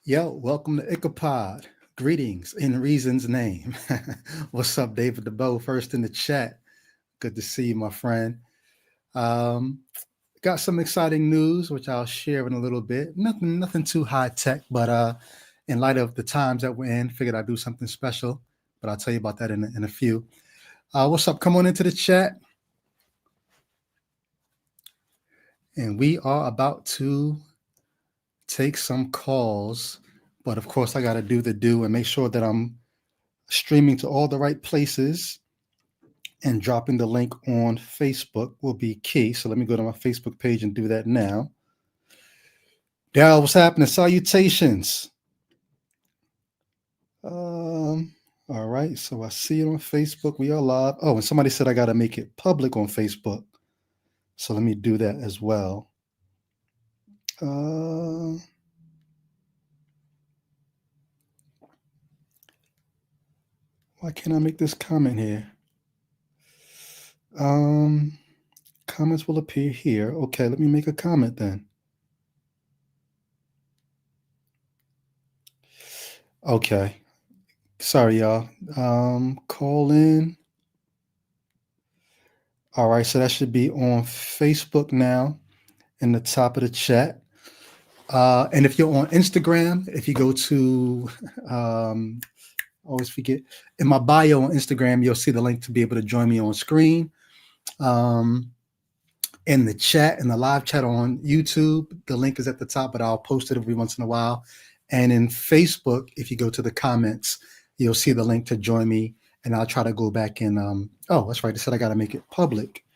Yo, welcome to Ichabod. Greetings in Reason's name. What's up, David DeBow? First in the chat. Good to see you, my friend. Um, got some exciting news, which I'll share in a little bit. Nothing too high tech, but in light of the times that we're in, figured I'd do something special. But I'll tell you about that in a few. What's up? Come on into the chat, and we are about to take some calls. But of course, I got to do the do and make sure that I'm streaming to all the right places, and dropping the link on Facebook will be key. So let me go to my Facebook page and do that now. Daryl, what's happening? Salutations. All right, so I see it on Facebook. We are live. Oh, and somebody said I got to make it public on Facebook. So let me do that as well. Why can't I make this comment here? Comments will appear here. Okay, let me make a comment then. Okay. Sorry, y'all. Call in. All right, so that should be on Facebook now in the top of the chat. And if you're on Instagram, if you go to, always forget, in my bio on Instagram, you'll see the link to be able to join me on screen. In the chat, in the live chat on YouTube, the link is at the top, but I'll post it every once in a while. And in Facebook, if you go to the comments, you'll see the link to join me, and I'll try to go back and, oh, that's right, I said I got to make it public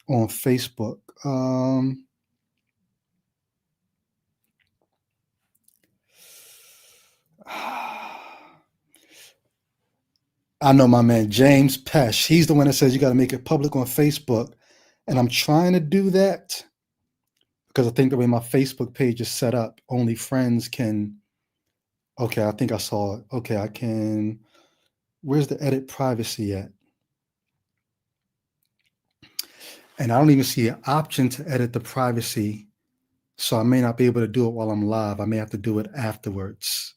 on Facebook. I know my man, James Pesh. He's the one that says you got to make it public on Facebook. And I'm trying to do that because I think the way my Facebook page is set up, only friends can. Okay, I think I saw it. Okay, I can. Where's the edit privacy at? And I don't even see an option to edit the privacy. So I may not be able to do it while I'm live. I may have to do it afterwards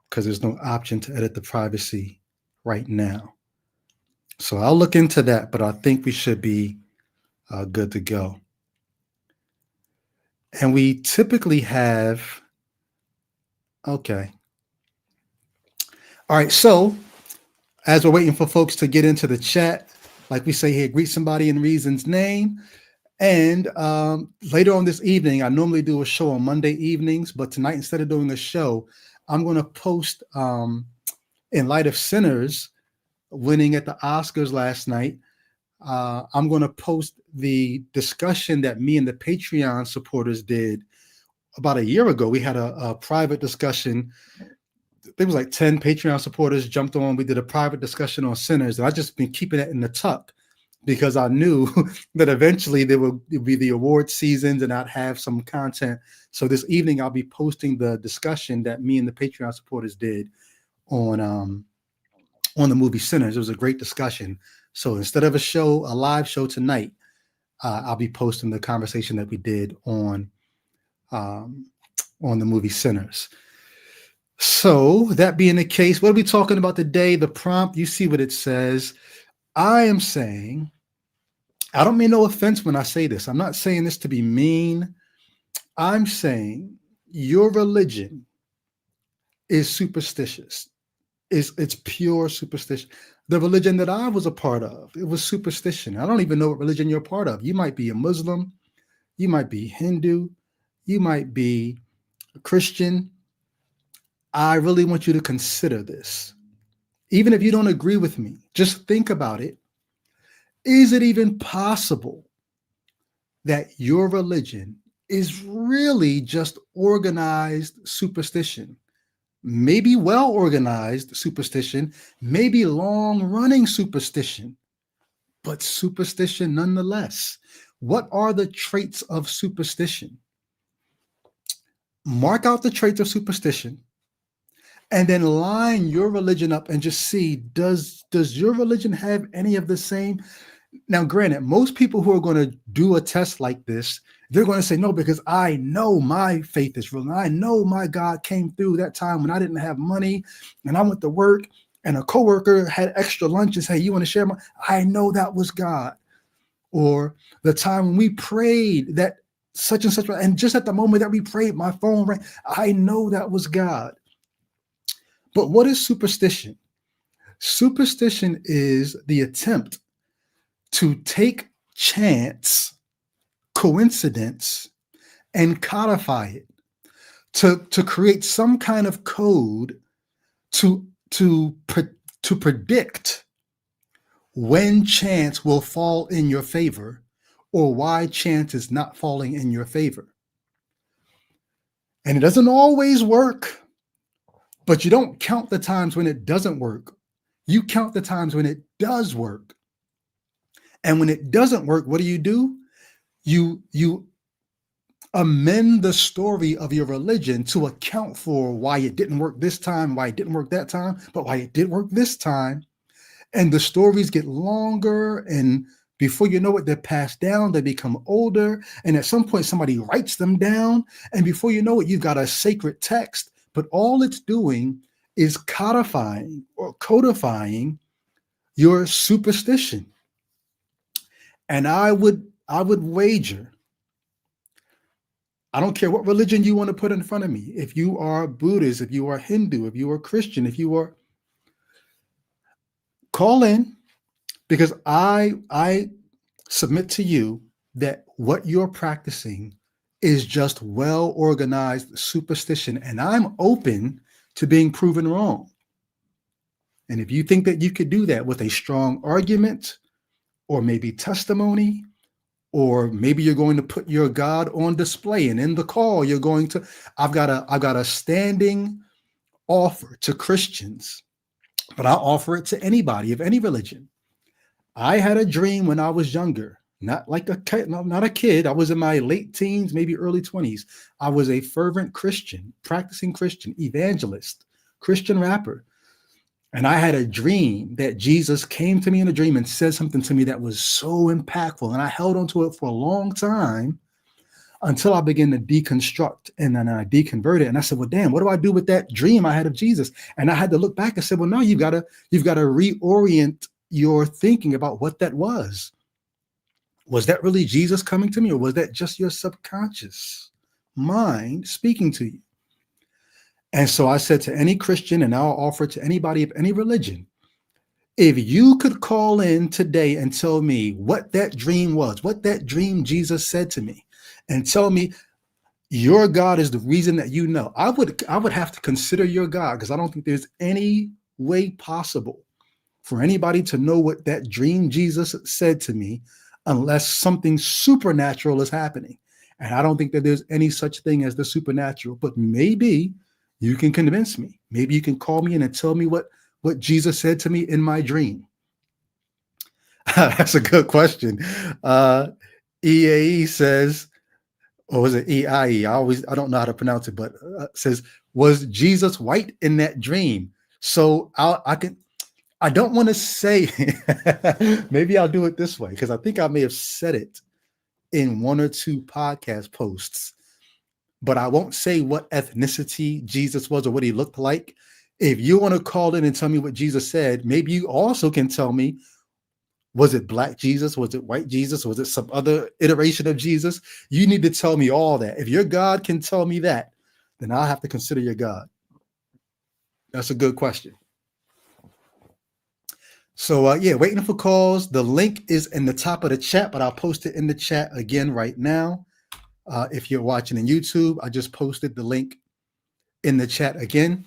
because there's no option to edit the privacy right now. So I'll look into that, but I think we should be good to go. And we typically have, okay. All right, so as we're waiting for folks to get into the chat, like we say here, greet somebody in Reason's name. And later on this evening, I normally do a show on Monday evenings, but tonight, instead of doing a show, I'm going to post, in light of Sinners winning at the Oscars last night, I'm going to post the discussion that me and the Patreon supporters did about a year ago. We had a private discussion. There was like 10 Patreon supporters jumped on. We did a private discussion on Sinners, and I just been keeping it in the tuck because I knew that eventually there would be the award seasons and I'd have some content. So this evening I'll be posting the discussion that me and the Patreon supporters did on the movie Sinners. It was a great discussion. So instead of a live show tonight, I'll be posting the conversation that we did on the movie Sinners. So that being the case, what are we talking about today? The prompt, you see what it says. I am saying, I don't mean no offense when I say this. I'm not saying this to be mean. I'm saying your religion is superstitious. It's pure superstition. The religion that I was a part of, it was superstition. I don't even know what religion you're a part of. You might be a Muslim, you might be Hindu, you might be a Christian. I really want you to consider this. Even if you don't agree with me, just think about it. Is it even possible that your religion is really just organized superstition? Maybe well-organized superstition, maybe long-running superstition, but superstition nonetheless. What are the traits of superstition? Mark out the traits of superstition and then line your religion up and just see, does your religion have any of the same? Now, granted, most people who are going to do a test like this, they're going to say, no, because I know my faith is real. And I know my God came through that time when I didn't have money and I went to work and a coworker had extra lunch and said, hey, you want to share I know that was God. Or the time when we prayed that such and such, and just at the moment that we prayed, my phone rang. I know that was God. But what is superstition? Superstition is the attempt to take chance, coincidence, and codify it to create some kind of code to predict when chance will fall in your favor or why chance is not falling in your favor. And it doesn't always work, but you don't count the times when it doesn't work. You count the times when it does work. And when it doesn't work, what do? You amend the story of your religion to account for why it didn't work this time, why it didn't work that time, but why it did work this time. And the stories get longer, and before you know it, they're passed down, they become older, and at some point somebody writes them down, and before you know it, you've got a sacred text, but all it's doing is codifying or codifying your superstition. And I would wager, I don't care what religion you want to put in front of me. If you are Buddhist, if you are Hindu, if you are Christian, if you are, call in, because I submit to you that what you're practicing is just well organized superstition, and I'm open to being proven wrong. And if you think that you could do that with a strong argument or maybe testimony, or maybe you're going to put your God on display, and in the call you're going to, I've got a standing offer to Christians, but I'll offer it to anybody of any religion. I had a dream when I was younger, not a kid. I was in my late teens, maybe early 20s. I was a fervent Christian, practicing Christian, evangelist, Christian rapper. And I had a dream that Jesus came to me in a dream and said something to me that was so impactful. And I held on to it for a long time until I began to deconstruct, and then I deconverted. And I said, well, damn, what do I do with that dream I had of Jesus? And I had to look back and say, well, no, you've got to reorient your thinking about what that was. Was that really Jesus coming to me, or was that just your subconscious mind speaking to you? And so I said to any Christian, and I'll offer to anybody of any religion, if you could call in today and tell me what that dream was, what that dream Jesus said to me, and tell me your God is the reason that you know, I would have to consider your God, because I don't think there's any way possible for anybody to know what that dream Jesus said to me unless something supernatural is happening. And I don't think that there's any such thing as the supernatural, but maybe you can convince me. Maybe you can call me in and tell me what Jesus said to me in my dream. That's a good question. EAE says, or was it EIE? I don't know how to pronounce it, but says, was Jesus white in that dream? So I don't want to say, maybe I'll do it this way, because I think I may have said it in one or two podcast posts, but I won't say what ethnicity Jesus was or what he looked like. If you want to call in and tell me what Jesus said, maybe you also can tell me, was it black Jesus? Was it white Jesus? Was it some other iteration of Jesus? You need to tell me all that. If your God can tell me that, then I'll have to consider your God. That's a good question. So yeah, waiting for calls. The link is in the top of the chat, but I'll post it in the chat again right now. If you're watching on YouTube, I just posted the link in the chat again.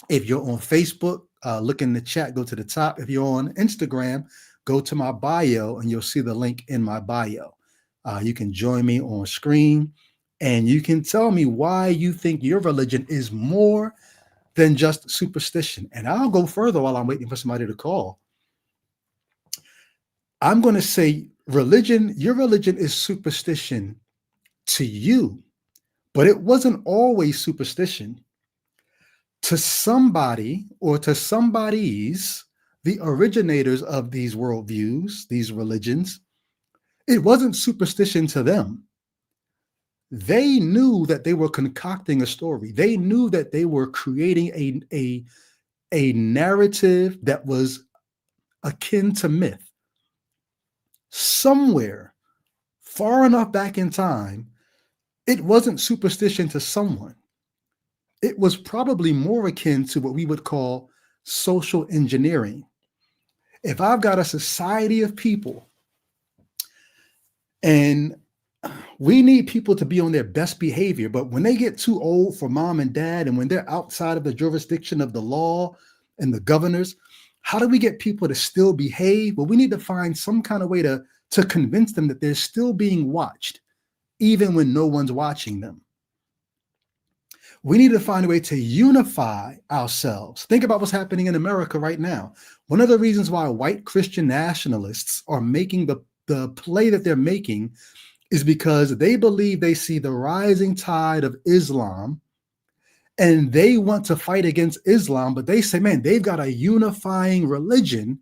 If you're on Facebook, look in the chat, go to the top. If you're on Instagram, go to my bio and you'll see the link in my bio. You can join me on screen and you can tell me why you think your religion is more than just superstition. And I'll go further while I'm waiting for somebody to call. I'm going to say your religion is superstition to you, but it wasn't always superstition. To somebody or to somebody's the originators of these worldviews, these religions, it wasn't superstition to them. They knew that they were concocting a story. They knew that they were creating a narrative that was akin to myth. Somewhere far enough back in time, it wasn't superstition to someone. It was probably more akin to what we would call social engineering. If I've got a society of people and we need people to be on their best behavior, but when they get too old for mom and dad, and when they're outside of the jurisdiction of the law and the governors, how do we get people to still behave? Well, we need to find some kind of way to convince them that they're still being watched, even when no one's watching them. We need to find a way to unify ourselves. Think about what's happening in America right now. One of the reasons why white Christian nationalists are making the play that they're making is because they believe they see the rising tide of Islam and they want to fight against Islam, but they say, man, they've got a unifying religion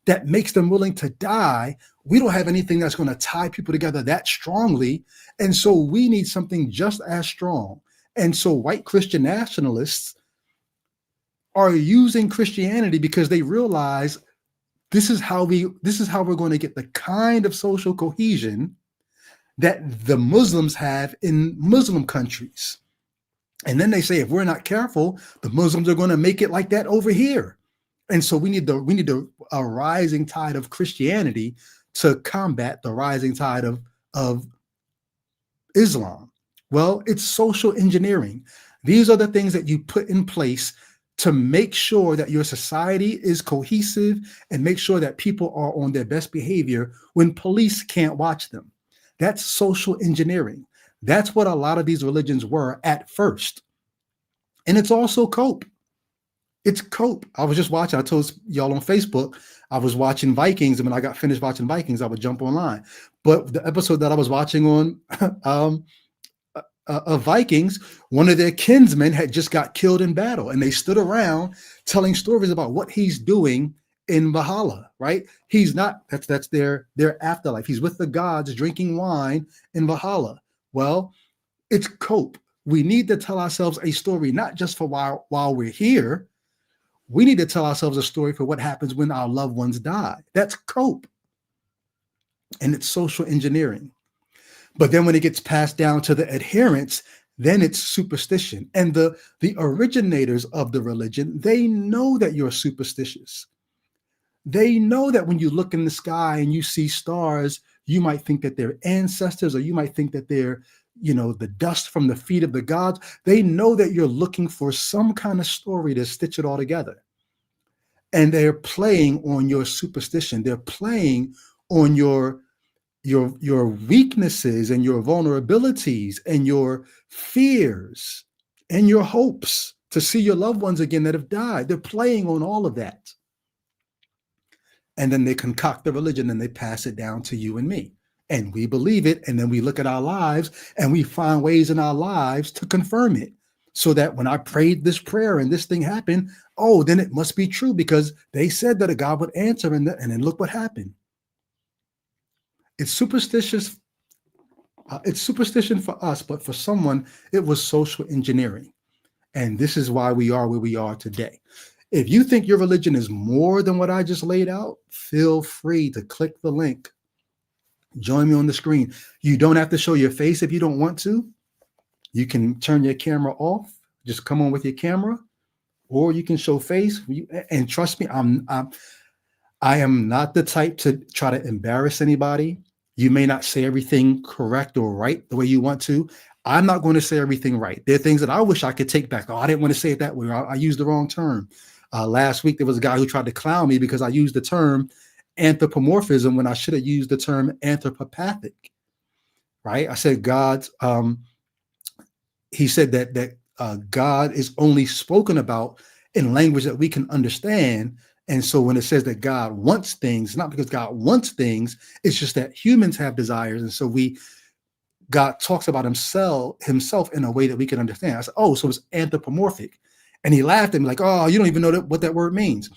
that makes them willing to die. We don't have anything that's going to tie people together that strongly. And so we need something just as strong. And so white Christian nationalists are using Christianity because they realize this is how we're going to get the kind of social cohesion that the Muslims have in Muslim countries. And then they say, if we're not careful, the Muslims are going to make it like that over here. And so we need a rising tide of Christianity to combat the rising tide of Islam. Well, it's social engineering. These are the things that you put in place to make sure that your society is cohesive and make sure that people are on their best behavior when police can't watch them. That's social engineering. That's what a lot of these religions were at first. And it's also cope. It's cope. I was just watching, I told y'all on Facebook, I was watching Vikings, and when I got finished watching Vikings, I would jump online. But the episode that I was watching on of Vikings, one of their kinsmen had just got killed in battle, and they stood around telling stories about what he's doing in Valhalla, right? He's not, that's their afterlife. He's with the gods drinking wine in Valhalla. Well, it's cope. We need to tell ourselves a story, not just for while we're here. We need to tell ourselves a story for what happens when our loved ones die. That's cope. And it's social engineering. But then when it gets passed down to the adherents, then it's superstition. And the originators of the religion, they know that you're superstitious. They know that when you look in the sky and you see stars, you might think that they're ancestors, or you might think that they're, the dust from the feet of the gods. They know that you're looking for some kind of story to stitch it all together. And they're playing on your superstition. They're playing on your weaknesses and your vulnerabilities and your fears and your hopes to see your loved ones again that have died. They're playing on all of that. And then they concoct the religion and they pass it down to you and me. And we believe it. And then we look at our lives and we find ways in our lives to confirm it. So that when I prayed this prayer and this thing happened, oh, then it must be true because they said that a God would answer, and then look what happened. It's superstitious. It's superstition for us, but for someone, it was social engineering. And this is why we are where we are today. If you think your religion is more than what I just laid out, feel free to click the link. Join me on the screen. You don't have to show your face if you don't want to. You can turn your camera off. Just come on with your camera, or you can show face. And trust me, I am not the type to try to embarrass anybody. You may not say everything correct or right the way you want to. I'm not going to say everything right. There are things that I wish I could take back. Oh, I didn't want to say it that way. I used the wrong term. Last week, there was a guy who tried to clown me because I used the term anthropomorphism when I should have used the term anthropopathic, right? I said he said that God is only spoken about in language that we can understand. And so when it says that God wants things, not because God wants things, it's just that humans have desires. And so God talks about himself in a way that we can understand. I said, oh, so it's anthropomorphic. And he laughed at me like, oh, you don't even know what that word means.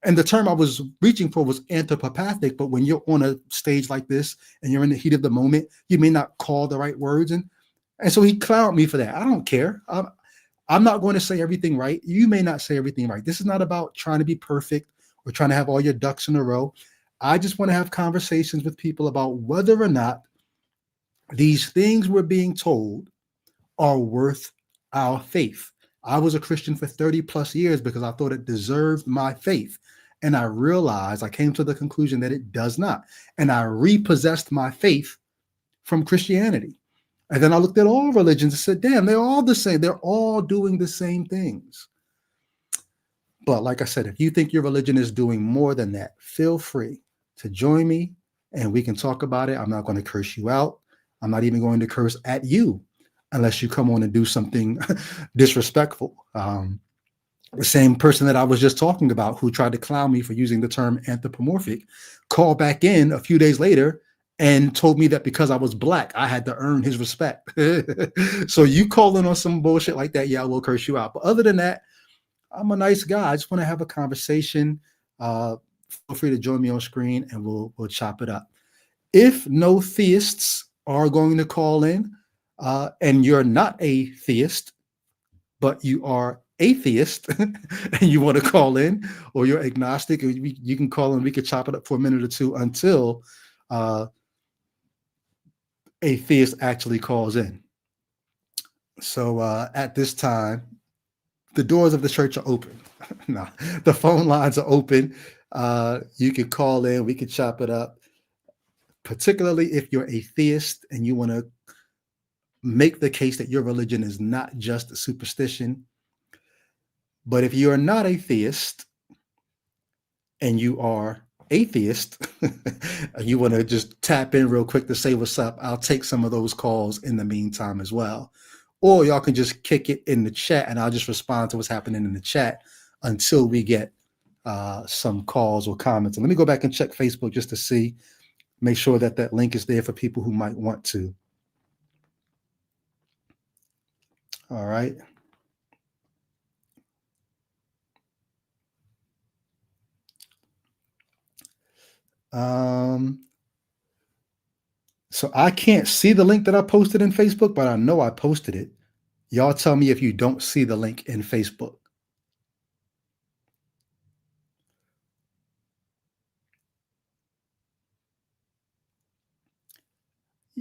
And the term I was reaching for was anthropopathic, but when you're on a stage like this and you're in the heat of the moment, you may not call the right words. And so he clowned me for that. I don't care. I'm not going to say everything right. You may not say everything right. This is not about trying to be perfect or trying to have all your ducks in a row. I just want to have conversations with people about whether or not these things we're being told are worth our faith. I was a Christian for 30 plus years because I thought it deserved my faith. And I realized, I came to the conclusion that it does not. And I repossessed my faith from Christianity. And then I looked at all religions and said, damn, they're all the same. They're all doing the same things. But like I said, if you think your religion is doing more than that, feel free to join me and we can talk about it. I'm not going to curse you out. I'm not even going to curse at you unless you come on and do something disrespectful. The same person that I was just talking about who tried to clown me for using the term anthropomorphic called back in a few days later and told me that because I was Black, I had to earn his respect. So you calling on some bullshit like that, yeah, I will curse you out. But other than that, I'm a nice guy. I just want to have a conversation. Feel free to join me on screen and we'll chop it up. If no theists are going to call in, and you're not a theist, but you are atheist and you want to call in, or you're agnostic, you can call in. We could chop it up for a minute or two until a theist actually calls in. So at this time, the doors of the church are open. No, the phone lines are open. You can call in. We can chop it up, particularly if you're a theist and you want to make the case that your religion is not just a superstition. But if you're not a theist and you are atheist, and you want to just tap in real quick to say what's up, I'll take some of those calls in the meantime as well. Or y'all can just kick it in the chat and I'll just respond to what's happening in the chat until we get some calls or comments. And let me go back and check Facebook just to see, make sure that that link is there for people who might want to. All right. So I can't see the link that I posted in Facebook, but I know I posted it. Y'all tell me if you don't see the link in Facebook.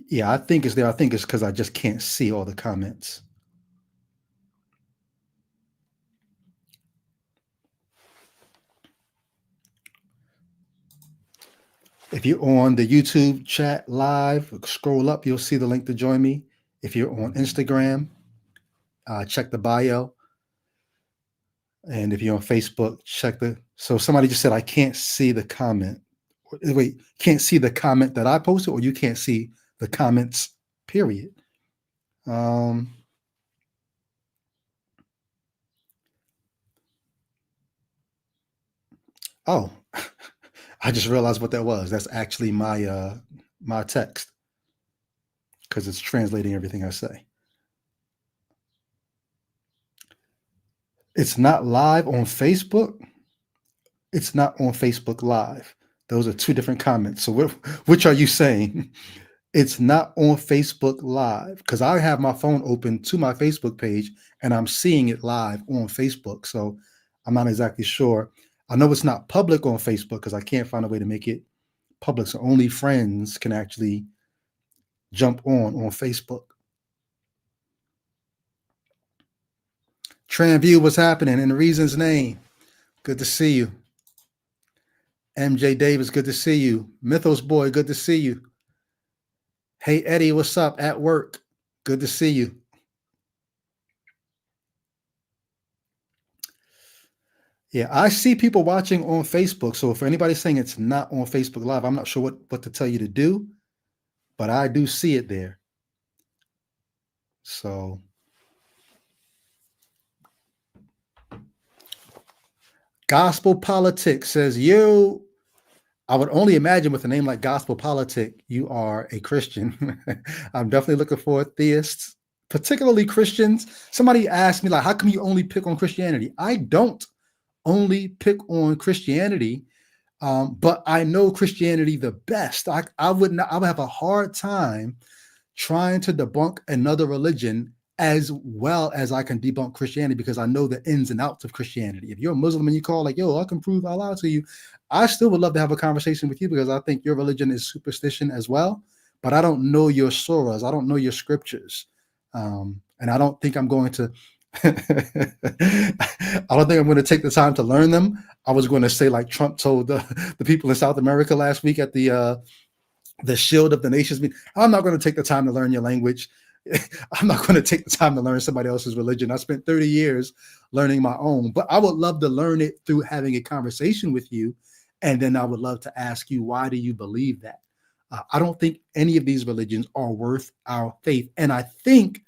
Yeah, I think it's there. I think it's because I just can't see all the comments. If you're on the YouTube chat live, scroll up, you'll see the link to join me. If you're on Instagram, check the bio. And if you're on Facebook, check the, so somebody just said, I can't see the comment. Wait, can't see the comment that I posted, or you can't see the comments, period. Oh, I just realized what that was. That's actually my my text, because it's translating everything I say. It's not live on Facebook. It's not on Facebook Live. Those are two different comments. So which are you saying? It's not on Facebook Live, because I have my phone open to my Facebook page and I'm seeing it live on Facebook. So I'm not exactly sure. I know it's not public on Facebook because I can't find a way to make it public. So only friends can actually jump on Facebook. Tranview, what's happening? In the Reason's name, good to see you. MJ Davis, good to see you. Mythos Boy, good to see you. Hey, Eddie, what's up? At work, good to see you. Yeah, I see people watching on Facebook. So for anybody saying it's not on Facebook Live, I'm not sure what to tell you to do, but I do see it there. So Gospel Politic says, yo, I would only imagine with a name like Gospel Politic, you are a Christian. I'm definitely looking for theists, particularly Christians. Somebody asked me, like, how come you only pick on Christianity? I don't only pick on Christianity, but I know Christianity the best. I would have a hard time trying to debunk another religion as well as I can debunk Christianity, because I know the ins and outs of Christianity. If you're a Muslim and you call like, yo, I can prove Allah to you, I still would love to have a conversation with you, because I think your religion is superstition as well. But I don't know your surahs. I don't know your scriptures. And I don't think I'm going to I don't think I'm going to take the time to learn them. I was going to say, like Trump told the people in South America last week at the Shield of the Nations meeting, I'm not going to take the time to learn your language. I'm not going to take the time to learn somebody else's religion. I spent 30 years learning my own, but I would love to learn it through having a conversation with you. And then I would love to ask you, why do you believe that? I don't think any of these religions are worth our faith. And I think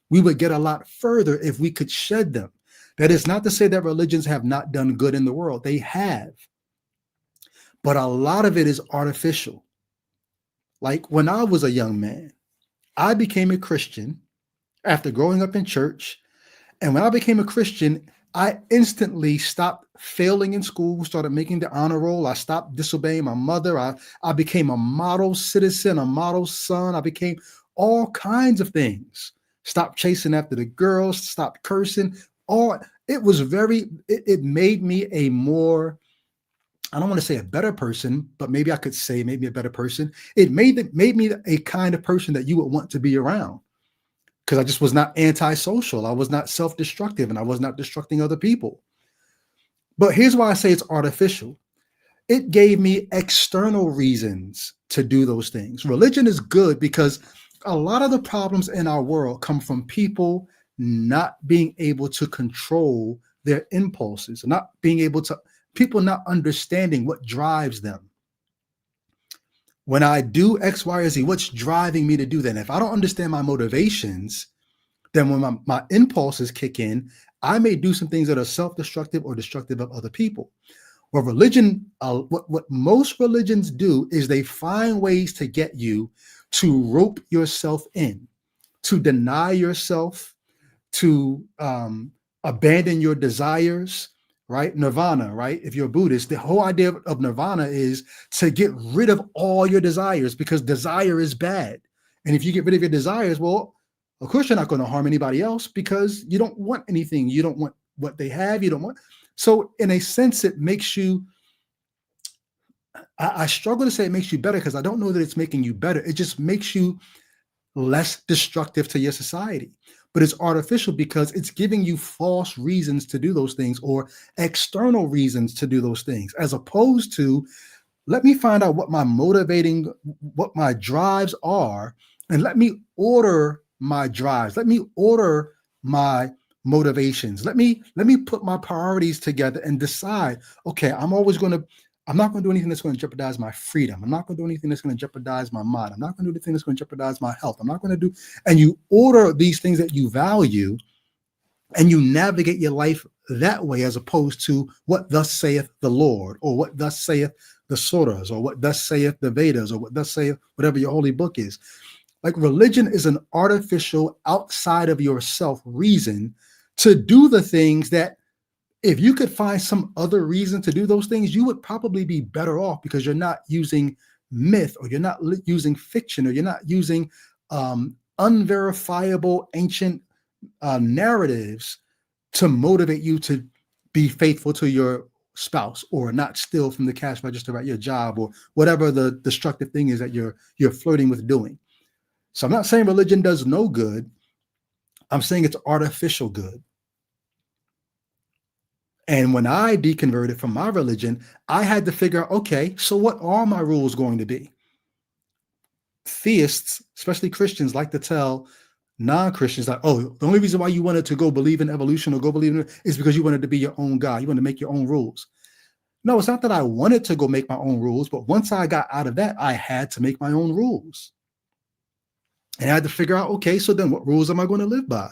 we would get a lot further if we could shed them. That is not to say that religions have not done good in the world. They have. But a lot of it is artificial. Like when I was a young man, I became a Christian after growing up in church. And when I became a Christian, I instantly stopped failing in school, started making the honor roll. I stopped disobeying my mother. I became a model citizen, a model son. I became all kinds of things. Stopped chasing after the girls, stopped cursing. It made me a more, I don't want to say a better person, but maybe I could say maybe a better person. It made me a kind of person that you would want to be around, because I just was not antisocial. I was not self-destructive, and I was not destructing other people. But here's why I say it's artificial. It gave me external reasons to do those things. Religion is good because a lot of the problems in our world come from people not being able to control their impulses, people not understanding what drives them. When I do X, Y, or Z, what's driving me to do that? And if I don't understand my motivations, then when my impulses kick in, I may do some things that are self-destructive or destructive of other people. What most religions do is they find ways to get you to rope yourself in, to deny yourself, to abandon your desires, right? Nirvana, right? If you're a Buddhist, the whole idea of nirvana is to get rid of all your desires, because desire is bad. And if you get rid of your desires, well, of course you're not going to harm anybody else, because you don't want anything. You don't want what they have. You don't want. So in a sense, it makes you, I struggle to say it makes you better, because I don't know that it's making you better. It just makes you less destructive to your society. But it's artificial because it's giving you false reasons to do those things, or external reasons to do those things, as opposed to, let me find out what my drives are, and let me order my drives. Let me order my motivations. Let me put my priorities together and decide, okay, I'm not going to do anything that's going to jeopardize my freedom. I'm not going to do anything that's going to jeopardize my mind. I'm not going to do anything that's going to jeopardize my health. I'm not going to do, and you order these things that you value, and you navigate your life that way, as opposed to what thus saith the Lord, or what thus saith the Surahs, or what thus saith the Vedas, or what thus saith whatever your holy book is. Like, religion is an artificial, outside of yourself reason to do the things that, if you could find some other reason to do those things, you would probably be better off, because you're not using myth, or you're not using fiction, or you're not using unverifiable ancient narratives to motivate you to be faithful to your spouse, or not steal from the cash register at your job, or whatever the destructive thing is that you're flirting with doing. So I'm not saying religion does no good. I'm saying it's artificial good. And when I deconverted from my religion, I had to figure out, okay, so what are my rules going to be? Theists, especially Christians, like to tell non-Christians that, oh, the only reason why you wanted to go believe in evolution, or go believe in it, is because you wanted to be your own God. You wanted to make your own rules. No, it's not that I wanted to go make my own rules, but once I got out of that, I had to make my own rules. And I had to figure out, okay, so then what rules am I going to live by?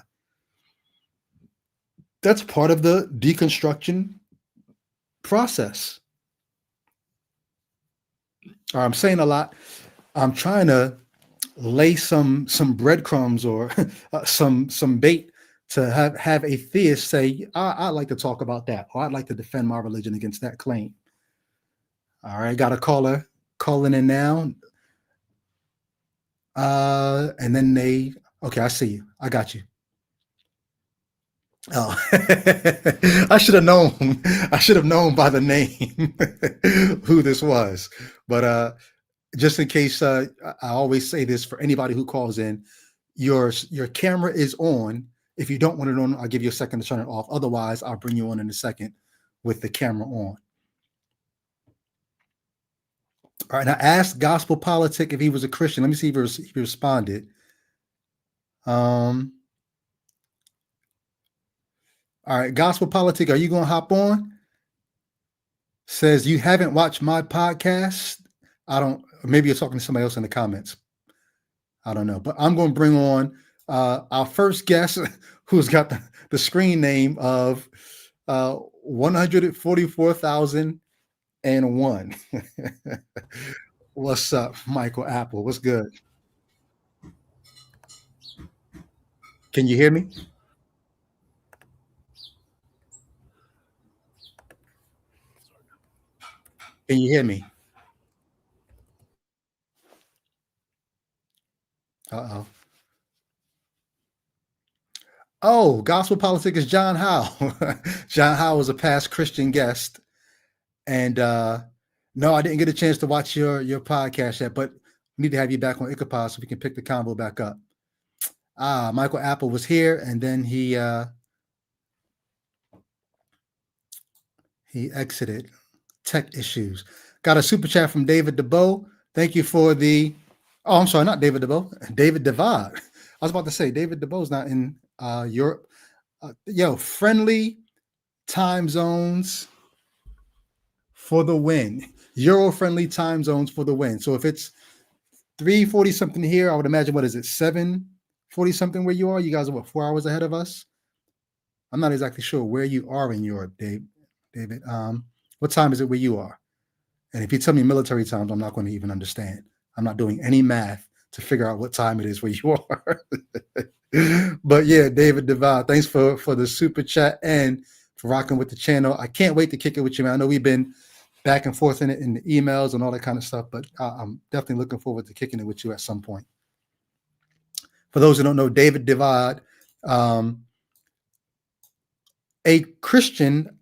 That's part of the deconstruction process. I'm saying a lot. I'm trying to lay some breadcrumbs, or some bait to have a theist say, I'd like to talk about that, or I'd like to defend my religion against that claim. All right, got a caller calling in now. And then okay, I see you. I got you. Oh, I should have known. I should have known by the name who this was. But just in case, I always say this for anybody who calls in: your camera is on. If you don't want it on, I'll give you a second to turn it off. Otherwise, I'll bring you on in a second with the camera on. All right. I asked Gospel Politic if he was a Christian. Let me see if he responded. All right, Gospel Politic, are you going to hop on? Says you haven't watched my podcast. Maybe you're talking to somebody else in the comments. I don't know, but I'm going to bring on our first guest who's got the screen name of 144,001. What's up, Michael Apple? What's good? Can you hear me? Can you hear me? Uh-oh. Oh, Gospel Politic is John Howe. John Howe was a past Christian guest. And no, I didn't get a chance to watch your podcast yet, but we need to have you back on Ichabod so we can pick the combo back up. Michael Apple was here, and then he exited. Tech issues. Got a super chat from David DeBow. Thank you for the. Oh, I'm sorry, not David DeBow. David Devad. I was about to say David DeBow's not in Europe. Friendly time zones for the win. Euro-friendly time zones for the win. So if it's 3:40 something here, I would imagine, what is it, 7:40 something where you are? You guys are, what, 4 hours ahead of us? I'm not exactly sure where you are in Europe, David. What time is it where you are? And if you tell me military times, I'm not going to even understand. I'm not doing any math to figure out what time it is where you are. But yeah, David Deval, thanks for the super chat and for rocking with the channel. I can't wait to kick it with you, man. I know we've been back and forth in the emails and all that kind of stuff, but I'm definitely looking forward to kicking it with you at some point. For those who don't know, David Devad, a Christian,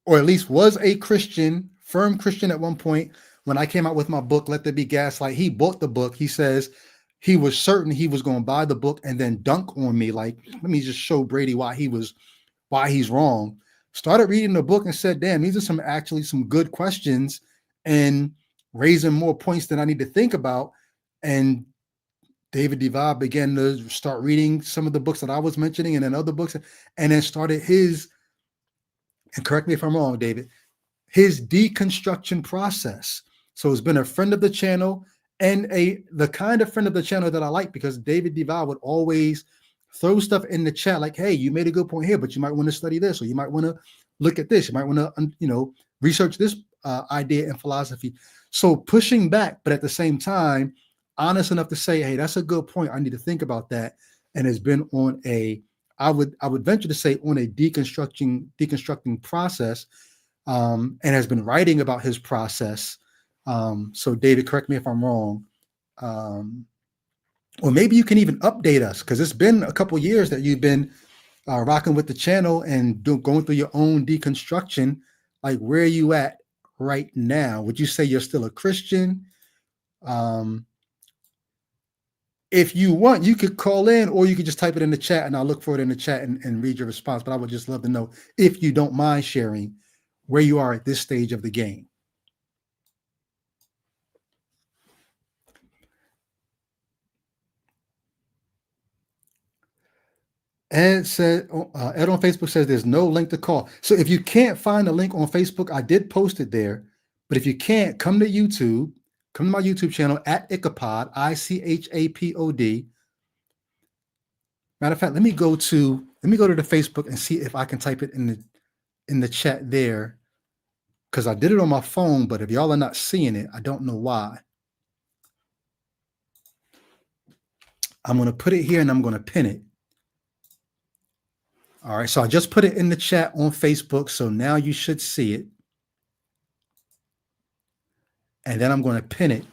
or at least was a Christian, firm Christian at one point. When I came out with my book, Let There Be Gaslight, he bought the book. He says he was certain he was going to buy the book and then dunk on me. Like, let me just show Brady why he's wrong. Started reading the book and said, damn, these are some good questions and raising more points than I need to think about. And David Deval began to start reading some of the books that I was mentioning and then other books, and then started his, and correct me if I'm wrong, David, his deconstruction process. So he's been a friend of the channel and the kind of friend of the channel that I like, because David Deval would always throw stuff in the chat like, hey, you made a good point here, but you might want to study this, or you might want to look at this. You might want to, research this idea and philosophy. So pushing back, but at the same time, honest enough to say, hey, that's a good point. I need to think about that. And has been on I would venture to say, on a deconstructing process, and has been writing about his process. So David, correct me if I'm wrong. Or maybe you can even update us, because it's been a couple years that you've been rocking with the channel and going through your own deconstruction. Like, where are you at right now? Would you say you're still a Christian? If you want, you could call in, or you could just type it in the chat and I'll look for it in the chat and read your response. But I would just love to know, if you don't mind sharing, where you are at this stage of the game. Ed said, Ed on Facebook says there's no link to call. So if you can't find a link on Facebook, I did post it there. But if you can't, come to YouTube, come to my YouTube channel at Ichabod, ICHAPOD. Matter of fact, let me go to the Facebook and see if I can type it in the chat there, because I did it on my phone. But if y'all are not seeing it, I don't know why. I'm going to put it here and I'm going to pin it. All right, so I just put it in the chat on Facebook, so now you should see it. And then I'm going to pin it,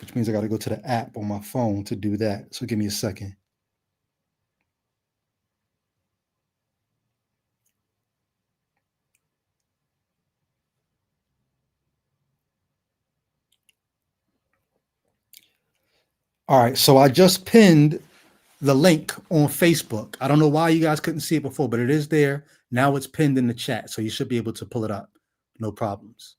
which means I got to go to the app on my phone to do that. So give me a second. All right, so I just pinned the link on Facebook. I don't know why you guys couldn't see it before, but it is there. Now it's pinned in the chat, so you should be able to pull it up. No problems.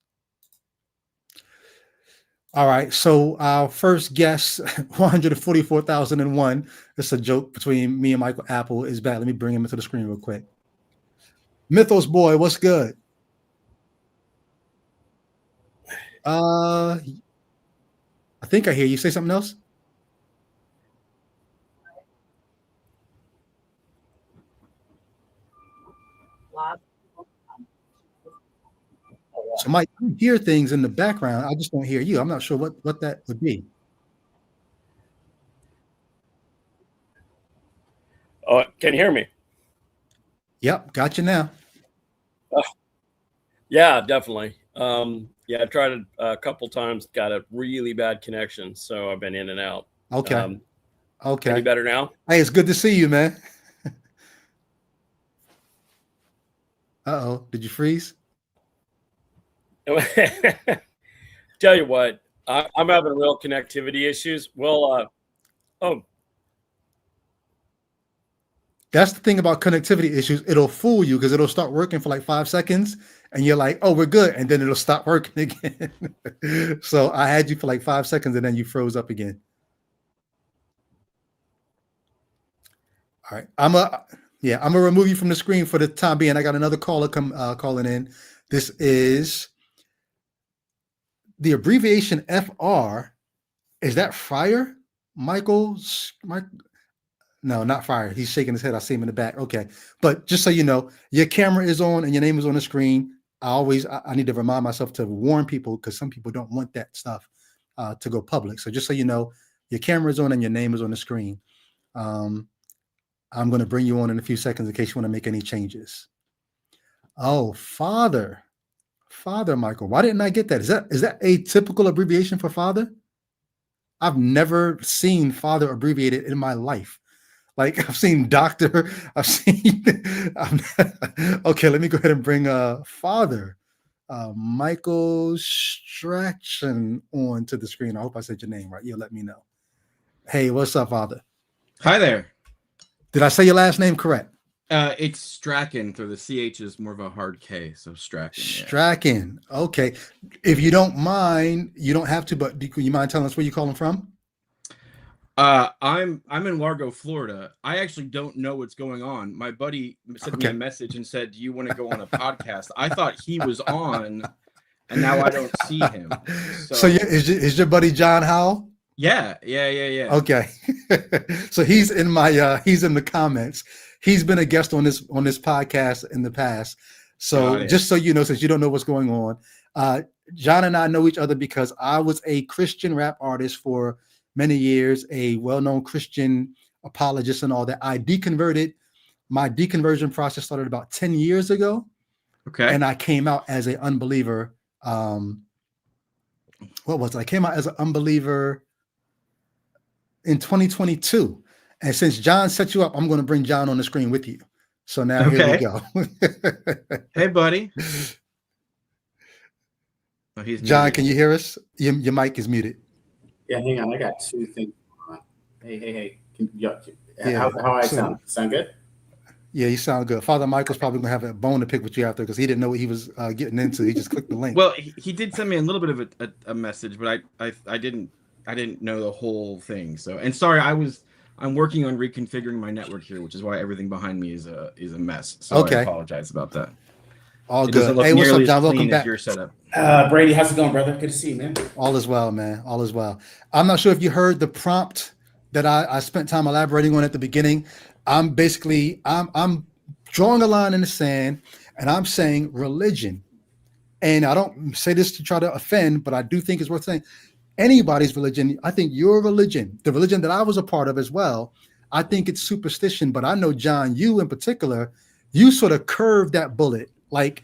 All right, so our first guest, 144,001. It's a joke between me and Michael Apple is back. Let me bring him into the screen real quick. Mythos boy, what's good? I think I hear you say something else. So Mike, you hear things in the background. I just don't hear you. I'm not sure what that would be. Oh, can you hear me? Yep, got you now. Yeah, definitely. Yeah, I've tried it a couple times, got a really bad connection, so I've been in and out. Okay. Okay. Any better now? Hey, it's good to see you, man. Uh-oh, did you freeze? Tell you what, I'm having real connectivity issues. Well, That's the thing about connectivity issues. It'll fool you because it'll start working for like 5 seconds and you're like, oh, we're good. And then it'll stop working again. So I had you for like 5 seconds and then you froze up again. All right. I'm gonna remove you from the screen for the time being. I got another caller calling in. This is the abbreviation FR. Is that Friar? Mike? No, not Friar. He's shaking his head. I see him in the back. Okay. But just so you know, your camera is on and your name is on the screen. I need to remind myself to warn people because some people don't want that stuff to go public. So just so you know, your camera is on and your name is on the screen. I'm going to bring you on in a few seconds in case you want to make any changes. Oh, Father Michael. Why didn't I get that? Is that a typical abbreviation for Father? I've never seen Father abbreviated in my life. Like I've seen Doctor. Okay, let me go ahead and bring Father Michael Straction on to the screen. I hope I said your name right. You'll let me know. Hey, what's up, Father? Hi there. Did I say your last name correct? It's Strachan, so the CH is more of a hard K, so Strachan. Strachan. Yeah. Okay. If you don't mind, you don't have to, but do you mind telling us where you're calling from? I'm in Largo, Florida. I actually don't know what's going on. My buddy sent me a message and said, "Do you want to go on a podcast?" I thought he was on, and now I don't see him. So is your buddy John Howell? Yeah. Okay. So he's in the comments. He's been a guest on this podcast in the past. So just so you know, since you don't know what's going on, John and I know each other because I was a Christian rap artist for many years, a well-known Christian apologist and all that. I deconverted. My deconversion process started about 10 years ago. Okay. And I came out as an unbeliever. What was it? I came out as an unbeliever in 2022. And since John set you up, I'm going to bring John on the screen with you. So now here we go. Hey, buddy. Oh, he's John, muted. can you hear us? Your mic is muted. Yeah, hang on. I got two things on. Hey. How I sound? Sound good? Yeah, you sound good. Father Michael's probably going to have a bone to pick with you after because he didn't know what he was getting into. He just clicked the link. Well, he did send me a little bit of a message, but I didn't know the whole thing. So, and sorry, I'm working on reconfiguring my network here, which is why everything behind me is a mess. So okay. I apologize about that. All good. Hey, what's up, John? Welcome back. Your setup. Brady, how's it going, brother? Good to see you, man. All is well, man. All is well. I'm not sure if you heard the prompt that I spent time elaborating on at the beginning. I'm drawing a line in the sand, and I'm saying religion. And I don't say this to try to offend, but I do think it's worth saying. Anybody's religion. I think your religion, the religion that I was a part of as well, I think it's superstition. But I know, John, you in particular, you sort of curved that bullet. Like,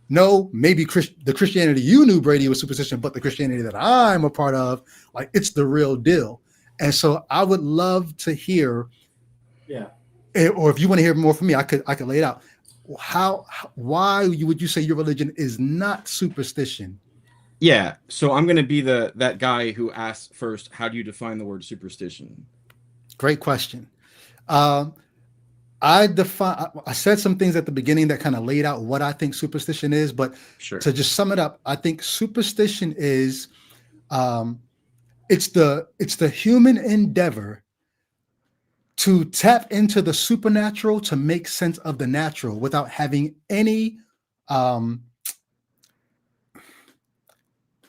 no, maybe the Christianity you knew, Brady, was superstition, but the Christianity that I'm a part of, like, it's the real deal. And so I would love to hear, or if you want to hear more from me, I could lay it out. Why would you say your religion is not superstition? Yeah, so I'm going to be that guy who asks first, how do you define the word superstition? Great question. I said some things at the beginning that kind of laid out what I think superstition is, but Sure. to just sum it up, I think superstition is it's the human endeavor to tap into the supernatural to make sense of the natural without having any trying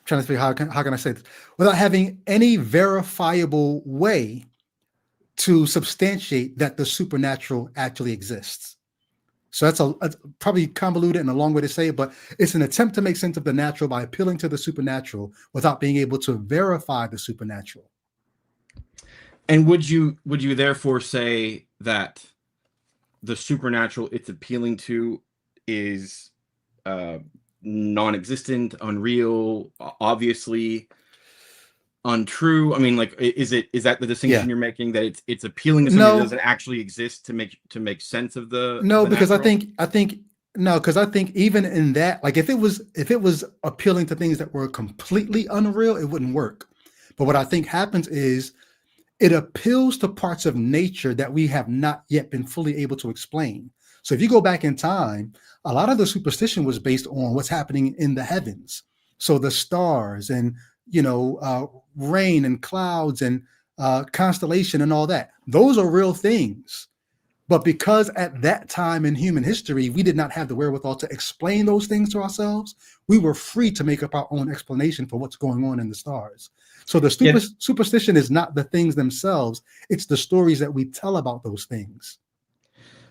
to figure how can I say this, without having any verifiable way to substantiate that the supernatural actually exists. So that's probably convoluted and a long way to say it, but it's an attempt to make sense of the natural by appealing to the supernatural without being able to verify the supernatural. And would you therefore say that the supernatural it's appealing to is non-existent, unreal, obviously untrue? I mean, like, is that the distinction you're making, that it's appealing to something that doesn't actually exist to make sense of the because natural? I think even in that, like, if it was appealing to things that were completely unreal, it wouldn't work. But what I think happens is it appeals to parts of nature that we have not yet been fully able to explain. So if you go back in time, a lot of the superstition was based on what's happening in the heavens. So the stars and, rain and clouds and constellation and all that, those are real things. But because at that time in human history, we did not have the wherewithal to explain those things to ourselves, we were free to make up our own explanation for what's going on in the stars. So the superstition is not the things themselves, it's the stories that we tell about those things.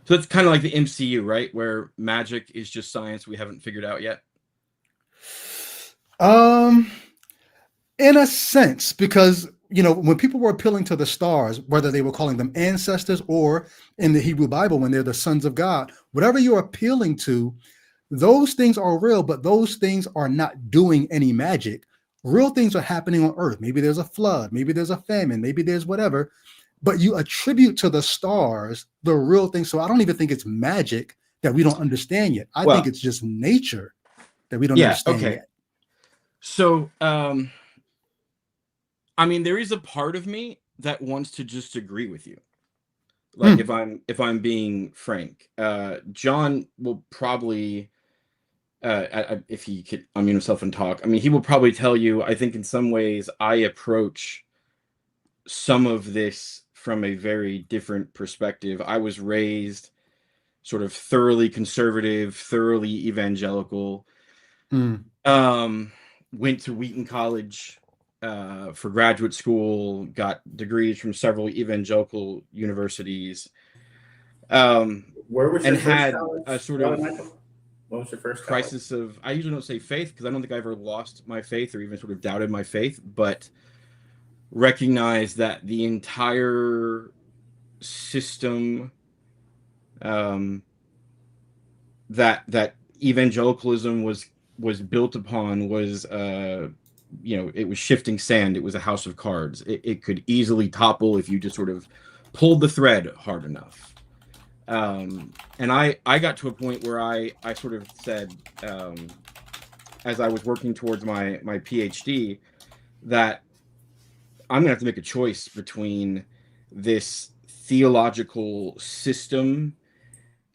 So it's kind of like the MCU, right? Where magic is just science we haven't figured out yet. In a sense, because when people were appealing to the stars, whether they were calling them ancestors or in the Hebrew Bible when they're the sons of God, whatever you're appealing to, those things are real, but those things are not doing any magic. Real things are happening on earth. Maybe there's a flood, maybe there's a famine, maybe there's whatever, but you attribute to the stars the real thing. So I don't even think it's magic that we don't understand yet. I think it's just nature that we don't understand yet. So, I mean, there is a part of me that wants to just agree with you. Like, if I'm being frank, John will probably, if he could unmute himself and talk, I mean, he will probably tell you, I think in some ways I approach some of this from a very different perspective. I was raised sort of thoroughly conservative, thoroughly evangelical. Went to Wheaton College for graduate school, got degrees from several evangelical universities. Where was your and first had college? a sort of What was your first crisis of, I usually don't say faith because I don't think I ever lost my faith or even sort of doubted my faith, but recognize that the entire system that evangelicalism was built upon was it was shifting sand. It was a house of cards. It could easily topple if you just sort of pulled the thread hard enough. And I got to a point where I sort of said, as I was working towards my PhD, that I'm gonna have to make a choice between this theological system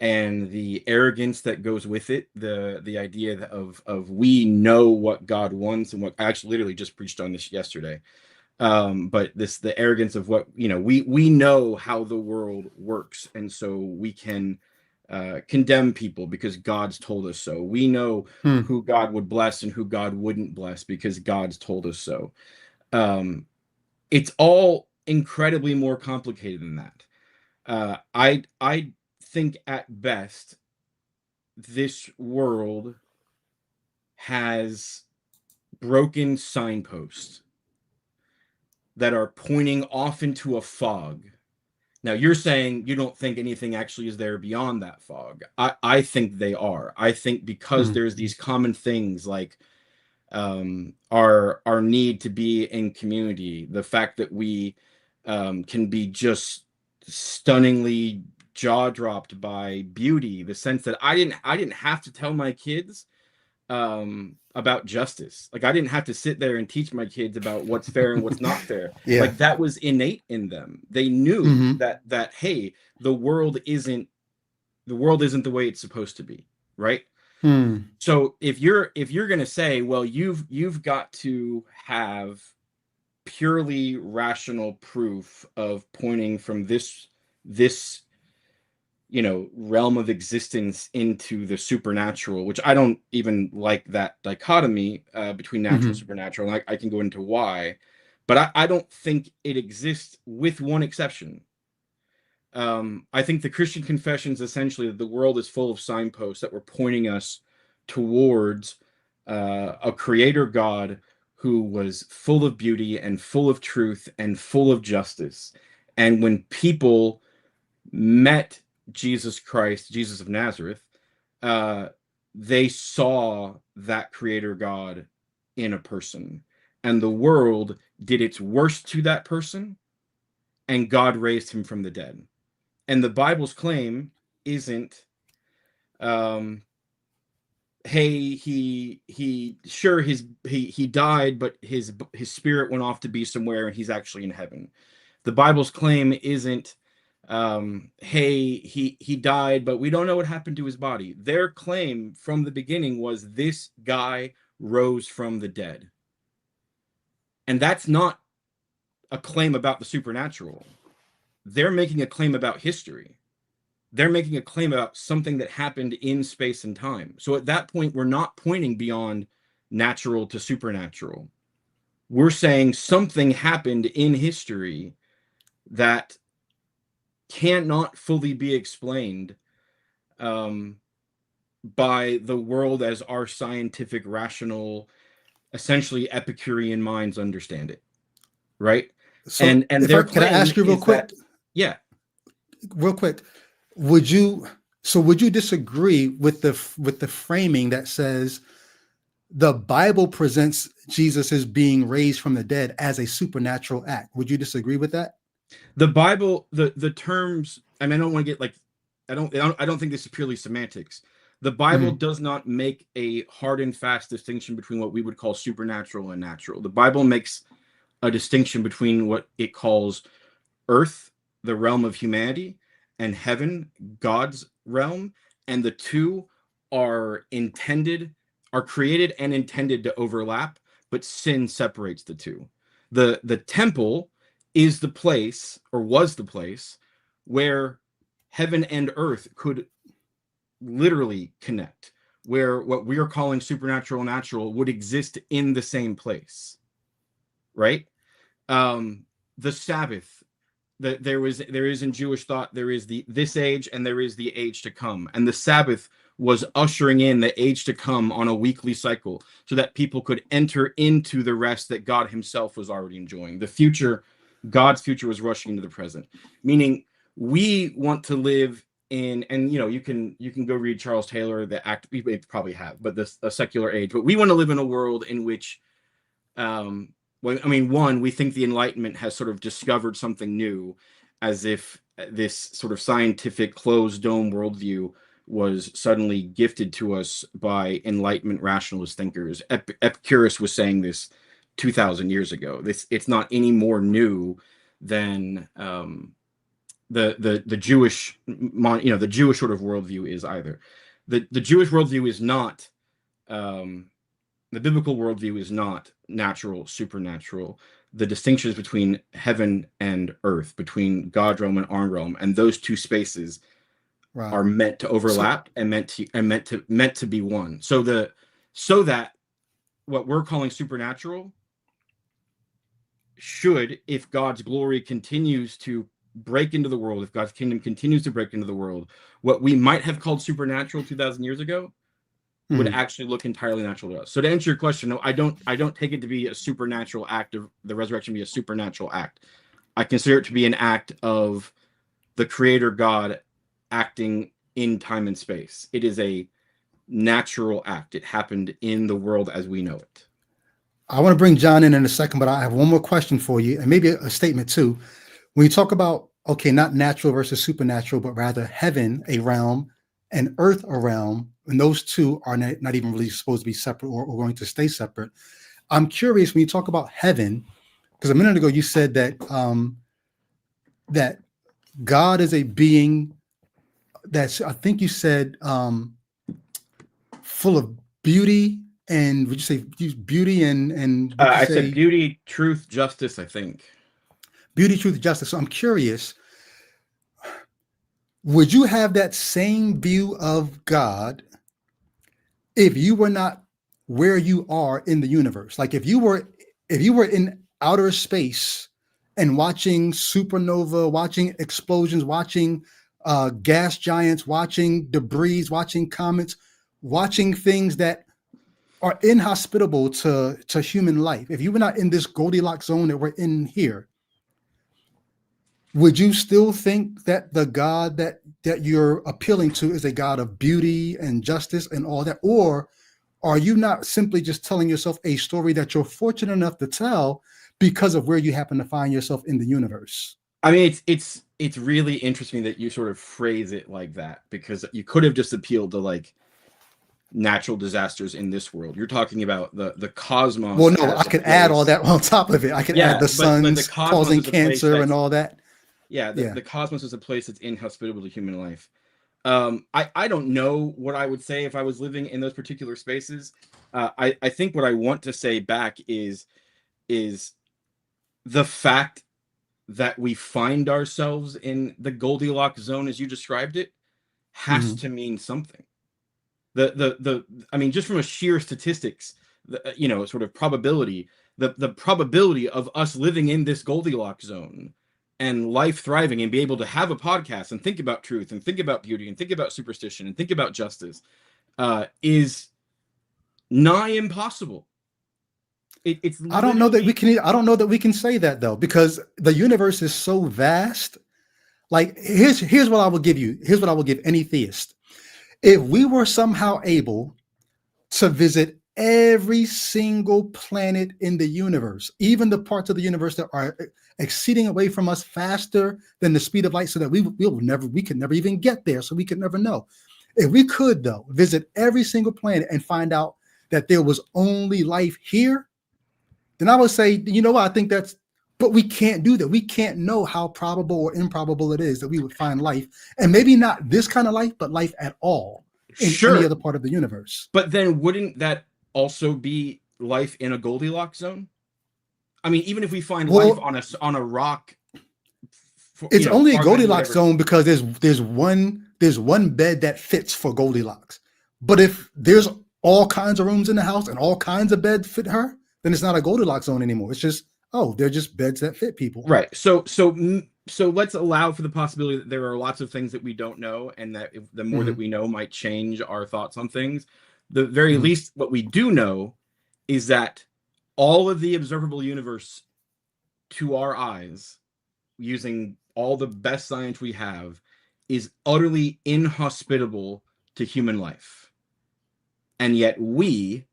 and the arrogance that goes with it, the idea of we know what God wants, and what I actually literally just preached on this yesterday. But the arrogance of what we know how the world works, and so we can condemn people because God's told us so. We know who God would bless and who God wouldn't bless because God's told us so. It's all incredibly more complicated than that. I think at best this world has broken signposts that are pointing off into a fog Now you're saying you don't think anything actually is there beyond that fog. I think they are. I think because there's these common things like our need to be in community, the fact that we can be just stunningly jaw dropped by beauty, the sense that I didn't have to tell my kids about justice. Like I didn't have to sit there and teach my kids about what's fair and what's not fair. Yeah. Like that was innate in them. They knew that hey, the world isn't the way it's supposed to be, right? So if you're gonna say, well, you've got to have purely rational proof of pointing from this realm of existence into the supernatural, which I don't even like that dichotomy between natural and supernatural, and I can go into why, but I don't think it exists, with one exception. I think the Christian confession is essentially that the world is full of signposts that were pointing us towards a creator God who was full of beauty and full of truth and full of justice. And when people met Jesus Christ, Jesus of Nazareth, they saw that creator God in a person, and the world did its worst to that person, and God raised him from the dead. And the Bible's claim isn't, hey, he died, but his spirit went off to be somewhere and he's actually in heaven. The Bible's claim isn't, hey, he died, but we don't know what happened to his body. Their claim from the beginning was this guy rose from the dead. And that's not a claim about the supernatural. They're making a claim about history. They're making a claim about something that happened in space and time. So at that point, we're not pointing beyond natural to supernatural. We're saying something happened in history that cannot fully be explained by the world as our scientific, rational, essentially Epicurean minds understand it, right? So and their can I ask you real quick? Yeah, real quick. Would you disagree with the framing that says the Bible presents Jesus as being raised from the dead as a supernatural act? Would you disagree with that? The Bible, the terms, I mean, I don't want to get like, I don't think this is purely semantics. The Bible does not make a hard and fast distinction between what we would call supernatural and natural. The Bible makes a distinction between what it calls earth, the realm of humanity, and heaven, God's realm, and the two are created and intended to overlap, but sin separates the two. The temple is the place, or was the place, where heaven and earth could literally connect, where what we are calling supernatural and natural would exist in the same place, right? The Sabbath, there is in Jewish thought, there is this age and there is the age to come, and the Sabbath was ushering in the age to come on a weekly cycle so that people could enter into the rest that God himself was already enjoying. The future, God's future, was rushing into the present, meaning we want to live in, and you can go read Charles Taylor, the act, we probably have, but a secular age, but we want to live in a world in which well, I mean, one, we think the Enlightenment has sort of discovered something new, as if this sort of scientific closed dome worldview was suddenly gifted to us by Enlightenment rationalist thinkers. Epicurus was saying this 2,000 years ago. It's not any more new than the Jewish, the Jewish sort of worldview is either. The Jewish worldview is not. The biblical worldview is not natural, supernatural. The distinctions between heaven and earth, between God's realm and our realm, and those two spaces are meant to overlap and meant to be one. So that what we're calling supernatural should, if God's glory continues to break into the world, if God's kingdom continues to break into the world, what we might have called supernatural 2,000 years ago would actually look entirely natural to us. So to answer your question, no, I don't take it to be a supernatural act of the resurrection, be a supernatural act. I consider it to be an act of the creator God acting in time and space. It is a natural act. It happened in the world as we know it. I want to bring John in a second, but I have one more question for you, and maybe a statement too. When you talk about, okay, not natural versus supernatural, but rather heaven, a realm, and earth, a realm, and those two are not even really supposed to be separate or going to stay separate. I'm curious when you talk about heaven, because a minute ago you said that that God is a being that's, I think you said, full of beauty, and would you say beauty and I said beauty, truth, justice, I think. Beauty, truth, justice. So I'm curious, would you have that same view of God if you were not where you are in the universe? Like if you were in outer space and watching supernova, watching explosions, watching gas giants, watching debris, watching comets, watching things that are inhospitable to human life. If you were not in this Goldilocks zone that we're in here, would you still think that the God that you're appealing to is a God of beauty and justice and all that? Or are you not simply just telling yourself a story that you're fortunate enough to tell because of where you happen to find yourself in the universe? I mean, it's really interesting that you sort of phrase it like that, because you could have just appealed to like natural disasters in this world. You're talking about the cosmos. Well, no, I could add all that on top of it. I could add the suns causing cancer and all that. Yeah, the cosmos is a place that's inhospitable to human life. I don't know what I would say if I was living in those particular spaces. I think what I want to say back is the fact that we find ourselves in the Goldilocks zone, as you described it, has to mean something. I mean, just from a sheer statistics, sort of probability, the probability of us living in this Goldilocks zone and life thriving and be able to have a podcast and think about truth and think about beauty and think about superstition and think about justice is nigh impossible. It's I don't know that we can say that though, because the universe is so vast. Like here's what I will give you. Here's what I will give any theist. If we were somehow able to visit every single planet in the universe, even the parts of the universe that are exceeding away from us faster than the speed of light, so that we could never even get there, so we could never know. If we could though visit every single planet and find out that there was only life here, then I would say, you know what, I think that's, but we can't do that. We can't know how probable or improbable it is that we would find life, and maybe not this kind of life, but life at all in any other part of the universe. But then wouldn't that also be life in a Goldilocks zone? I mean, even if we find life on a rock, it's only a Goldilocks zone because there's one bed that fits for Goldilocks. But if there's all kinds of rooms in the house and all kinds of beds fit her, then it's not a Goldilocks zone anymore. It's just, they're just beds that fit people. Right. So let's allow for the possibility that there are lots of things that we don't know, and that the more that we know might change our thoughts on things. The very least, what we do know is that all of the observable universe to our eyes, using all the best science we have, is utterly inhospitable to human life. And yet we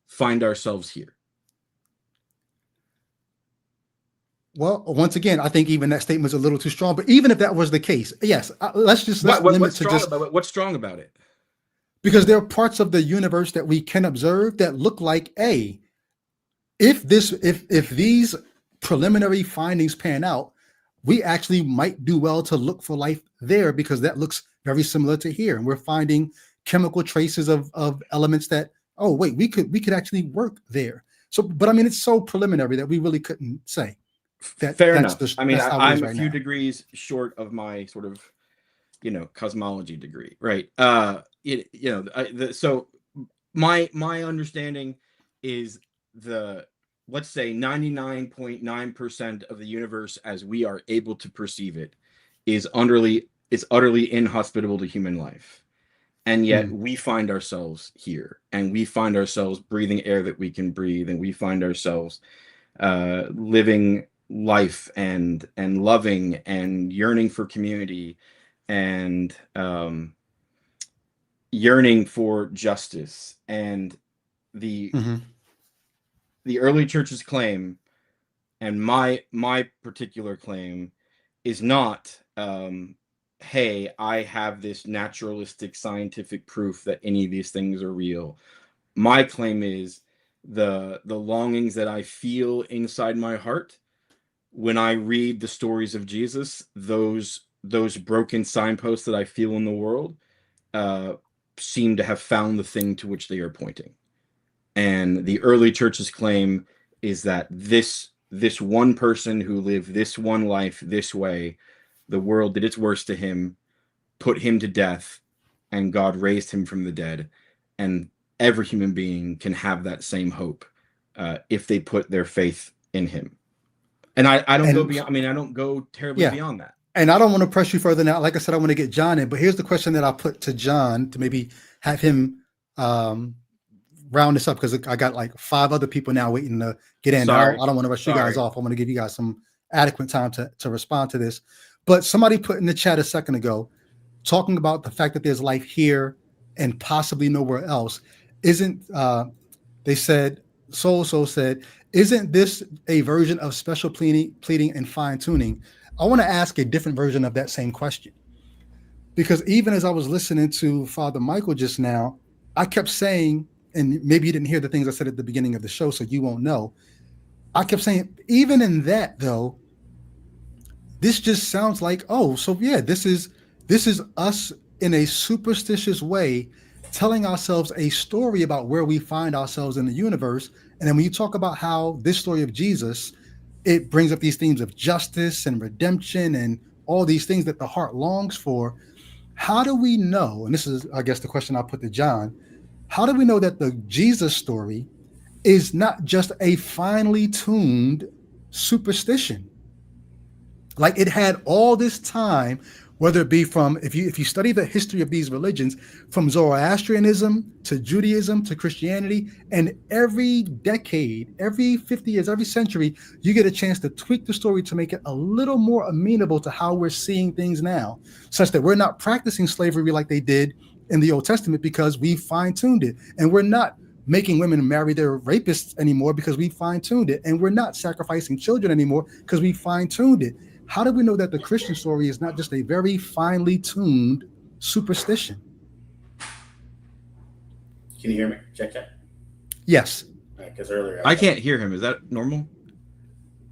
find ourselves here. Well, once again, I think even that statement is a little too strong. But even if that was the case, yes, let's limit to just. What's strong about it? Because there are parts of the universe that we can observe that look like, if these preliminary findings pan out, we actually might do well to look for life there, because that looks very similar to here, and we're finding chemical traces of elements that, we could actually work there. So, but I mean, it's so preliminary that we really couldn't say. Fair enough. I'm a few degrees short of my sort of, cosmology degree, right? So my understanding is let's say 99.9% of the universe as we are able to perceive it is utterly inhospitable to human life. And yet we find ourselves here, and we find ourselves breathing air that we can breathe, and we find ourselves living life and loving and yearning for community and yearning for justice. And the early church's claim, and my particular claim, is not hey, I have this naturalistic scientific proof that any of these things are real. My claim is the longings that I feel inside my heart when I read the stories of Jesus, those broken signposts that I feel in the world seem to have found the thing to which they are pointing. And the early church's claim is that this one person who lived this one life this way, the world did its worst to him, put him to death, and God raised him from the dead. And every human being can have that same hope if they put their faith in him. And I don't go beyond. I mean, I don't go terribly beyond that. And I don't want to press you further now. Like I said, I want to get John in, but here's the question that I'll put to John to maybe have him round this up, because I got like 5 other people now waiting to get in. I don't want to rush you guys off. I want to give you guys some adequate time to respond to this. But somebody put in the chat a second ago, talking about the fact that there's life here and possibly nowhere else. Isn't they said, so said, isn't this a version of special pleading and fine tuning? I want to ask a different version of that same question, because even as I was listening to Father Michael just now, I kept saying, and maybe you didn't hear the things I said at the beginning of the show, so you won't know. I kept saying, even in that though, this just sounds like, oh, so yeah, this is us in a superstitious way telling ourselves a story about where we find ourselves in the universe. And then when you talk about how this story of Jesus, it brings up these themes of justice and redemption and all these things that the heart longs for. How do we know, and this is, I guess, the question I'll put to John, how do we know that the Jesus story is not just a finely tuned superstition? Like, it had all this time, whether it be from, if you study the history of these religions, from Zoroastrianism to Judaism to Christianity, and every decade, every 50 years, every century, you get a chance to tweak the story to make it a little more amenable to how we're seeing things now, such that we're not practicing slavery like they did in the Old Testament because we fine-tuned it. And we're not making women marry their rapists anymore because we fine-tuned it. And we're not sacrificing children anymore because we fine-tuned it. How do we know that the Christian story is not just a very finely tuned superstition? Can you hear me? Check. Yes. Because earlier I can't hear him. Is that normal?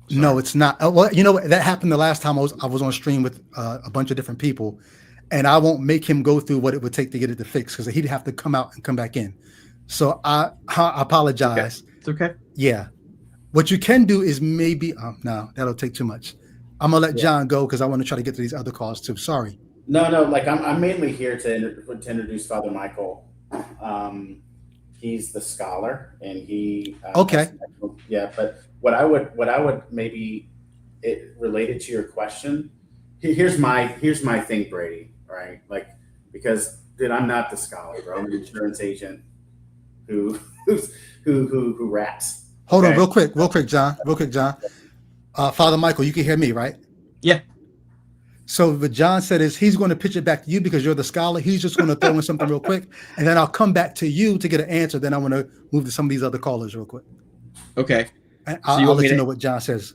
Sorry. No, it's not. Well, you know, that happened the last time I was on stream with a bunch of different people, and I won't make him go through what it would take to get it to fix, because he'd have to come out and come back in. So I apologize. Okay. It's okay. Yeah. What you can do is maybe, no, that'll take too much. I'm gonna let John go because I want to try to get to these other calls too. Sorry. No. Like I'm mainly here to introduce Father Michael. He's the scholar, and he. Okay. Yeah, but what I would maybe, it related to your question. Here's my thing, Brady. Right, like, because dude, I'm not the scholar, bro. I'm an insurance agent who raps. Hold on, real quick, John. Father Michael, you can hear me, right? Yeah. So what John said is he's going to pitch it back to you because you're the scholar. He's just going to throw in something real quick, and then I'll come back to you to get an answer. Then I want to move to some of these other callers real quick. Okay. And I'll let you know what John says.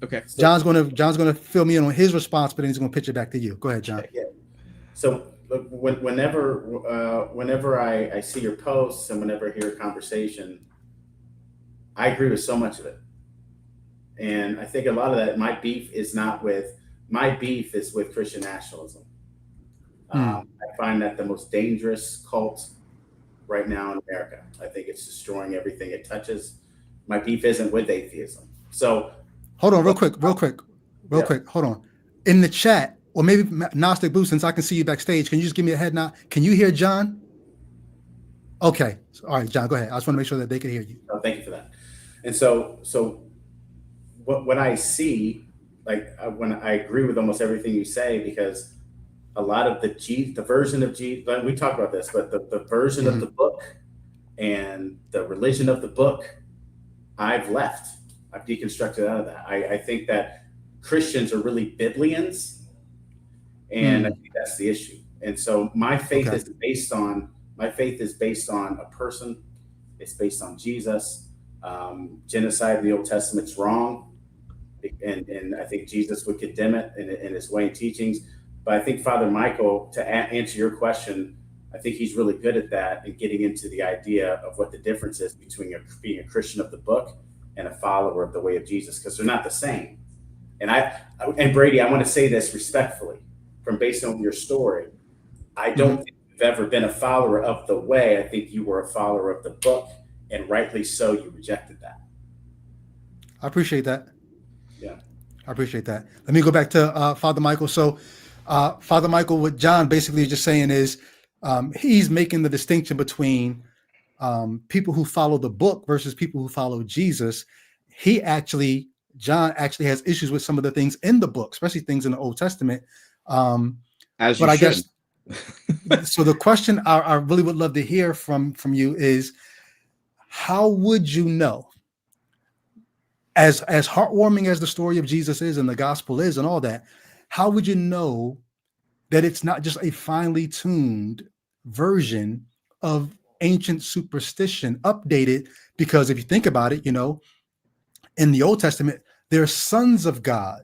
Okay. John's going to fill me in on his response, but then he's going to pitch it back to you. Go ahead, John. Yeah. So whenever I see your posts and whenever I hear a conversation, I agree with so much of it. And I think a lot of that, my beef is with Christian nationalism. I find that the most dangerous cult right now in America. I think it's destroying everything it touches. My beef isn't with atheism. So hold on, real quick. Hold on. In the chat, or maybe Gnostic Blue, since I can see you backstage, can you just give me a head nod? Can you hear John? Okay. All right, John, go ahead. I just want to make sure that they can hear you. Oh, thank you for that. And so what I see, like, when I agree with almost everything you say, because a lot of the version of Jesus, we talked about this, but the version of the book and the religion of the book, I've left. I've deconstructed out of that. I think that Christians are really Biblians, and I think that's the issue. And so my faith is based on a person. It's based on Jesus. Genocide in the Old Testament's wrong, and I think Jesus would condemn it in his way and teachings. But I think Father Michael, to answer your question, I think he's really good at that and getting into the idea of what the difference is between being a Christian of the book and a follower of the way of Jesus, because they're not the same. And Brady, I want to say this respectfully, from based on your story, I don't think you've ever been a follower of the way. I think you were a follower of the book, and rightly so, you rejected that. I appreciate that. Yeah. I appreciate that. Let me go back to Father Michael. So Father Michael, what John basically is just saying is he's making the distinction between people who follow the book versus people who follow Jesus. John actually has issues with some of the things in the book, especially things in the Old Testament. As you should. So the question I really would love to hear from you is, how would you know, as heartwarming as the story of Jesus is and the gospel is and all that, how would you know that it's not just a finely tuned version of ancient superstition updated? Because if you think about it, in the Old Testament, they're sons of God,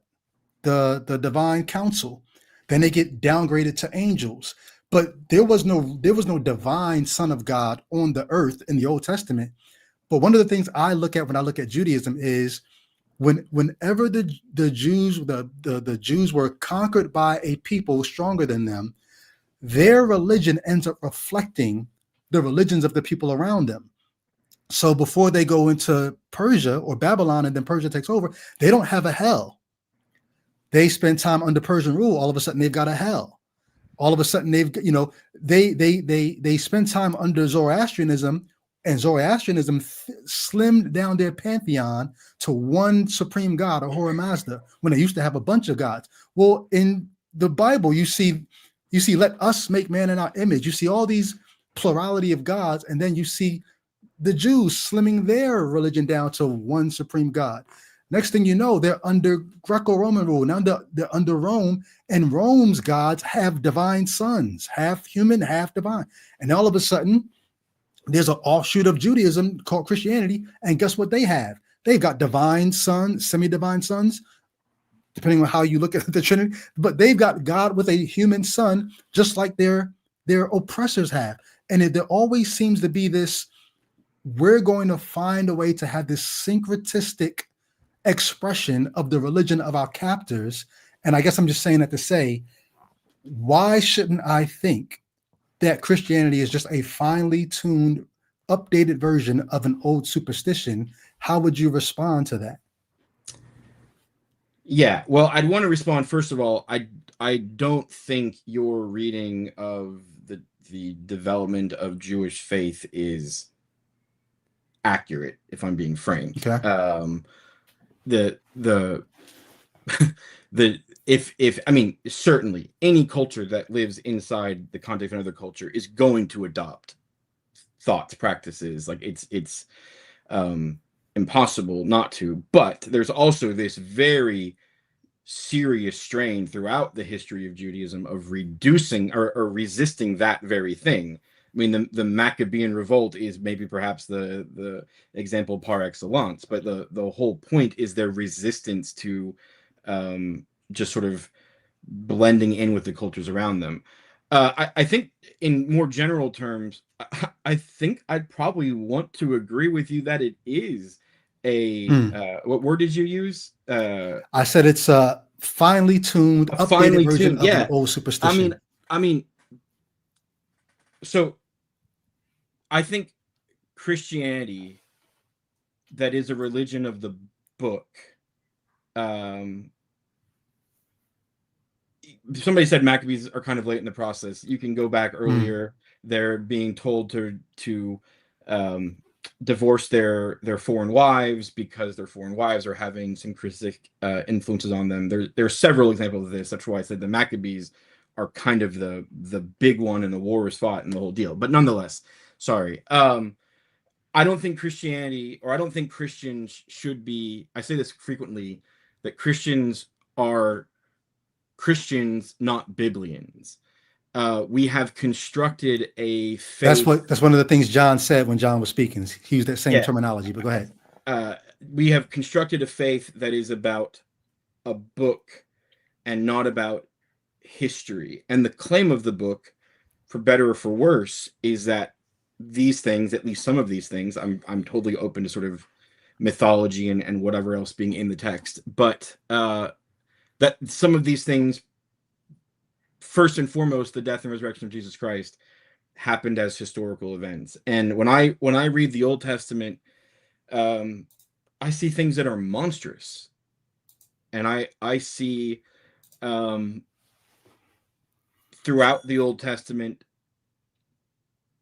the divine council. Then they get downgraded to angels. But there was no divine son of God on the earth in the Old Testament. But one of the things I look at when I look at Judaism is whenever the Jews were conquered by a people stronger than them, their religion ends up reflecting the religions of the people around them. So before they go into Persia or Babylon and then Persia takes over, they don't have a hell. They spend time under Persian rule. All of a sudden they've got a hell. All of a sudden they spend time under Zoroastrianism, and Zoroastrianism slimmed down their pantheon to one supreme God, Ahura Mazda, when they used to have a bunch of gods. Well, in the Bible, you see, let us make man in our image. You see all these plurality of gods, and then you see the Jews slimming their religion down to one supreme God. Next thing you know, they're under Greco-Roman rule. Now they're under Rome, and Rome's gods have divine sons, half human, half divine. And all of a sudden, there's an offshoot of Judaism called Christianity, and guess what they have? They've got divine sons, semi-divine sons, depending on how you look at the Trinity, but they've got God with a human son, just like their oppressors have. And there always seems to be this, we're going to find a way to have this syncretistic expression of the religion of our captors. And I guess I'm just saying that to say, why shouldn't I think that Christianity is just a finely tuned, updated version of an old superstition? How would you respond to that? Yeah, well, I'd want to respond. First of all, I don't think your reading of the development of Jewish faith is accurate, if I'm being frank. Okay. If I mean, certainly any culture that lives inside the context of another culture is going to adopt thoughts, practices. Like it's impossible not to. But there's also this very serious strain throughout the history of Judaism of reducing or resisting that very thing. I mean, the Maccabean revolt is maybe perhaps the example par excellence, but the whole point is their resistance to just sort of blending in with the cultures around them. I think in more general terms, I think I'd probably want to agree with you that it is what word did you use? I said it's a finely tuned, updated version of an old superstition. I mean, so I think Christianity, that is a religion of the book. Somebody said Maccabees are kind of late in the process. You can go back earlier. They're being told to divorce their foreign wives because their foreign wives are having syncretic influences on them. There are several examples of this. That's why I said the Maccabees are kind of the big one, and the war was fought and the whole deal. But nonetheless, sorry. I don't think Christianity, or I don't think Christians should be, I say this frequently, that Christians are Christians, not Biblians. We have constructed a faith. That's one of the things John said when John was speaking. He used that same Yeah. terminology, but go ahead. We have constructed a faith that is about a book and not about history. And the claim of the book, for better or for worse, is that these things, at least some of these things, I'm totally open to sort of mythology and whatever else being in the text, but that some of these things, first and foremost, the death and resurrection of Jesus Christ, happened as historical events. And when I read the Old Testament, I see things that are monstrous, and I see throughout the Old Testament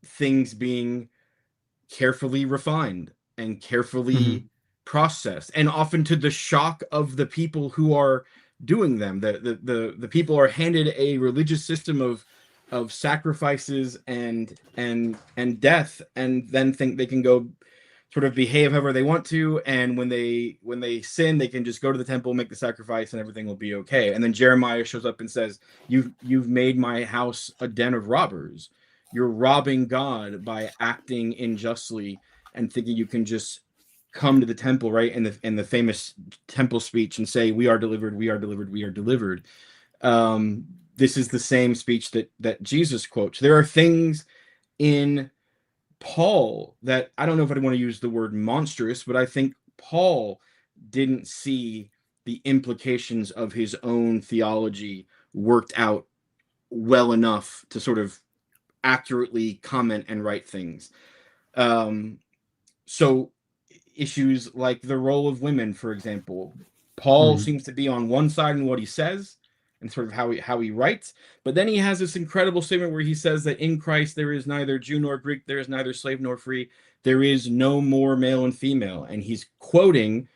things being carefully refined and carefully processed, and often to the shock of the people who are doing them. The people are handed a religious system of sacrifices and death, and then think they can go sort of behave however they want to, and when they sin, they can just go to the temple, make the sacrifice, and everything will be okay. And then Jeremiah shows up and says, you've made my house a den of robbers. You're robbing God by acting unjustly and thinking you can just come to the temple, right, in the famous temple speech, and say, we are delivered, we are delivered, we are delivered. This is the same speech that Jesus quotes. There are things in Paul that, I don't know if I'd want to use the word monstrous, but I think Paul didn't see the implications of his own theology worked out well enough to sort of accurately comment and write things. So issues like the role of women, for example, Paul seems to be on one side in what he says and sort of how he writes, but then he has this incredible statement where he says that in Christ there is neither Jew nor Greek, there is neither slave nor free, there is no more male and female, and he's quoting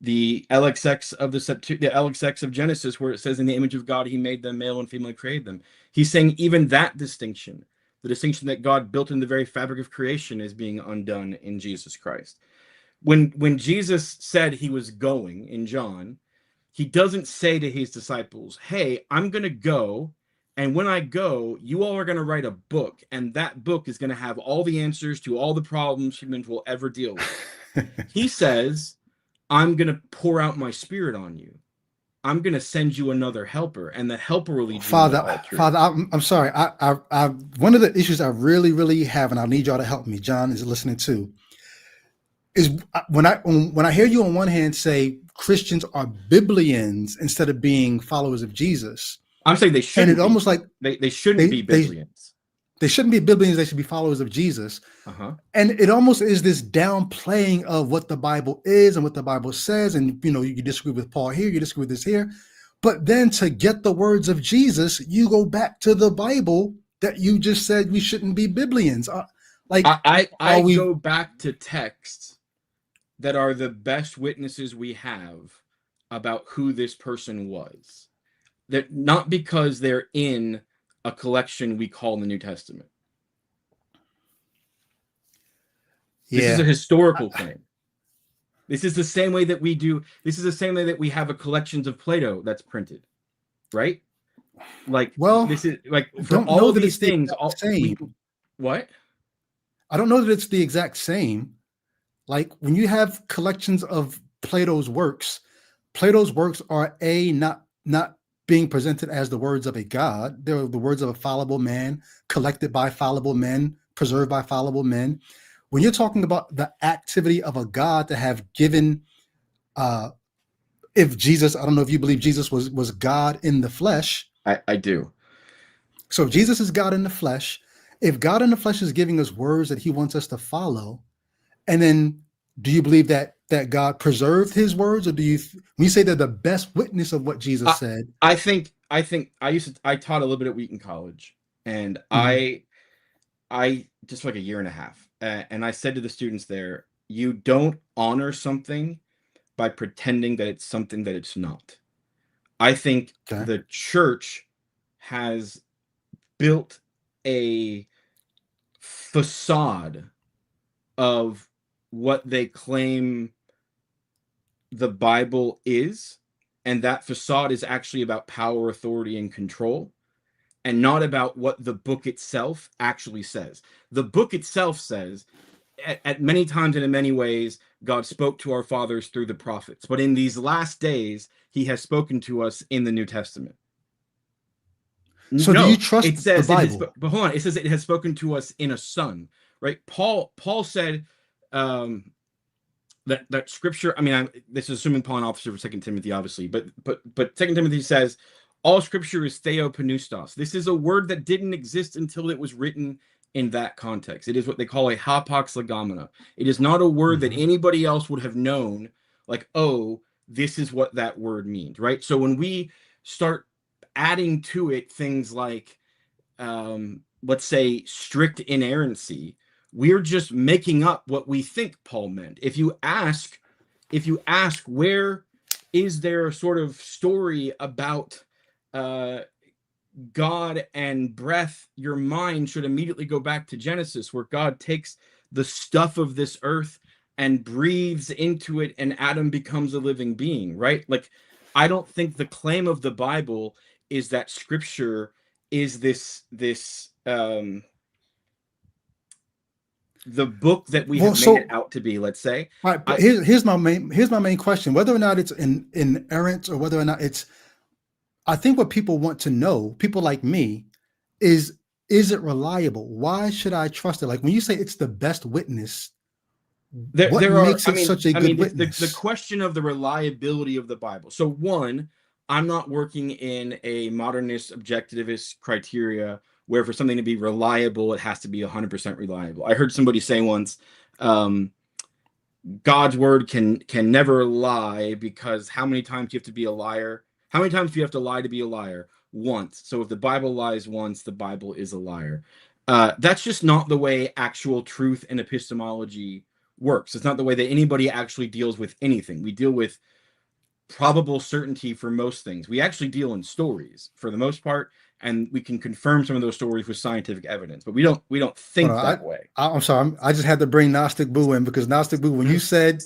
the LXX of the LXX of Genesis, where it says, in the image of God he made them, male and female created them. He's saying even that distinction, the distinction that God built in the very fabric of creation, is being undone in Jesus Christ. When Jesus said he was going in John, he doesn't say to his disciples, hey, I'm going to go, and when I go, you all are going to write a book, and that book is going to have all the answers to all the problems humans will ever deal with. He says, I'm going to pour out my spirit on you. I'm going to send you another helper, and the helper will lead you. Father, I'm sorry. I one of the issues I really have, and I need y'all to help me, John is listening too, is when I hear you on one hand say Christians are Biblians instead of being followers of Jesus. I'm saying they shouldn't. And it almost like they shouldn't be Biblians. They shouldn't be Biblians. They should be followers of Jesus. And it almost is this downplaying of what the Bible is and what the Bible says. And, you know, you disagree with Paul here, you disagree with this here. But then to get the words of Jesus, you go back to the Bible that you just said we shouldn't be Biblians. I go back to texts that are the best witnesses we have about who this person was. That not because they're in a collection we call the New Testament. This is a historical claim. This is the same way that we do. This is the same way that we have a collections of Plato that's printed, right? Like, well, this is like for all of these things. What? I don't know that it's the exact same. Like when you have collections of Plato's works are not being presented as the words of a God. They're the words of a fallible man, collected by fallible men, preserved by fallible men. When you're talking about the activity of a God to have given, if Jesus, I don't know if you believe Jesus was God in the flesh. I do. So if Jesus is God in the flesh, if God in the flesh is giving us words that he wants us to follow, and then do you believe that God preserved his words, or do you, when you say they're the best witness of what Jesus said? I think I taught a little bit at Wheaton College, and I just like a year and a half, and I said to the students there, you don't honor something by pretending that it's something that it's not. I think the church has built a facade of what they claim the Bible is, and that facade is actually about power, authority, and control, and not about what the book itself actually says. The book itself says, at many times and in many ways, God spoke to our fathers through the prophets, but in these last days, he has spoken to us in the New Testament. So do you trust it says the Bible? but hold on, it says it has spoken to us in a son, right? Paul said that scripture, I mean, this is assuming Paul an officer for 2 Timothy, obviously, but 2 Timothy says, all scripture is theopneustos. This is a word that didn't exist until it was written in that context. It is what they call a hapax legomena. It is not a word that anybody else would have known, like, oh, this is what that word means, right? So when we start adding to it things like, let's say, strict inerrancy, we're just making up what we think Paul meant. If you ask, where is there a sort of story about God and breath, your mind should immediately go back to Genesis, where God takes the stuff of this earth and breathes into it, and Adam becomes a living being, right? Like, I don't think the claim of the Bible is that scripture is this the book that we have made it out to be, let's say. Right, but here's my main question: whether or not it's inerrant, or whether or not it's, I think what people want to know, people like me, is it reliable? Why should I trust it? Like when you say it's the best witness, what makes it such a good witness? The question of the reliability of the Bible. So one, I'm not working in a modernist objectivist criteria where for something to be reliable, it has to be 100% reliable. I heard somebody say once, God's word can never lie, because how many times do you have to be a liar? How many times do you have to lie to be a liar? Once. So if the Bible lies once, the Bible is a liar. That's just not the way actual truth and epistemology works. It's not the way that anybody actually deals with anything. We deal with probable certainty for most things. We actually deal in stories for the most part, and we can confirm some of those stories with scientific evidence, but we don't think that way. I'm sorry, I just had to bring Gnostic Boo in, because Gnostic Boo, when you said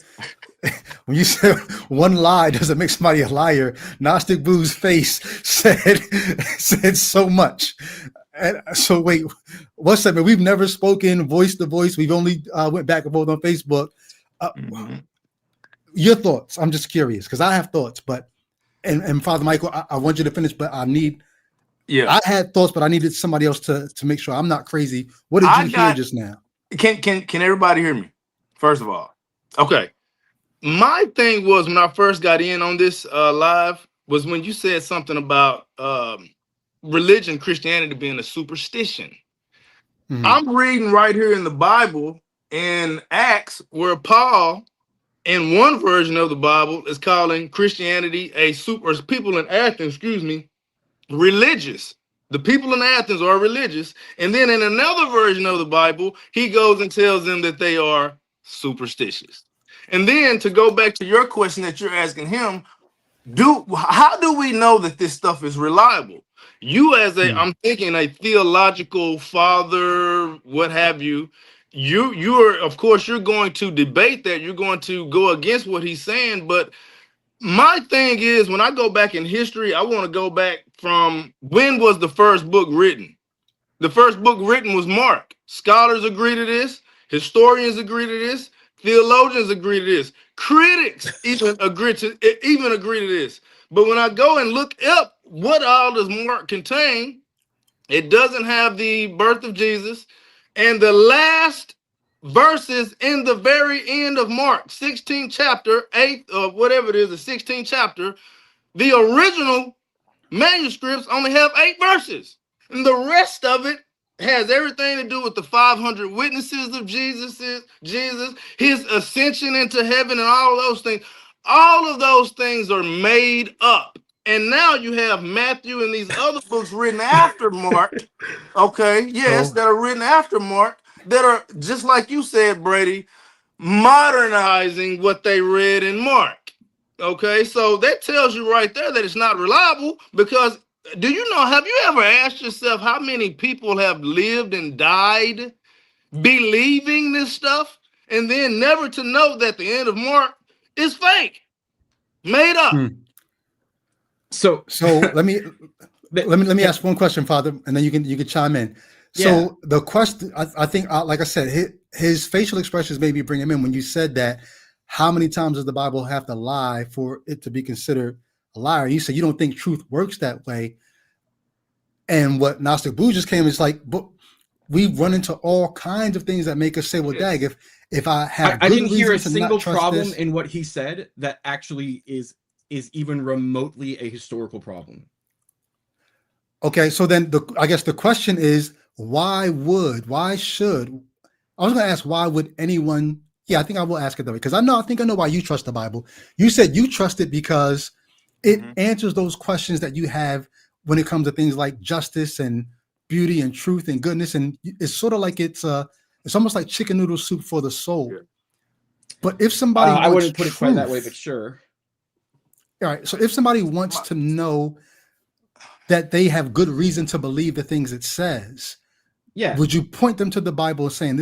one lie doesn't make somebody a liar, Gnostic Boo's face said so much. And so wait, what's that? We've never spoken voice to voice. We've only went back and forth on Facebook. Your thoughts? I'm just curious, because I have thoughts, but and Father Michael, I want you to finish, but I need. Yeah, I had thoughts, but I needed somebody else to make sure I'm not crazy. What did you hear just now? Can everybody hear me? First of all, okay. My thing was, when I first got in on this live, was when you said something about religion, Christianity being a superstition. I'm reading right here in the Bible in Acts, where Paul, in one version of the Bible, is calling Christianity people in Athens, religious. The people in Athens are religious. And then in another version of the Bible, he goes and tells them that they are superstitious. And then to go back to your question that you're asking him, how do we know that this stuff is reliable? You as I'm thinking a theological father, what have you, you're of course you're going to debate that, you're going to go against what he's saying, but my thing is, when I go back in history, I want to go back from when was the first book written? The first book written was Mark. Scholars agree to this. Historians agree to this. Theologians agree to this. Critics even agree to this. But when I go and look up what all does Mark contain, it doesn't have the birth of Jesus. And the last verses in the very end of Mark, 16th chapter, 8th or whatever it is, the 16th chapter, the original manuscripts only have 8 verses. And the rest of it has everything to do with the 500 witnesses of Jesus, his ascension into heaven, and all of those things. All of those things are made up. And now you have Matthew and these other books written after Mark, that are written after Mark, that are, just like you said, Brady, modernizing what they read in Mark. Okay, so that tells you right there that it's not reliable, because have you ever asked yourself how many people have lived and died believing this stuff? and then never to know that the end of Mark is fake, made up. So let me ask one question, Father, and then you can chime in. So Yeah. the question, I think, like I said, his facial expressions maybe bring him in when you said that. How many times does the Bible have to lie for it to be considered a liar? You said you don't think truth works that way. And what Gnostic Boo just came is like, but we run into all kinds of things that make us say, well, dag, if I have I good didn't hear a reason to not single trust problem this- in what he said that actually is even remotely a historical problem. Okay, so then I guess the question is, why would anyone? Yeah, I think I will ask it that way because I think I know why you trust the Bible. You said you trust it because it answers those questions that you have when it comes to things like justice and beauty and truth and goodness, and it's sort of like it's almost like chicken noodle soup for the soul. Yeah. But if somebody I wants wouldn't put it quite that way, truth- but sure. all right, so if somebody wants to know that they have good reason to believe the things it says, Yeah. would you point them to the Bible saying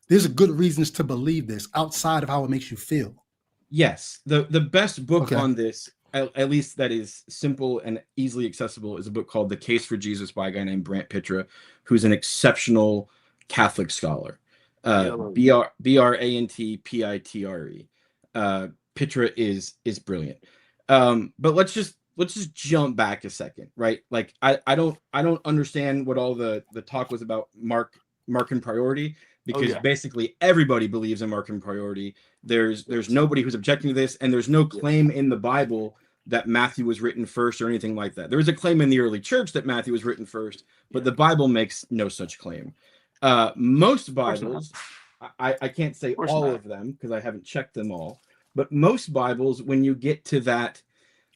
there's good reasons to believe this outside of how it makes you feel? Yes. The best book Okay. on this, at least that is simple and easily accessible, is a book called The Case for Jesus by a guy named Brant Pitra, who's an exceptional Catholic scholar. Brantpitre. Pitra is brilliant. But let's just jump back a second, right? Like I don't understand what all the talk was about Markan priority, because basically everybody believes in Markan priority. There's nobody who's objecting to this, and there's no claim in the Bible that Matthew was written first or anything like that. There was a claim in the early church that Matthew was written first, but the Bible makes no such claim. Most Bibles, I can't say all of them because I haven't checked them all, but most Bibles, when you get to that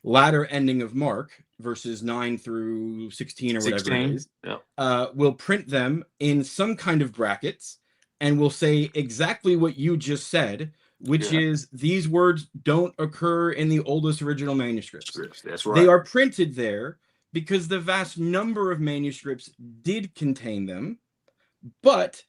latter ending of Mark, verses 9 through 16 or whatever it is, will print them in some kind of brackets and will say exactly what you just said, which is these words don't occur in the oldest original manuscripts. That's right. They are printed there because the vast number of manuscripts did contain them, but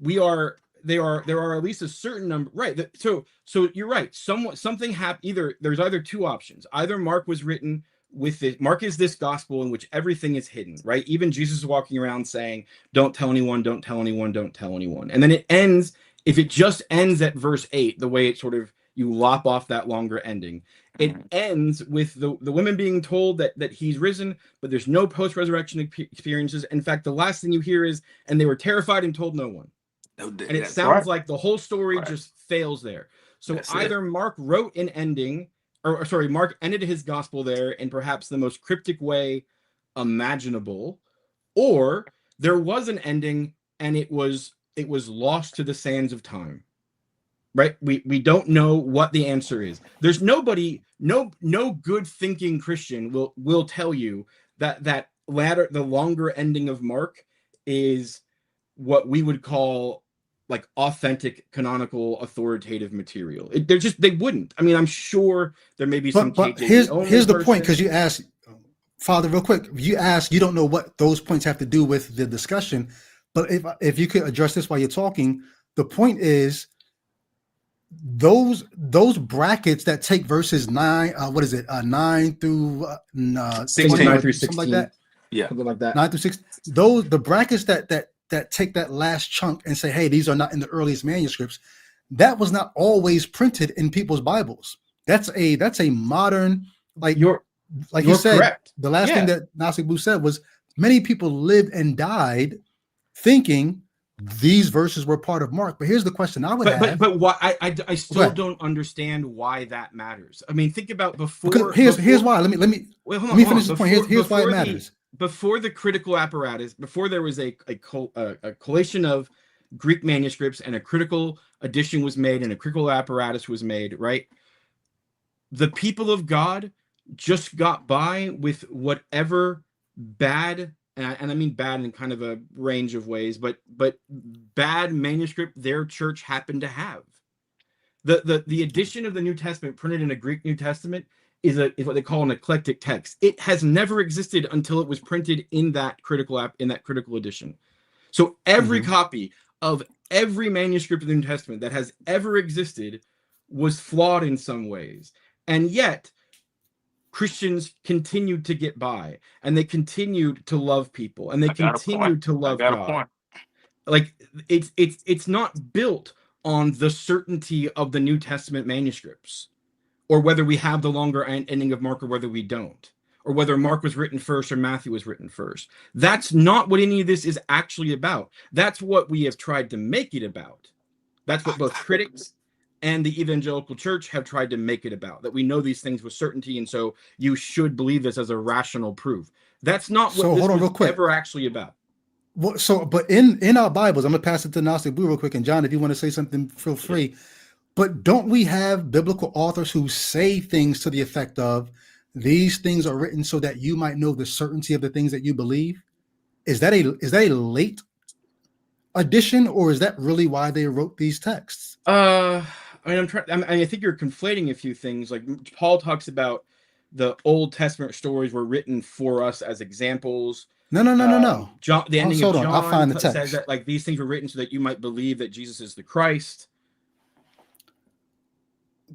there are at least a certain number, right? So you're right. Something happened. There's either two options. Either Mark was written with it. Mark is this gospel in which everything is hidden, right? Even Jesus is walking around saying, "Don't tell anyone, don't tell anyone, don't tell anyone." And then it ends. If it just ends at verse 8, the way it sort of, you lop off that longer ending, it ends with the women being told that he's risen, but there's no post-resurrection experiences. In fact, the last thing you hear is, and they were terrified and told no one. And it sounds like the whole story just fails there. So either Mark wrote an ending, or sorry, Mark ended his gospel there in perhaps the most cryptic way imaginable, or there was an ending and it was lost to the sands of time. Right? We don't know what the answer is. There's nobody, no good thinking Christian will tell you that the longer ending of Mark is what we would call like authentic, canonical, authoritative material. They wouldn't. I mean, I'm sure there may be some. But here's the point, because you asked, Father, real quick. You asked, you don't know what those points have to do with the discussion. But if you could address this while you're talking, the point is those brackets that take verses 9, 9 through 16, 9 through 16, something like that. Yeah, something like that. 9 through 6. The brackets that take that last chunk and say, hey, these are not in the earliest manuscripts. That was not always printed in people's Bibles. That's a modern, like you said. Correct. The last thing that Gnostic Boo said was many people lived and died thinking these verses were part of Mark. But here's the question I would have. But why I still don't understand why that matters. I mean, think about before. Here's why. Let me finish this point. Here's why it matters. Before the critical apparatus, before there was a collation of Greek manuscripts and a critical edition was made and a critical apparatus was made, right? The people of God just got by with whatever bad, and I mean bad in kind of a range of ways, but bad manuscript their church happened to have. The edition of the New Testament printed in a Greek New Testament is what they call an eclectic text. It has never existed until it was printed in that critical edition. So every copy of every manuscript of the New Testament that has ever existed was flawed in some ways. And yet, Christians continued to get by, and they continued to love people, and they continued to love God. Like, it's not built on the certainty of the New Testament manuscripts, or whether we have the longer ending of Mark or whether we don't, or whether Mark was written first or Matthew was written first. That's not what any of this is actually about. That's what we have tried to make it about. That's what both critics and the evangelical church have tried to make it about, that we know these things with certainty, and so you should believe this as a rational proof. That's not what this was ever actually about. Well, so, but in our Bibles, I'm gonna pass it to Gnostic Blue real quick, and John, if you want to say something, feel free. But don't we have biblical authors who say things to the effect of, these things are written so that you might know the certainty of the things that you believe? Is that a late addition, or is that really why they wrote these texts? I think you're conflating a few things. Like, Paul talks about the Old Testament stories were written for us as examples. No. John, the ending of John, I'll find the text. Says that, like, these things were written so that you might believe that Jesus is the Christ.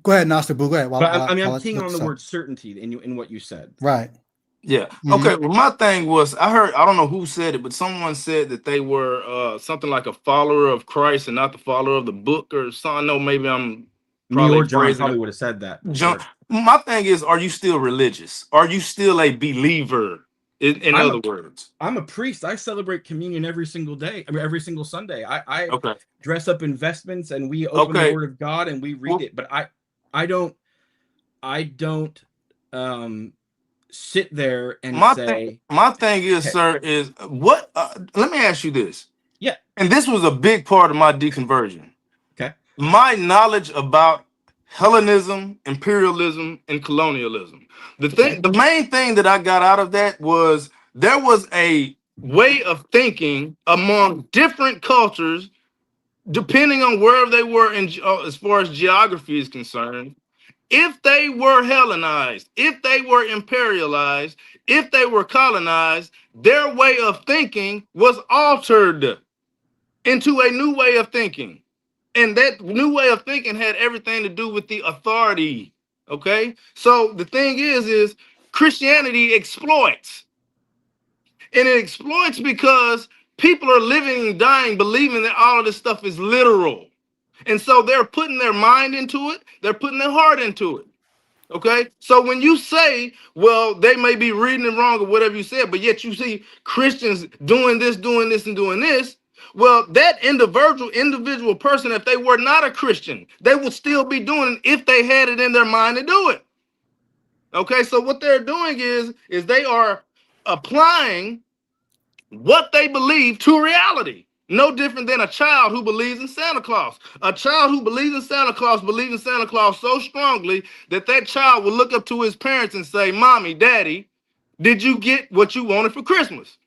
Go ahead, Gnostic Blue. Go ahead. I'm keying on the word certainty in what you said. Right. Yeah. Okay. Well, my thing was, I don't know who said it, but someone said that they were something like a follower of Christ and not the follower of the book or something. I know maybe I'm probably, me or John probably would have said that. John, my thing is, are you still religious? Are you still a believer? In other words, I'm a priest. I celebrate communion every single day. I mean, every single Sunday. I dress up in vestments, and we open the Word of God and we read it. But I don't sit there and say. My thing is, sir, is what? Let me ask you this. Yeah. And this was a big part of my deconversion. Okay. My knowledge about Hellenism, imperialism, and colonialism. The main thing that I got out of that was there was a way of thinking among different cultures, depending on where they were in as far as geography is concerned. If they were Hellenized, if they were imperialized, if they were colonized, their way of thinking was altered into a new way of thinking. And that new way of thinking had everything to do with the authority. Okay. So the thing is Christianity exploits. And it exploits because people are living and dying, believing that all of this stuff is literal. And so they're putting their mind into it. They're putting their heart into it. Okay. So when you say, well, they may be reading it wrong or whatever you said, but yet you see Christians doing this, and doing this. Well, that individual person, if they were not a Christian, they would still be doing it if they had it in their mind to do it. Okay, so what they're doing is they are applying what they believe to reality. No different than a child who believes in Santa Claus. A child who believes in Santa Claus so strongly that child will look up to his parents and say, Mommy, Daddy, did you get what you wanted for Christmas?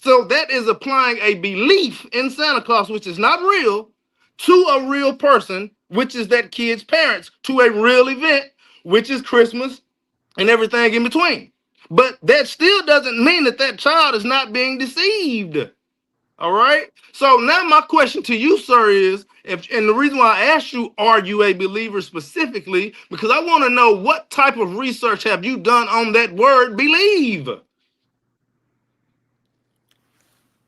So that is applying a belief in Santa Claus, which is not real, to a real person, which is that kid's parents, to a real event, which is Christmas and everything in between. But that still doesn't mean that child is not being deceived. All right. So now my question to you, sir, is, and the reason why I asked you, are you a believer specifically? Because I want to know what type of research have you done on that word believe?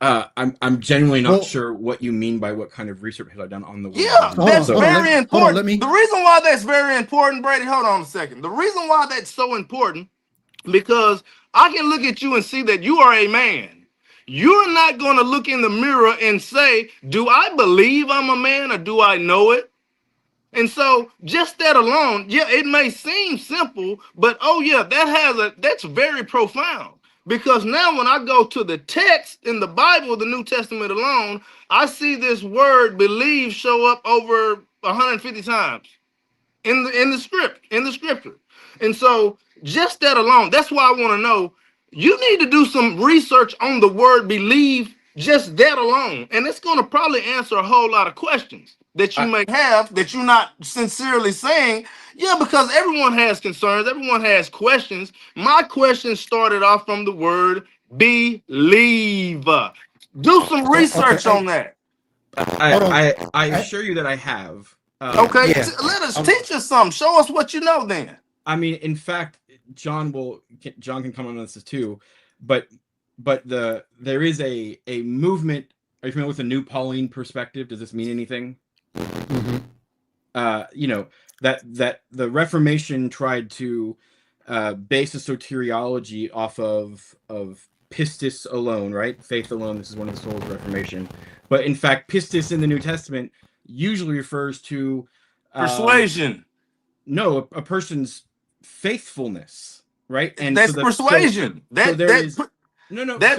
I'm genuinely not sure what you mean by what kind of research have I done on the word. Yeah, that's very important. The reason why that's very important, Brady, hold on a second. The reason why that's so important, because I can look at you and see that you are a man. You're not going to look in the mirror and say, do I believe I'm a man or do I know it? And so just that alone, yeah, it may seem simple, but oh yeah, that's very profound. Because now when I go to the text in the Bible, the New Testament alone, I see this word believe show up over 150 times in the scripture. And so just that alone, that's why I want to know, you need to do some research on the word believe, just that alone. And it's going to probably answer a whole lot of questions that you may have that you're not sincerely saying. Yeah, because everyone has concerns. Everyone has questions. My question started off from the word believe. Do some research on that. Hold on. I assure you that I have. Okay, Yeah. let us teach us something. Show us what you know. Then I mean, in fact, John can come on this too, but there is a movement. Are you familiar with the New Pauline perspective? Does this mean anything? Mhm. You know, that the Reformation tried to base a soteriology off of pistis alone, right? Faith alone. This is one of the souls of the Reformation. But in fact, pistis in the New Testament usually refers to persuasion. No, a person's faithfulness, right? And That's so persuasion. that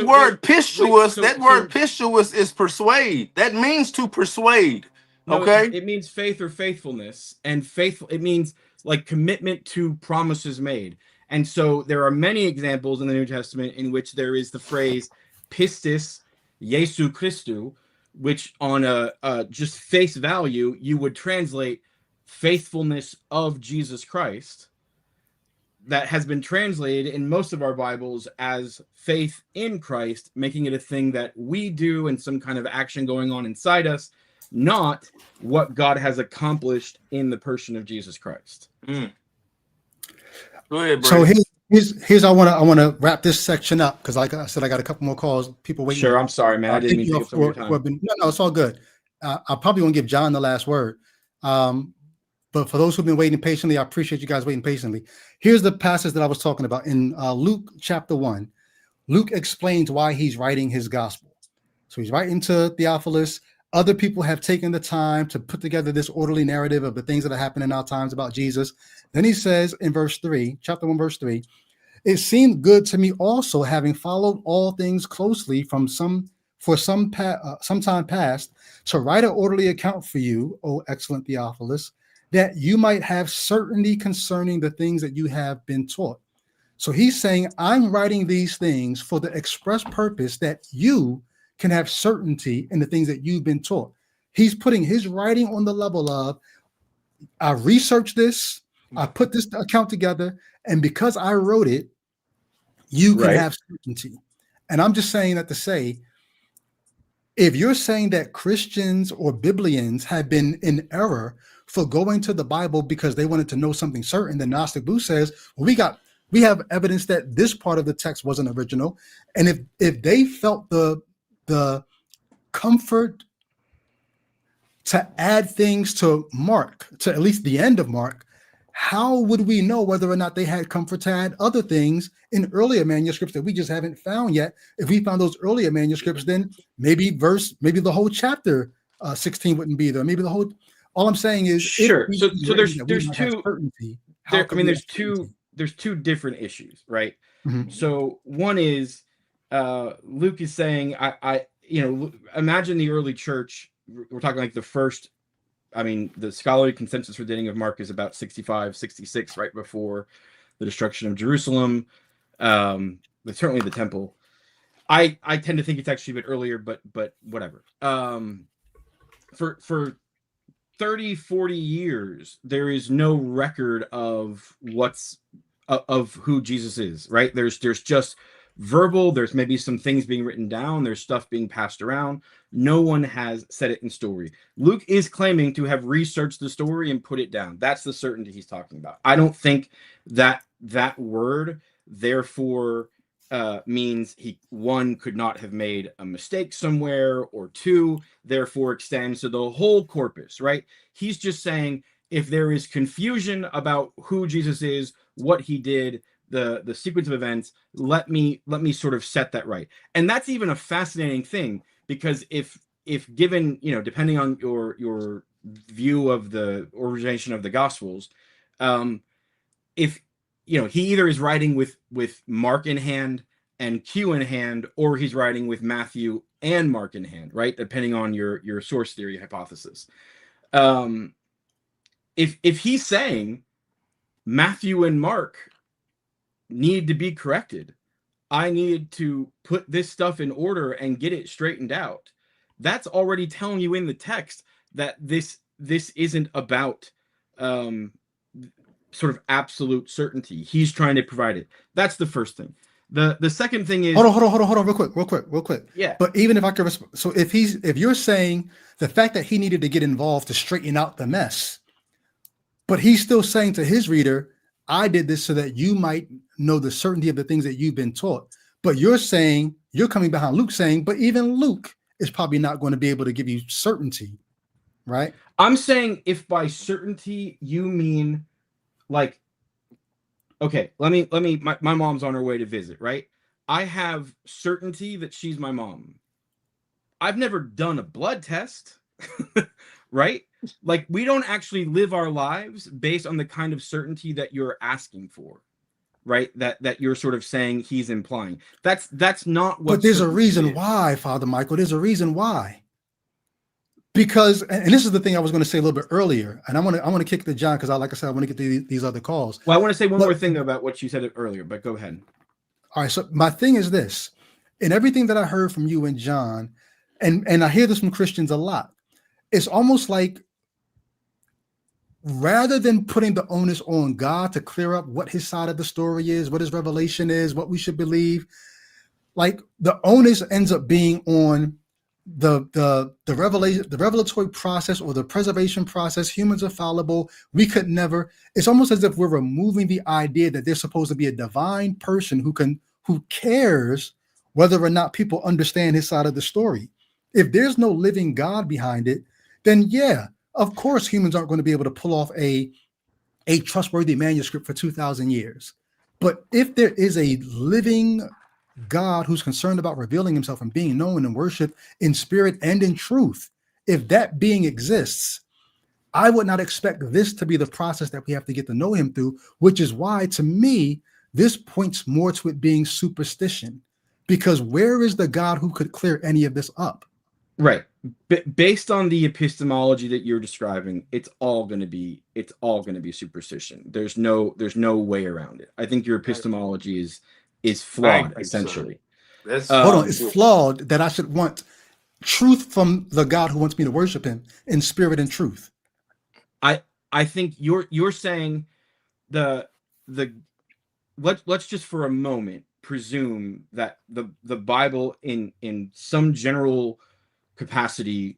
Word pistuous is persuade. That means to persuade. No, Okay. it means faith or faithfulness, and faithful. It means like commitment to promises made. And so there are many examples in the New Testament in which there is the phrase pistis Jesu Christu, which on a just face value you would translate faithfulness of Jesus Christ. That has been translated in most of our Bibles as faith in Christ, making it a thing that we do and some kind of action going on inside us, not what God has accomplished in the person of Jesus Christ. Go ahead, So Brady. here's I want to wrap this section up because like I said, I got a couple more calls. People waiting. Sure, I'm sorry, man. I didn't mean to take up some of your time. No, it's all good. I probably want to give John the last word. But for those who've been waiting patiently, I appreciate you guys waiting patiently. Here's the passage that I was talking about in Luke chapter 1. Luke explains why he's writing his gospel. So he's writing to Theophilus. Other people have taken the time to put together this orderly narrative of the things that are happening in our times about Jesus. Then he says in verse 3, chapter 1, verse 3, it seemed good to me also, having followed all things closely for some time past, to write an orderly account for you, O excellent Theophilus, that you might have certainty concerning the things that you have been taught. So he's saying, I'm writing these things for the express purpose that you can have certainty in the things that you've been taught. He's putting his writing on the level of, I researched this, I put this account together, and because I wrote it, you can have certainty. And I'm just saying that to say, if you're saying that Christians or Biblians have been in error for going to the Bible because they wanted to know something certain, the Gnostic Boo says, well, we have evidence that this part of the text wasn't original. And if they felt the comfort to add things to Mark, to at least the end of Mark, how would we know whether or not they had comfort to add other things in earlier manuscripts that we just haven't found yet? If we found those earlier manuscripts, then maybe the whole chapter 16 wouldn't be there. Maybe the whole. All I'm saying is, sure. So there's two. Certainty, there's two different issues, right? Mm-hmm. So one is Luke is saying, imagine the early church. We're talking like the first. I mean, the scholarly consensus for dating of Mark is about 65, 66, right before the destruction of Jerusalem. But certainly the temple. I tend to think it's actually a bit earlier, but whatever. For 30, 40 years, there is no record of of who Jesus is, right? There's just verbal, there's maybe some things being written down, there's stuff being passed around. No one has said it in story. Luke is claiming to have researched the story and put it down. That's the certainty he's talking about. I don't think that word therefore means he, one, could not have made a mistake somewhere, or two, therefore extends to the whole corpus, right? He's just saying, if there is confusion about who Jesus is, what he did, the sequence of events, let me sort of set that right. And that's even a fascinating thing, because if given, depending on your view of the organization of the Gospels, if he either is writing with Mark in hand and Q in hand, or he's writing with Matthew and Mark in hand, right? Depending on your source theory hypothesis. If he's saying Matthew and Mark need to be corrected, I needed to put this stuff in order and get it straightened out, that's already telling you in the text that this isn't about sort of absolute certainty. He's trying to provide it. That's the first thing. The second thing is hold on, real quick. Yeah. But even if I could, so if you're saying the fact that he needed to get involved to straighten out the mess, but he's still saying to his reader, I did this so that you might know the certainty of the things that you've been taught. But you're saying, you're coming behind Luke saying, but even Luke is probably not going to be able to give you certainty, right? I'm saying if by certainty you mean like, okay, let me my mom's on her way to visit, right? I have certainty that she's my mom. I've never done a blood test, right? Like, we don't actually live our lives based on the kind of certainty that you're asking for, right? That you're sort of saying he's implying. That's not what. But there's a reason why, Father Michael. There's a reason why. Because, and this is the thing I was going to say a little bit earlier, and I want to kick to John because, like I said, I want to get to these other calls. Well, I want to say one more thing about what you said earlier, but go ahead. All right. So my thing is this: in everything that I heard from you and John, and I hear this from Christians a lot, it's almost like rather than putting the onus on God to clear up what his side of the story is, what his revelation is, what we should believe, like the onus ends up being on the revelatory process or the preservation process. Humans are fallible. We could never. It's almost as if we're removing the idea that there's supposed to be a divine person who cares whether or not people understand his side of the story. If there's no living God behind it, then yeah, of course humans aren't going to be able to pull off a trustworthy manuscript for 2,000 years. But if there is a living God who's concerned about revealing himself and being known and worshiped in spirit and in truth, if that being exists, I would not expect this to be the process that we have to get to know him through, which is why, to me, this points more to it being superstition. Because where is the God who could clear any of this up? Right. Based on the epistemology that you're describing, it's all going to be superstition. There's no way around it. I think your epistemology is flawed, essentially. Hold on, it's flawed that I should want truth from the God who wants me to worship him in spirit and truth. I think you're saying let's just for a moment presume that the Bible in some general capacity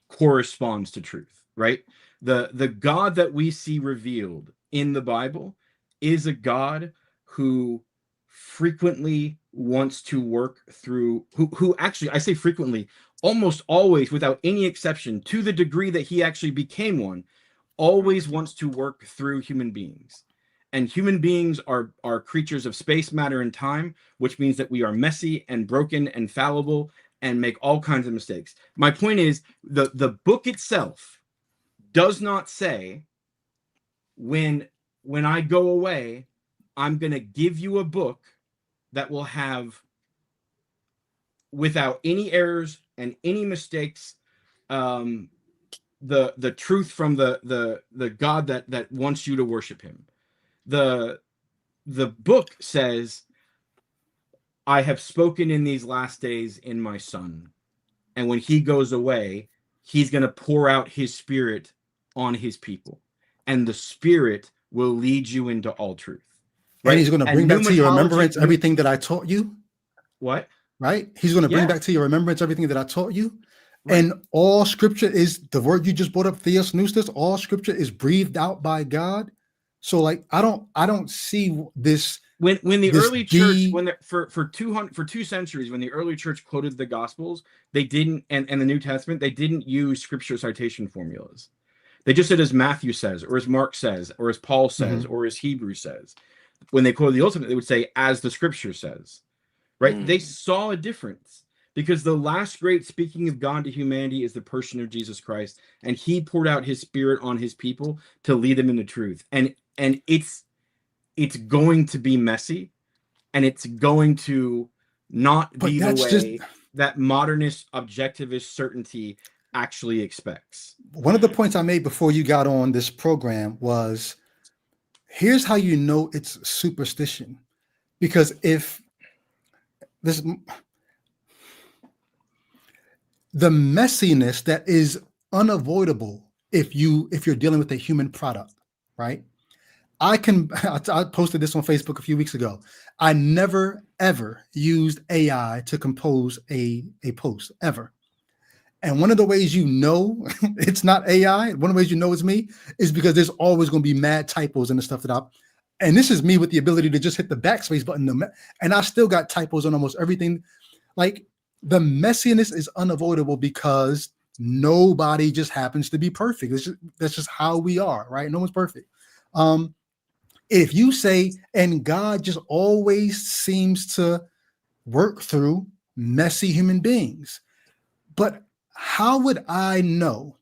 corresponds to truth, right? The God that we see revealed in the Bible is a God who frequently wants to work through, who actually, I say frequently, almost always, without any exception, to the degree that he actually became one, always wants to work through human beings. And human beings are creatures of space, matter, and time, which means that we are messy and broken and fallible and make all kinds of mistakes. My point is, the book itself does not say, when I go away, I'm going to give you a book that will have, without any errors and any mistakes, the truth from the God that wants you to worship him. The book says, I have spoken in these last days in my son. And when he goes away, he's going to pour out his spirit on his people. And the spirit will lead you into all truth. Right? And he's going to bring back to your remembrance everything that I taught you. What? Right? He's going to bring back to your remembrance everything that I taught you. Right. And all scripture is, the word you just brought up, theos noustos, all scripture is breathed out by God. So like, I don't see this. When the early church, for 2 centuries, when the early church quoted the Gospels, they didn't, and the New Testament, they didn't use scripture citation formulas. They just said as Matthew says, or as Mark says, or as Paul says, or as Hebrew says. When they quoted the Old Testament, they would say as the scripture says, right? They saw a difference because the last great speaking of God to humanity is the person of Jesus Christ, and he poured out his spirit on his people to lead them into truth. And it's going to be messy, and it's going to not be the way that modernist objectivist certainty actually expects. One of the points I made before you got on this program was, here's how you know it's superstition. Because if this, the messiness that is unavoidable if you're dealing with a human product, right? I posted this on Facebook a few weeks ago. I never, ever used AI to compose a post, ever. And one of the ways you know it's not AI, one of the ways you know it's me, is because there's always going to be mad typos in the stuff that and this is me with the ability to just hit the backspace button, and I still got typos on almost everything. Like, the messiness is unavoidable because nobody just happens to be perfect. That's just how we are, right? No one's perfect. If you say, and God just always seems to work through messy human beings, but how would I know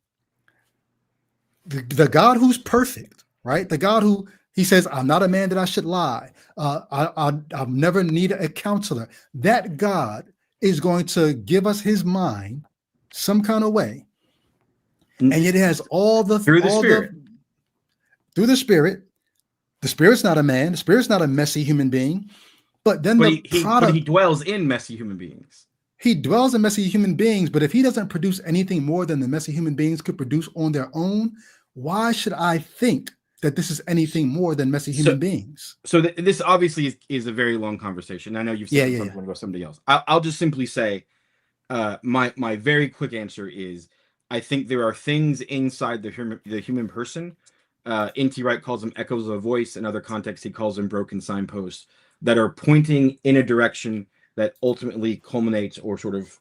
the God who's perfect, right? The God who he says, I'm not a man that I should lie. I'll never need a counselor. That God is going to give us his mind some kind of way. And yet it has all the through the Spirit. Through the Spirit. The Spirit's not a man. The Spirit's not a messy human being. But then but he dwells in messy human beings. He dwells in messy human beings, but if he doesn't produce anything more than the messy human beings could produce on their own, why should I think that this is anything more than messy human beings? So this obviously is a very long conversation. I know you've said something about somebody else. I'll just simply say, my very quick answer is, I think there are things inside the human person. N.T. Wright calls them echoes of a voice. In other contexts, he calls them broken signposts that are pointing in a direction that ultimately culminates or sort of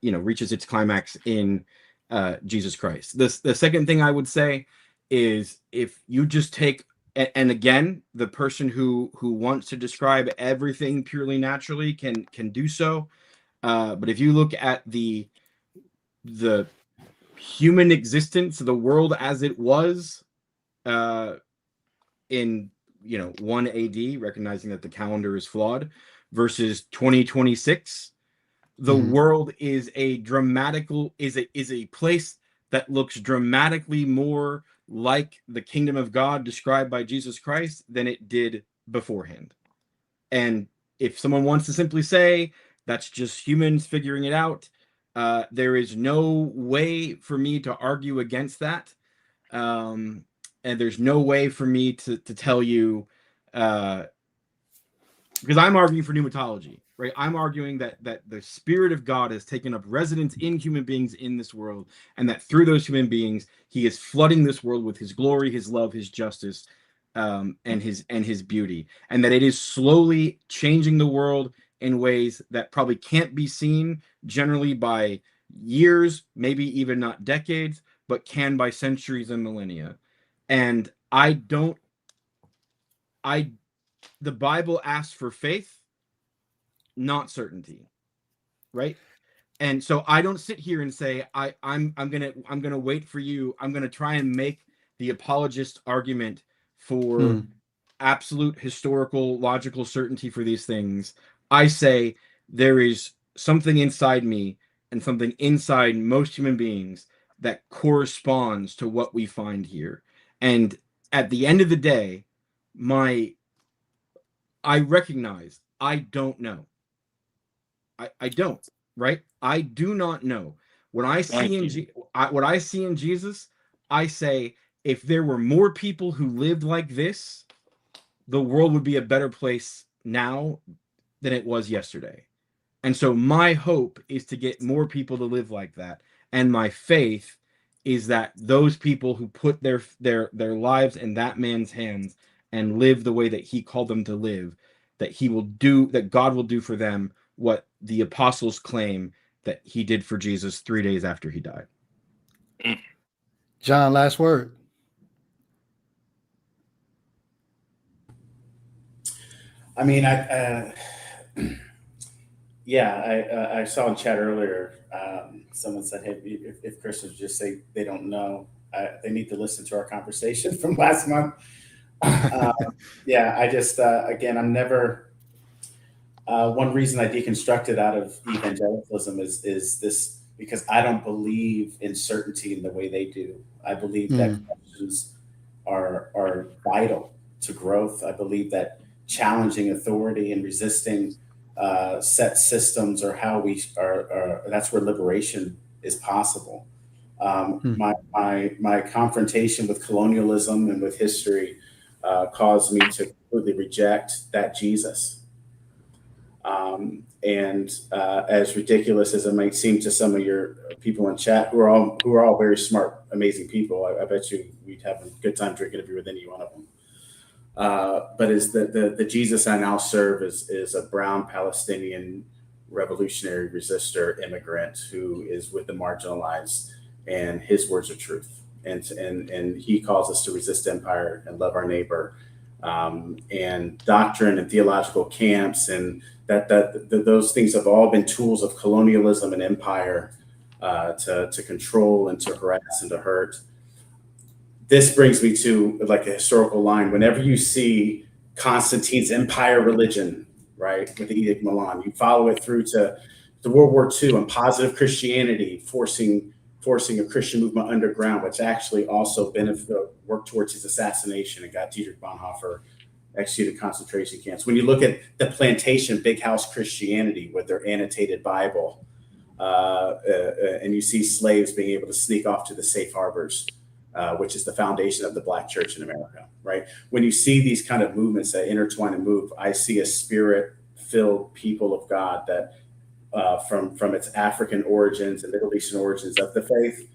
reaches its climax in Jesus Christ. The second thing I would say is, if you just take, and again, the person who wants to describe everything purely naturally can do so, but if you look at the human existence, the world as it was in 1 AD, recognizing that the calendar is flawed, versus 2026, the world is a place that looks dramatically more like the kingdom of God described by Jesus Christ than it did beforehand. And if someone wants to simply say that's just humans figuring it out, there is no way for me to argue against that. And there's no way for me to tell you, because I'm arguing for pneumatology, right? I'm arguing that the Spirit of God has taken up residence in human beings in this world, and that through those human beings, he is flooding this world with his glory, his love, his justice, and his beauty, and that it is slowly changing the world in ways that probably can't be seen generally by years, maybe even not decades, but can by centuries and millennia. And the Bible asks for faith, not certainty, right? And so I don't sit here and say I'm gonna wait for you. I'm gonna try and make the apologist argument for absolute historical logical certainty for these things. I say there is something inside me and something inside most human beings that corresponds to what we find here. And at the end of the day, I recognize I don't know. I don't, right? I do not know. What I see in Jesus, I say, if there were more people who lived like this, the world would be a better place now than it was yesterday. And so my hope is to get more people to live like that. And my faith is that those people who put their lives in that man's hands and live the way that he called them to live, that God will do for them what the apostles claim that he did for Jesus 3 days after he died. John, last word. I mean, I saw in chat earlier, someone said, hey, if Christians just say they don't know, they need to listen to our conversation from last month. I just, again, I'm never, one reason I deconstructed out of evangelicalism is this, because I don't believe in certainty in the way they do. I believe that questions are vital to growth. I believe that challenging authority and resisting set systems are how we are. That's where liberation is possible. My confrontation with colonialism and with history caused me to completely reject that Jesus. As ridiculous as it might seem to some of your people in chat, who are all very smart, amazing people, I bet you we'd have a good time drinking if you were with any one of them. But is the Jesus I now serve is a brown Palestinian revolutionary resistor immigrant who is with the marginalized, and his words are truth. And he calls us to resist empire and love our neighbor. And doctrine and theological camps, and those things have all been tools of colonialism and empire to control and to harass and to hurt. This brings me to like a historical line. Whenever you see Constantine's empire religion, right, with the Edict of Milan, you follow it through to World War II and positive Christianity forcing a Christian movement underground, which actually also worked towards his assassination and got Dietrich Bonhoeffer executed concentration camps. When you look at the plantation big house Christianity with their annotated Bible, and you see slaves being able to sneak off to the safe harbors, which is the foundation of the Black church in America, right? When you see these kind of movements that intertwine and move, I see a spirit-filled people of God that from its African origins and Middle Eastern origins of the faith,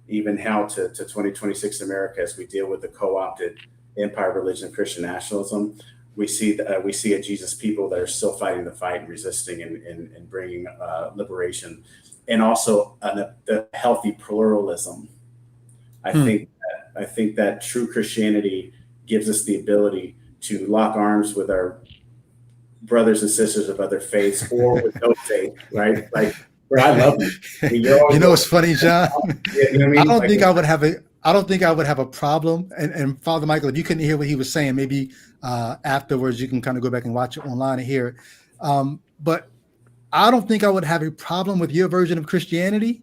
even how to 2026 America, as we deal with the co-opted empire religion of Christian nationalism, we see a Jesus people that are still fighting the fight and resisting and bringing liberation, and also the healthy pluralism. I think that true Christianity gives us the ability to lock arms with our brothers and sisters of other faiths or with no faith, right? Like, where I love you. I mean, It's funny, John. You know what I mean? I don't think I would have a problem. And Father Michael, if you couldn't hear what he was saying, maybe afterwards you can kind of go back and watch it online and hear it. But I don't think I would have a problem with your version of Christianity.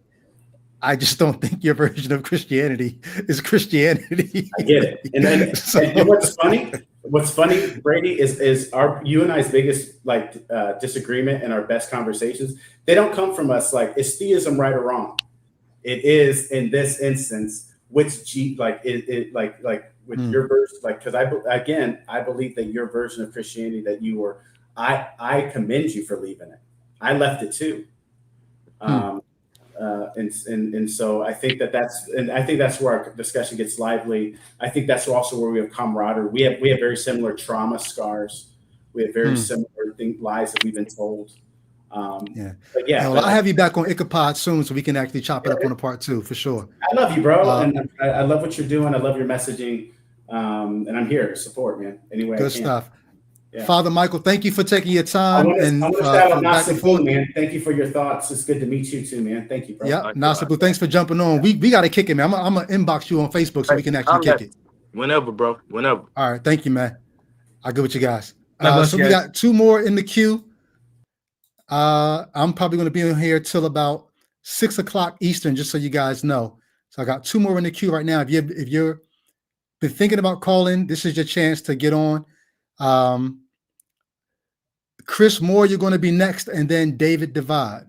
I just don't think your version of Christianity is Christianity. I get it. And what's funny, Brady, is you and I's biggest disagreement and our best conversations, they don't come from us like, is theism right or wrong? It is in this instance, with your version, because I believe that your version of Christianity that you were, I commend you for leaving it. I left it too. And so I think that's where our discussion gets lively. I think that's also where we have camaraderie. We have very similar trauma scars. We have very similar lies that we've been told. I'll have you back on Ichabod soon, so we can actually chop it up on a part 2 for sure. I love you, bro, and I love what you're doing. I love your messaging, and I'm here to support, man. Anyway, good stuff. Yeah. Father Michael, thank you for taking your time. I want to shout out Nasabu, man. Thank you for your thoughts. It's good to meet you too, man. Thank you, bro. Yeah, Nasabu, thanks for jumping on. We got to kick it, man. I'm gonna inbox you on Facebook so we can actually kick it. Whenever, bro. Whenever. All right, thank you, man. I'll go with you guys. So we got 2 more in the queue. I'm probably going to be in here till about 6 o'clock Eastern, just so you guys know. So I got 2 more in the queue right now. If you're been thinking about calling, this is your chance to get on. Chris Moore, you're going to be next, and then David Divide.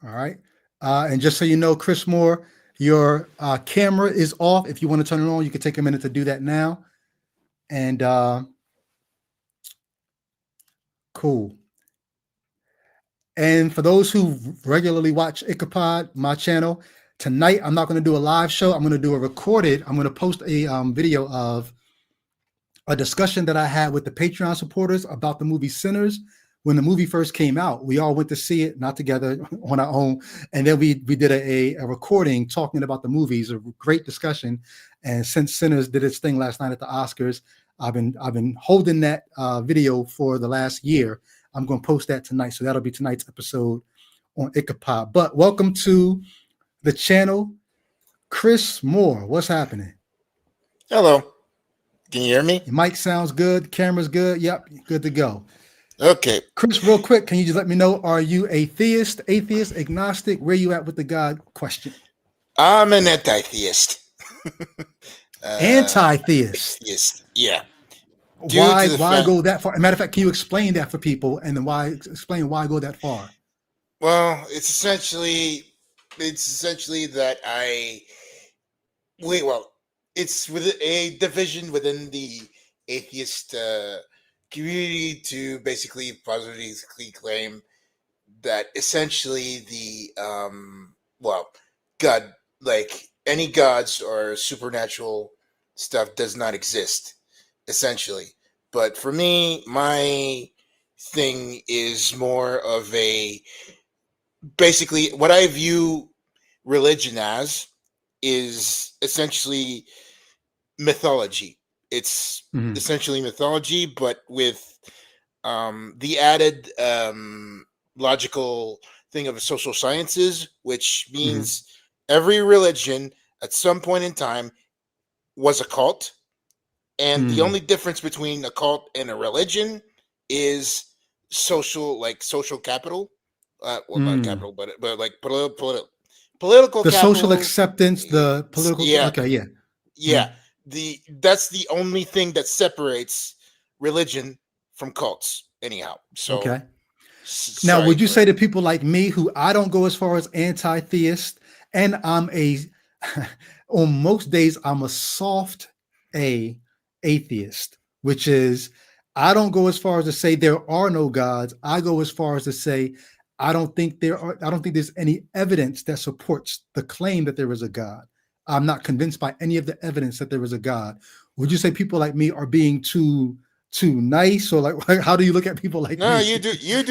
All right. And just so you know, Chris Moore, your camera is off. If you want to turn it on, you can take a minute to do that now. And cool. And for those who regularly watch Ichabod, my channel, tonight I'm not going to do a live show. I'm going to do a recorded. I'm going to post a video of a discussion that I had with the Patreon supporters about the movie Sinners. When the movie first came out, we all went to see it, not together, on our own. And then we did a recording talking about the movies, a great discussion. And since Sinners did its thing last night at the Oscars, I've been holding that video for the last year. I'm going to post that tonight. So that'll be tonight's episode on Ichabod. But welcome to the channel, Chris Moore. What's happening? Hello. Can you hear me? Your mic sounds good. Camera's good. Yep, good to go. Okay. Chris, real quick, can you just let me know, are you a theist, atheist, agnostic? Where you at with the God question? I'm an anti-theist. Anti-theist? Yes. Yeah. Why go that far? As a matter of fact, can you explain that for people, and then explain why go that far? Well, it's essentially that it's with a division within the atheist community to basically positively claim that essentially the well, God, like any gods or supernatural stuff does not exist, essentially. But for me, my thing is more of a basically what I view religion as is essentially mythology. It's Mhm. essentially mythology, but with the added logical thing of social sciences, which Mhm. means every religion at some point in time was a cult. And the Mm. only difference between a cult and a religion is social, like social capital. Well, not Mm. capital, but like political The social capital. acceptance, the political. Yeah, Okay, yeah. yeah. Mm. That's the only thing that separates religion from cults. Anyhow, so Okay. Now, sorry would you for say to people like me, who I don't go as far as anti-theist, and I'm a on most days I'm a soft a atheist, which is I don't go as far as to say there are no gods. I go as far as to say I don't think there's any evidence that supports the claim that there is a God. I'm not convinced by any of the evidence that there is a God. Would you say people like me are being too nice, or like how do you look at people like no, me?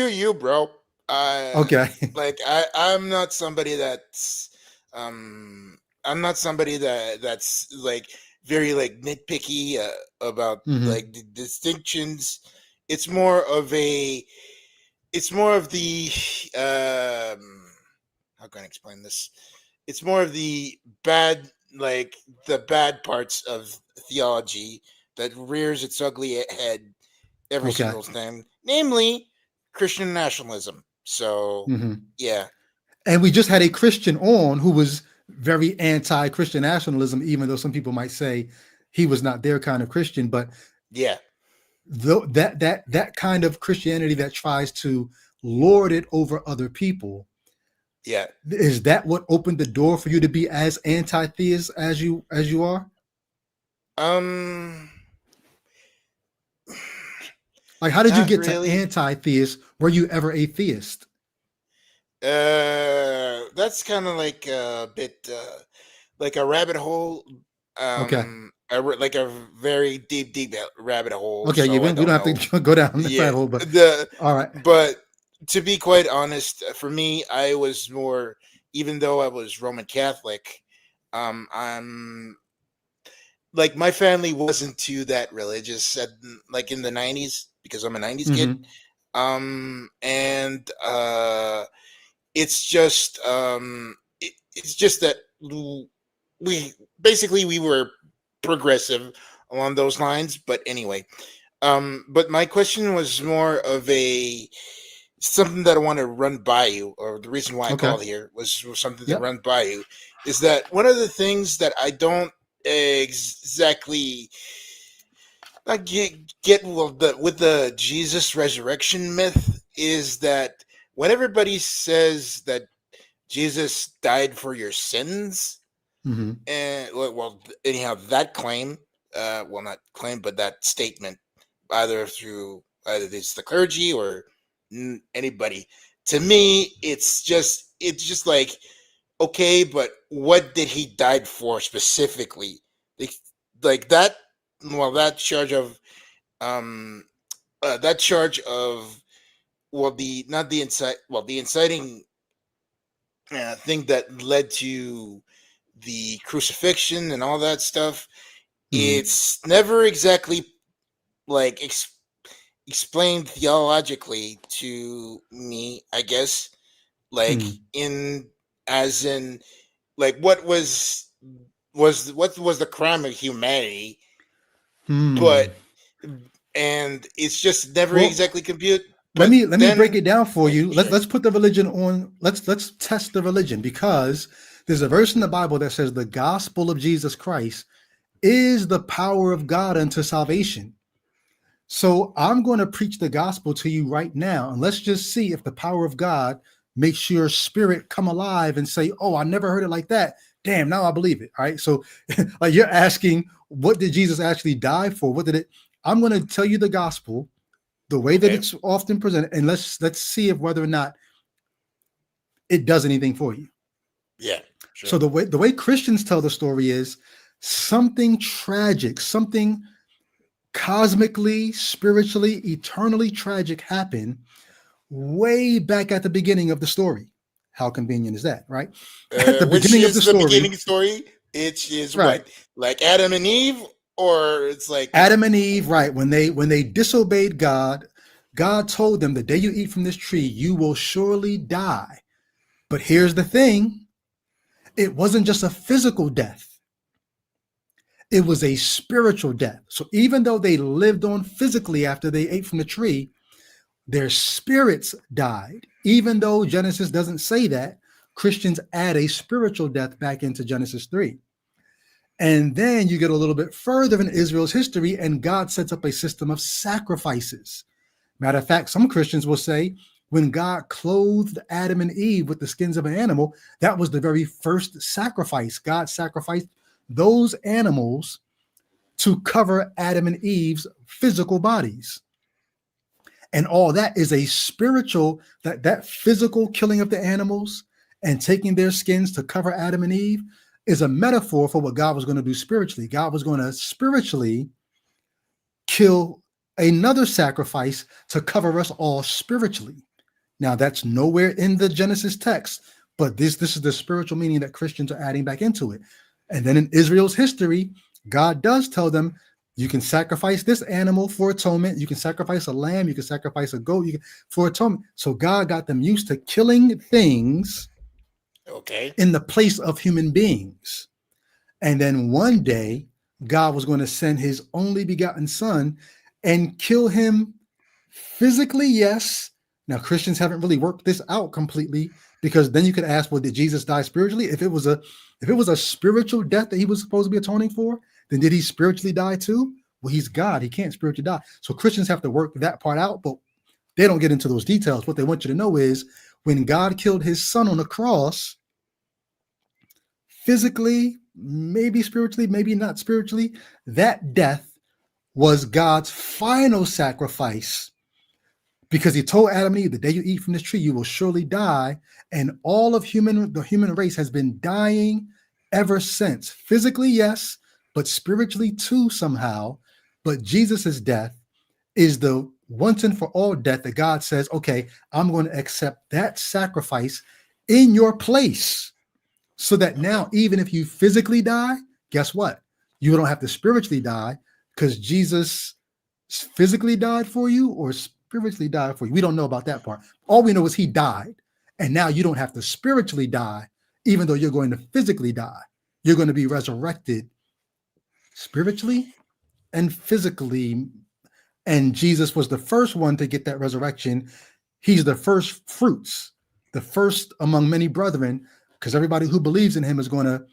you, bro. Uh, Okay. like I'm not somebody that's um, I'm not somebody that's like very like nitpicky about Hmm. like the distinctions. It's more of a, it's more of the how can I explain this? It's more of the bad, like the bad parts of theology that rears its ugly head every Okay. single time, namely Christian nationalism. So, Hmm. yeah, And we just had a Christian on who was very anti-Christian nationalism, even though some people might say he was not their kind of Christian. But yeah, that kind of Christianity that tries to lord it over other people, yeah. is that what opened the door for you to be as anti-theist as you are? Um, Like, how did you not get to really. anti-theist? Were you ever atheist? That's kind of like a bit like a rabbit hole. Okay. Like a very deep rabbit hole. Okay. Yeah, So we I don't don't have know. to go down that Yeah, rabbit hole, but the all right. but to be quite honest, for me, I was more, even though I was Roman Catholic, I'm like my family wasn't too that religious at, like in the 90s, because I'm a 90s kid. Hmm. And it's just it's just that we basically we were progressive along those lines. But anyway, but my question was more of a something that I want to run by you, or the reason why I Okay. called here was something to Yep. run by you, is that one of the things that I don't exactly I get well, with the Jesus resurrection myth is that when everybody says that Jesus died for your sins, Hmm. and well anyhow that claim, well not claim but that statement, either through either it's the clergy or anybody, to me it's just like, okay, but what did he die for specifically? like, like that, well um that charge of, well the not the incite well the inciting thing that led to the crucifixion and all that stuff, Hmm. it's never exactly like explained theologically to me, I guess, like Hmm. in, as in, like what was the crime of humanity, Hmm. but and it's just never Well, exactly compute. let But me break then, it down for you. sure. Let's put the religion on. Let's test the religion, because there's a verse in the Bible that says the gospel of Jesus Christ is the power of God unto salvation. So I'm going to preach the gospel to you right now, and let's just see if the power of God makes your spirit come alive and say, "Oh, I never heard it like that." Damn, now I believe it. All right. So like you're asking, what did Jesus actually die for? What did it? I'm going to tell you the gospel, the way that Okay. it's often presented, and let's see if whether or not it does anything for you. Yeah. Sure. So the way Christians tell the story is something tragic, something cosmically, spiritually, eternally tragic happened way back at the beginning of the story. How convenient is that, right? At the Which beginning of is the the story, beginning story. It is right? what, like Adam and Eve, or it's like Adam and Eve, right? When they disobeyed God, God told them, the day you eat from this tree, you will surely die. But here's the thing: it wasn't just a physical death; it was a spiritual death. So even though they lived on physically after they ate from the tree, their spirits died. Even though Genesis doesn't say that, Christians add a spiritual death back into Genesis 3. And then you get a little bit further in Israel's history, and God sets up a system of sacrifices. Matter of fact, some Christians will say when God clothed Adam and Eve with the skins of an animal, that was the very first sacrifice. God sacrificed those animals to cover Adam and Eve's physical bodies. And all that is a spiritual, that physical killing of the animals and taking their skins to cover Adam and Eve is a metaphor for what God was going to do spiritually. God was going to spiritually kill another sacrifice to cover us all spiritually. Now, that's nowhere in the Genesis text, but this is the spiritual meaning that Christians are adding back into it. And then in Israel's history, God does tell them, you can sacrifice this animal for atonement. You can sacrifice a lamb. You can sacrifice a goat for atonement. So God got them used to killing things in the place of human beings. And then one day, God was going to send his only begotten son and kill him physically, yes. Now, Christians haven't really worked this out completely, because then you could ask, well, did Jesus die spiritually? If it was a spiritual death that he was supposed to be atoning for, then did he spiritually die too? Well, he's God. He can't spiritually die. So Christians have to work that part out, but they don't get into those details. What they want you to know is when God killed his son on the cross, physically, maybe spiritually, maybe not spiritually, that death was God's final sacrifice, because he told Adam and Eve, the day you eat from this tree, you will surely die. And all of the human race has been dying ever since. Physically, yes, but spiritually too somehow. But Jesus's death is the once and for all death that God says, okay, I'm going to accept that sacrifice in your place, so that now, even if you physically die, guess what? You don't have to spiritually die, because Jesus physically died for you or spiritually died for you. We don't know about that part. All we know is he died. And now you don't have to spiritually die, even though you're going to physically die. You're going to be resurrected spiritually and physically. And Jesus was the first one to get that resurrection. He's the first fruits, the first among many brethren, because everybody who believes in him is going to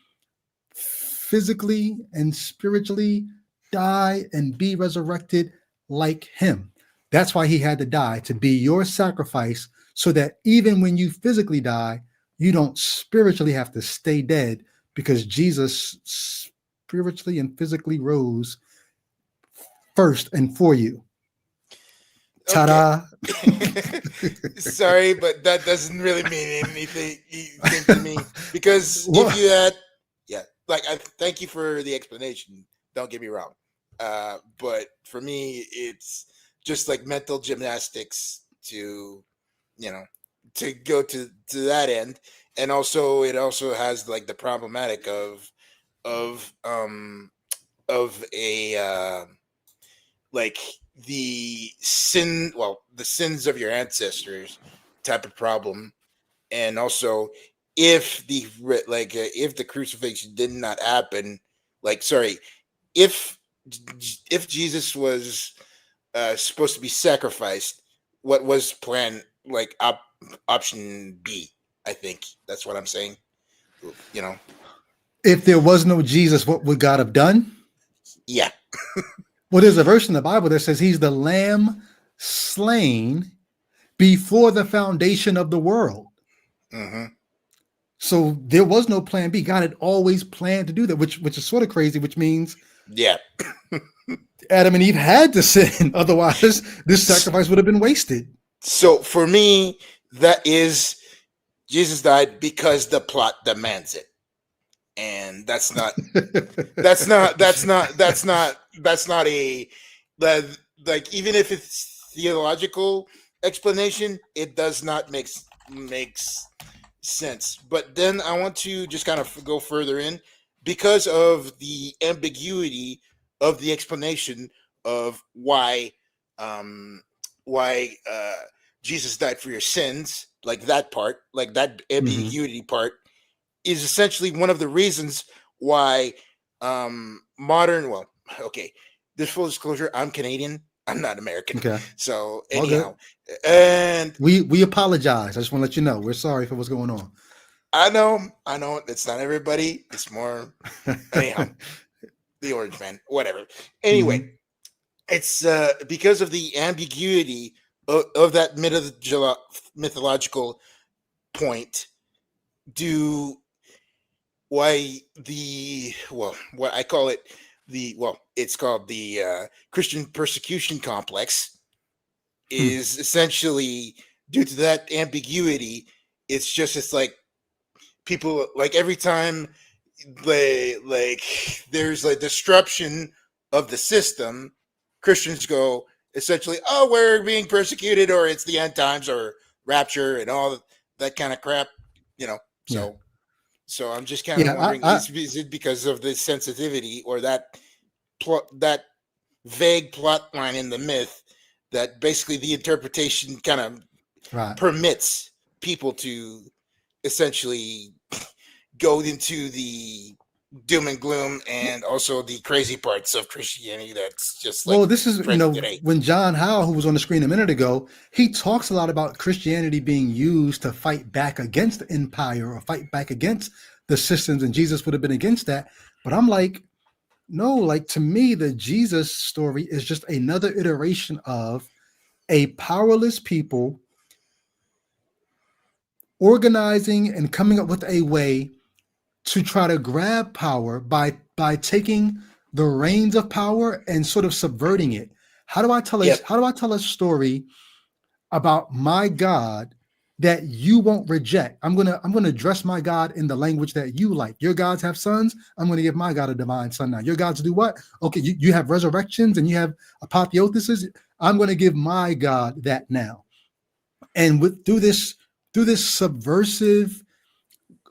physically and spiritually die and be resurrected like him. That's why he had to die, to be your sacrifice, so that even when you physically die, you don't spiritually have to stay dead, because Jesus spiritually and physically rose first and for you. Ta-da. Sorry, but that doesn't really mean anything to me, because if you had, I thank you for the explanation. Don't get me wrong. But for me, it's just like mental gymnastics to go to that end. And also it also has like the problematic of a like the sins of your ancestors type of problem. And also if the crucifixion did not happen, if Jesus was supposed to be sacrificed, what was plan option B? I think that's what I'm saying. If there was no Jesus, what would God have done? Yeah. Well, there's a verse in the Bible that says he's the lamb slain before the foundation of the world. Mm-hmm. So there was no plan B. God had always planned to do that, which is sort of crazy, which means Yeah. Adam and Eve had to sin. Otherwise, this sacrifice would have been wasted. So for me, that is Jesus died because the plot demands it. And that's not a like, even if it's theological explanation, it does not makes sense. But then I want to just kind of go further in because of the ambiguity of the explanation of why Jesus died for your sins, like that part, like that ambiguity part is essentially one of the reasons why this full disclosure, I'm Canadian, I'm not American. Okay. So All anyhow, good. and we apologize. I just want to let you know we're sorry for what's going on. I know it's not everybody, it's more anyhow, the Orange Man, whatever. Anyway, it's because of the ambiguity of that mythological point, it's called the Christian persecution complex, is essentially due to that ambiguity. It's like people, like, every time there's like disruption of the system, Christians go essentially, oh, we're being persecuted, or it's the end times, or rapture, and all that kind of crap, So I'm just kind of wondering, is it because of the sensitivity or that vague plot line in the myth that basically the interpretation kind of permits people to essentially go into the doom and gloom and also the crazy parts of Christianity that's just like, well, this is, today. When John Howe, who was on the screen a minute ago, he talks a lot about Christianity being used to fight back against the empire or fight back against the systems, and Jesus would have been against that. But I'm like, no, like, to me, the Jesus story is just another iteration of a powerless people organizing and coming up with a way to try to grab power by taking the reins of power and sort of subverting it. How do I tell a story about my God that you won't reject? I'm gonna address my God in the language that you like. Your gods have sons. I'm gonna give my God a divine son now. Your gods do what? Okay, you have resurrections and you have apotheosis. I'm gonna give my God that now. And through this subversive,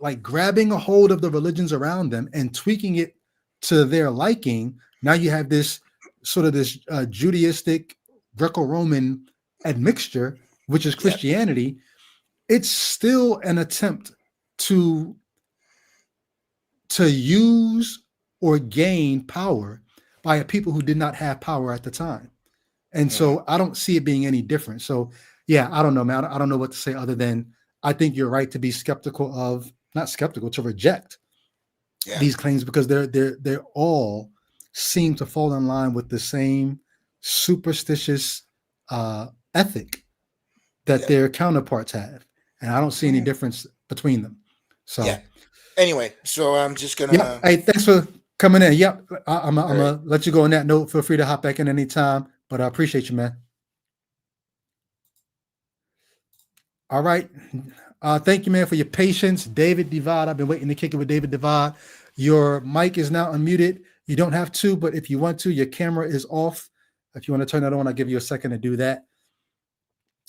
like, grabbing a hold of the religions around them and tweaking it to their liking, now you have this sort of this Judaistic Greco-Roman admixture, which is Christianity. It's still an attempt to use or gain power by a people who did not have power at the time. And so I don't see it being any different. So yeah, I don't know, man. I don't know what to say other than I think you're right to be skeptical of, not skeptical, to reject these claims, because they're all seem to fall in line with the same superstitious ethic that their counterparts have. And I don't see any difference between them. So anyway, so I'm just gonna hey, thanks for coming in. I'm gonna let you go on that note. Feel free to hop back in anytime, but I appreciate you, man. All right. Thank you, man, for your patience. David Divad. I've been waiting to kick it with David Divad. Your mic is now unmuted. You don't have to, but if you want to, your camera is off. If you want to turn that on, I'll give you a second to do that.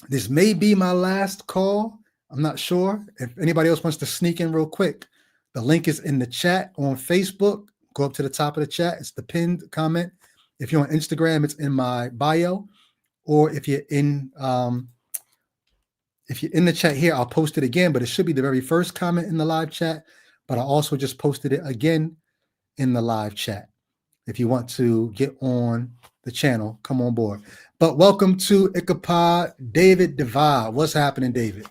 This may be my last call. I'm not sure. If anybody else wants to sneak in real quick, the link is in the chat on Facebook. Go up to the top of the chat. It's the pinned comment. If you're on Instagram, it's in my bio. Or if you're in the chat here, I'll post it again, but it should be the very first comment in the live chat. But I also just posted it again in the live chat. If you want to get on the channel, come on board. But welcome to Ichabod, David Divad. What's happening, David?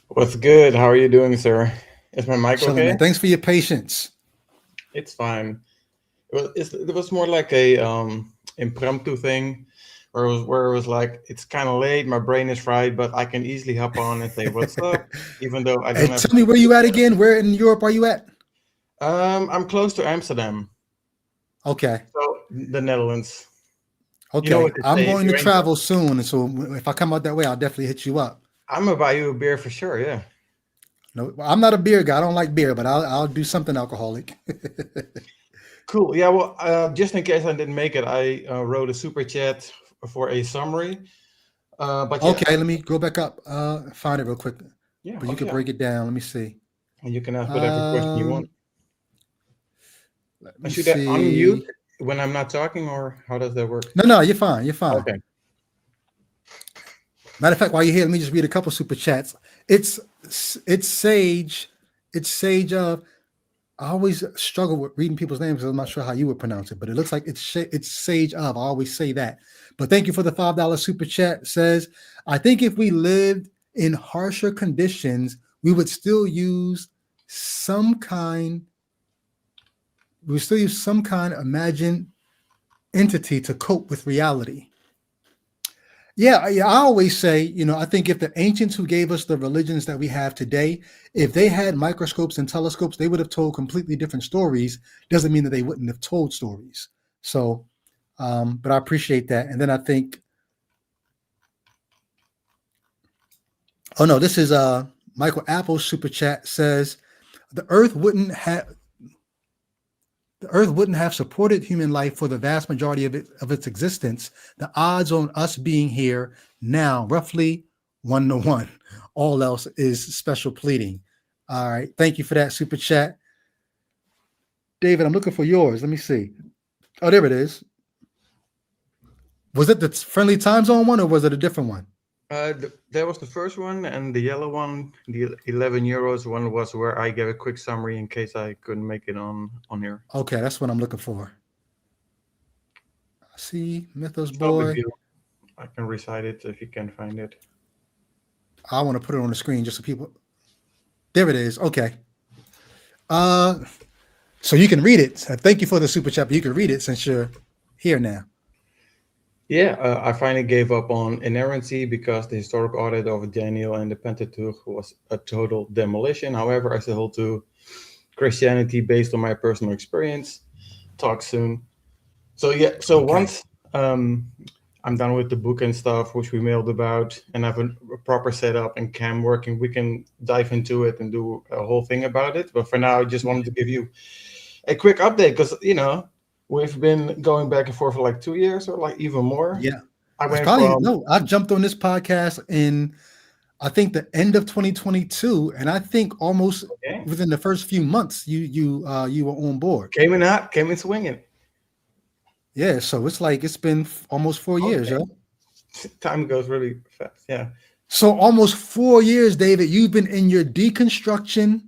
What's good? How are you doing, sir? Is my mic Chilling, okay? man. Thanks for your patience. It's fine. It was more like a impromptu thing where it was like, it's kind of late, my brain is fried, but I can easily hop on and say what's up, even though I don't Hey, have. tell me where you at again. Where in Europe are you at? I'm close to Amsterdam, Okay. so the Netherlands. Okay. You know what to I'm say, going if to you travel soon, and so if I come out that way, I'll definitely hit you up. I'm gonna buy you a beer for sure. Yeah. No, I'm not a beer guy. I don't like beer, but I'll do something alcoholic. Cool. Yeah. Well, just in case I didn't make it, I wrote a super chat for a summary. But yeah, Okay, let me go back up. Find it real quick. yeah. But you can break it down. Let me see. And you can ask whatever question you want. Let me Should I see. unmute when I'm not talking, or how does that work? No, you're fine. You're fine. Okay. Matter of fact, while you're here, let me just read a couple super chats. It's Sage. It's Sage of. I always struggle with reading people's names because I'm not sure how you would pronounce it, but it looks like it's Sage of. I always say that. But thank you for the $5 super chat. Says, I think if we lived in harsher conditions, we would still use some kind. We would still use some kind of imagined entity to cope with reality. Yeah, I always say, I think if the ancients who gave us the religions that we have today, if they had microscopes and telescopes, they would have told completely different stories. Doesn't mean that they wouldn't have told stories. So, but I appreciate that. And then I think, oh no, this is Michael Apple's super chat says, the earth wouldn't have supported human life for the vast majority of its existence. The odds on us being here now, roughly 1-1. All else is special pleading. All right. Thank you for that super chat. David, I'm looking for yours. Let me see. Oh, there it is. Was it the friendly time zone one or was it a different one? That was the first one, and the yellow one, the 11 euros one, was where I gave a quick summary in case I couldn't make it on here. Okay, that's what I'm looking for. See, Mythos No big Boy. deal. I can recite it if you can find it. I want to put it on the screen just so people. There it is. Okay. So you can read it. Thank you for the super chat. But you can read it since you're here now. Yeah, I finally gave up on inerrancy because the historic audit of Daniel and the Pentateuch was a total demolition. However, I still hold to Christianity based on my personal experience. Talk soon. So yeah, so Okay. once I'm done with the book and stuff, which we mailed about, and have a proper setup and cam working, we can dive into it and do a whole thing about it. But for now, I just wanted to give you a quick update because, we've been going back and forth for like 2 years or like even more. Yeah. I went I jumped on this podcast in, I think, the end of 2022, and I think almost within the first few months, you were on board. Came in swinging. Yeah, so it's been almost 4 years, yo. Time goes really fast. Yeah. So almost 4 years, David, you've been in your deconstruction.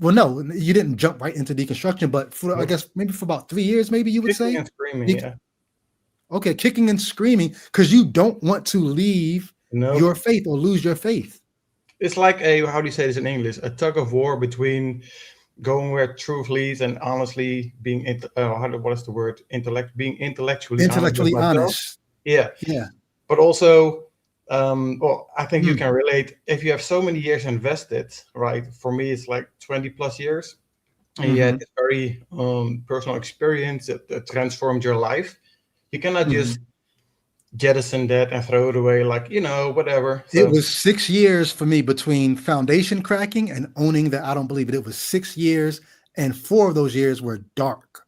Well, no, you didn't jump right into deconstruction, but I guess maybe for about 3 years, maybe you would Kicking say. and screaming, yeah. Okay, kicking and screaming because you don't want to leave your faith or lose your faith. It's like how do you say this in English? A tug of war between going where truth leads and honestly being what is the word? Being intellectually honest. Yeah. But also, I think you can relate. If you have so many years invested, right? For me, it's like 20 plus years, and yet it's very personal experience that transformed your life. You cannot just jettison that and throw it away like, whatever. So, it was 6 years for me between foundation cracking and owning that I don't believe it. It was 6 years, and 4 of those years were dark.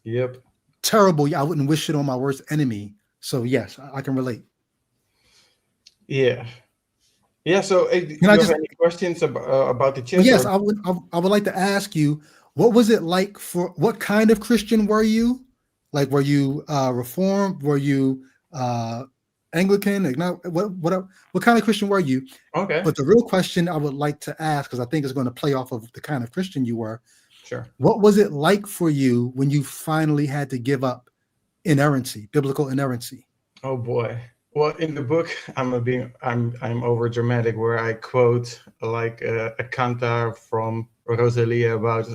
Yep. Terrible. I wouldn't wish it on my worst enemy. So yes, I can relate. Yeah. So do you have any questions about the chat? Well, yes, I would like to ask you, what was it like what kind of Christian were you? Like, were you Reformed? Were you Anglican? What kind of Christian were you? Okay. But the real question I would like to ask, because I think it's going to play off of the kind of Christian you were. Sure. What was it like for you when you finally had to give up inerrancy, biblical inerrancy? Oh boy. Well, in the book, I'm over dramatic where I quote like a canta from Rosalia about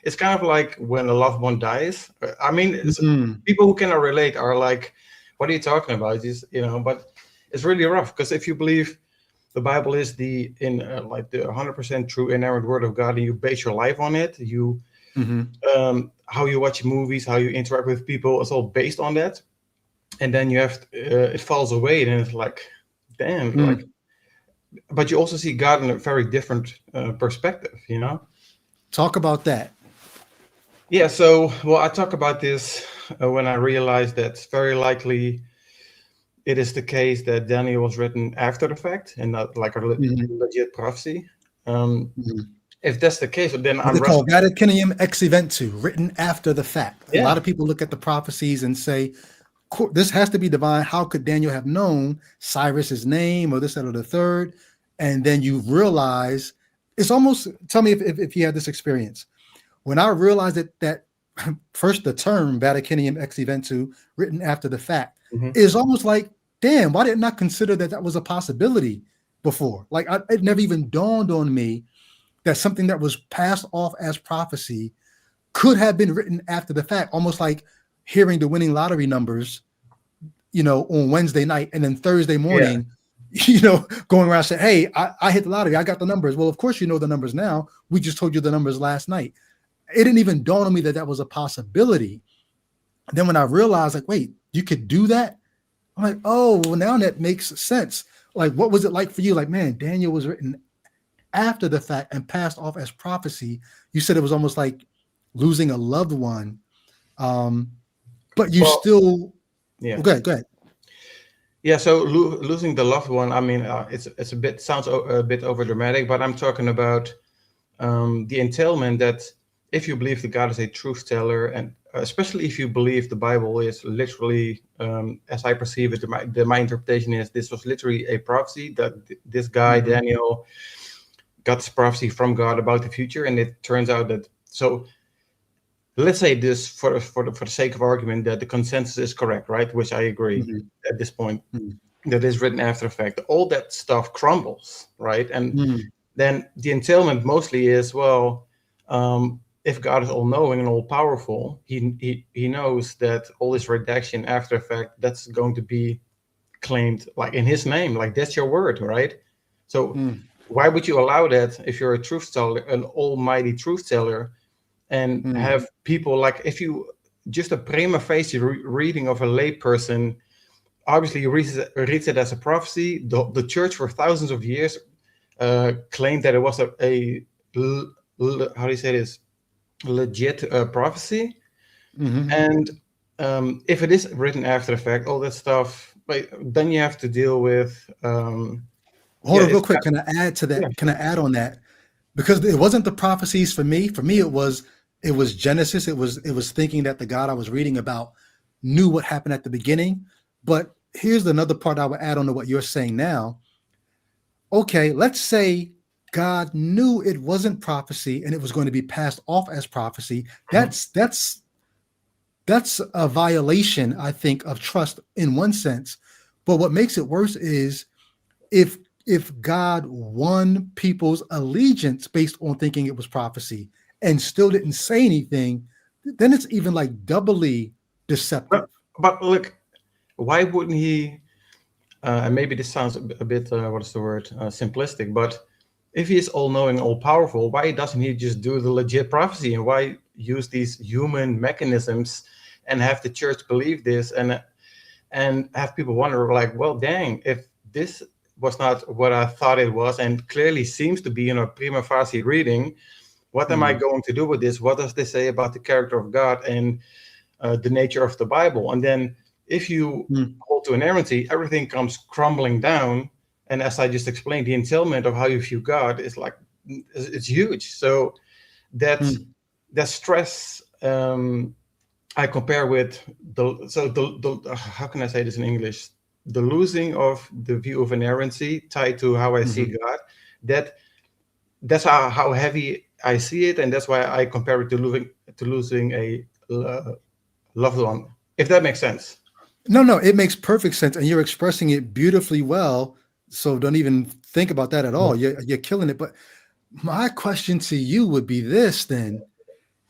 it's kind of like when a loved one dies. I mean, people who cannot relate are like, what are you talking about? But it's really rough, because if you believe the Bible is the 100% true inerrant word of God, and you base your life on it, how you watch movies, how you interact with people, it's all based on that. And then you have it falls away, and it's like, damn, but you also see God in a very different perspective, Talk about that. Yeah, so, well, I talk about this when I realized that very likely it is the case that Daniel was written after the fact and not like a legit prophecy. If that's the case, then I'm called Vaticanium ex eventu, written after the fact. Yeah. A lot of people look at the prophecies and say, this has to be divine. How could Daniel have known Cyrus's name or this, that, or the third? And then you realize, it's almost, tell me if you had this experience. When I realized that first the term Vaticanium ex eventu, written after the fact, is almost like, damn, why didn't I consider that was a possibility before? Like, it never even dawned on me that something that was passed off as prophecy could have been written after the fact, almost like hearing the winning lottery numbers, on Wednesday night, and then Thursday morning, going around saying, hey, I hit the lottery, I got the numbers. Well, of course, you know the numbers now. We just told you the numbers last night. It didn't even dawn on me that was a possibility. And then when I realized, like, wait, you could do that? I'm like, oh, well, now that makes sense. Like, what was it like for you? Like, man, Daniel was written after the fact and passed off as prophecy. You said it was almost like losing a loved one. But you still, go ahead. Yeah, so losing the loved one, I mean, it's sounds a bit over dramatic, but I'm talking about the entailment that if you believe that God is a truth teller, and especially if you believe the Bible is literally, as I perceive it, my interpretation is this was literally a prophecy that this guy, Daniel, got this prophecy from God about the future, and it turns out that, so let's say this for the sake of argument, that the consensus is correct, right? Which I agree at this point, that is written after the fact. All that stuff crumbles, right? And then the entailment mostly is, well, if God is all-knowing and all-powerful, he knows that all this redaction after the fact, that's going to be claimed like in his name, like that's your word, right? So why would you allow that if you're a truth teller, an almighty truth teller, and have people like, if you just a prima facie reading of a lay person, obviously reads it as a prophecy. The church for thousands of years claimed that it was how do you say this, legit prophecy. And if it is written after the fact, all that stuff, then you have to deal with hold on real quick. Can I add to that? Can I add on that? Because it wasn't the prophecies for me. For me, it was Genesis. It was thinking that the God I was reading about knew what happened at the beginning. But here's another part I would add on to what you're saying now. Okay, let's say God knew it wasn't prophecy and it was going to be passed off as prophecy. That's a violation, I think, of trust in one sense. But what makes it worse is if God won people's allegiance based on thinking it was prophecy and still didn't say anything, then it's even like doubly deceptive. But look, why wouldn't he? And maybe this sounds a bit, simplistic, but if he is all-knowing, all-powerful, why doesn't he just do the legit prophecy, and why use these human mechanisms and have the church believe this and have people wonder, like, well, dang, if this was not what I thought it was, and clearly seems to be in a prima facie reading, what am I going to do with this? What does this say about the character of God and the nature of the Bible? And then if you hold to inerrancy, everything comes crumbling down. And as I just explained, the entailment of how you view God is like, it's huge. So that stress I compare with the how can I say this in English? The losing of the view of inerrancy tied to how I see God. That's how heavy I see it, and that's why I compare it to losing a loved one. If that makes sense. No, it makes perfect sense, and you're expressing it beautifully well. So don't even think about that at all. You're killing it. But my question to you would be this then: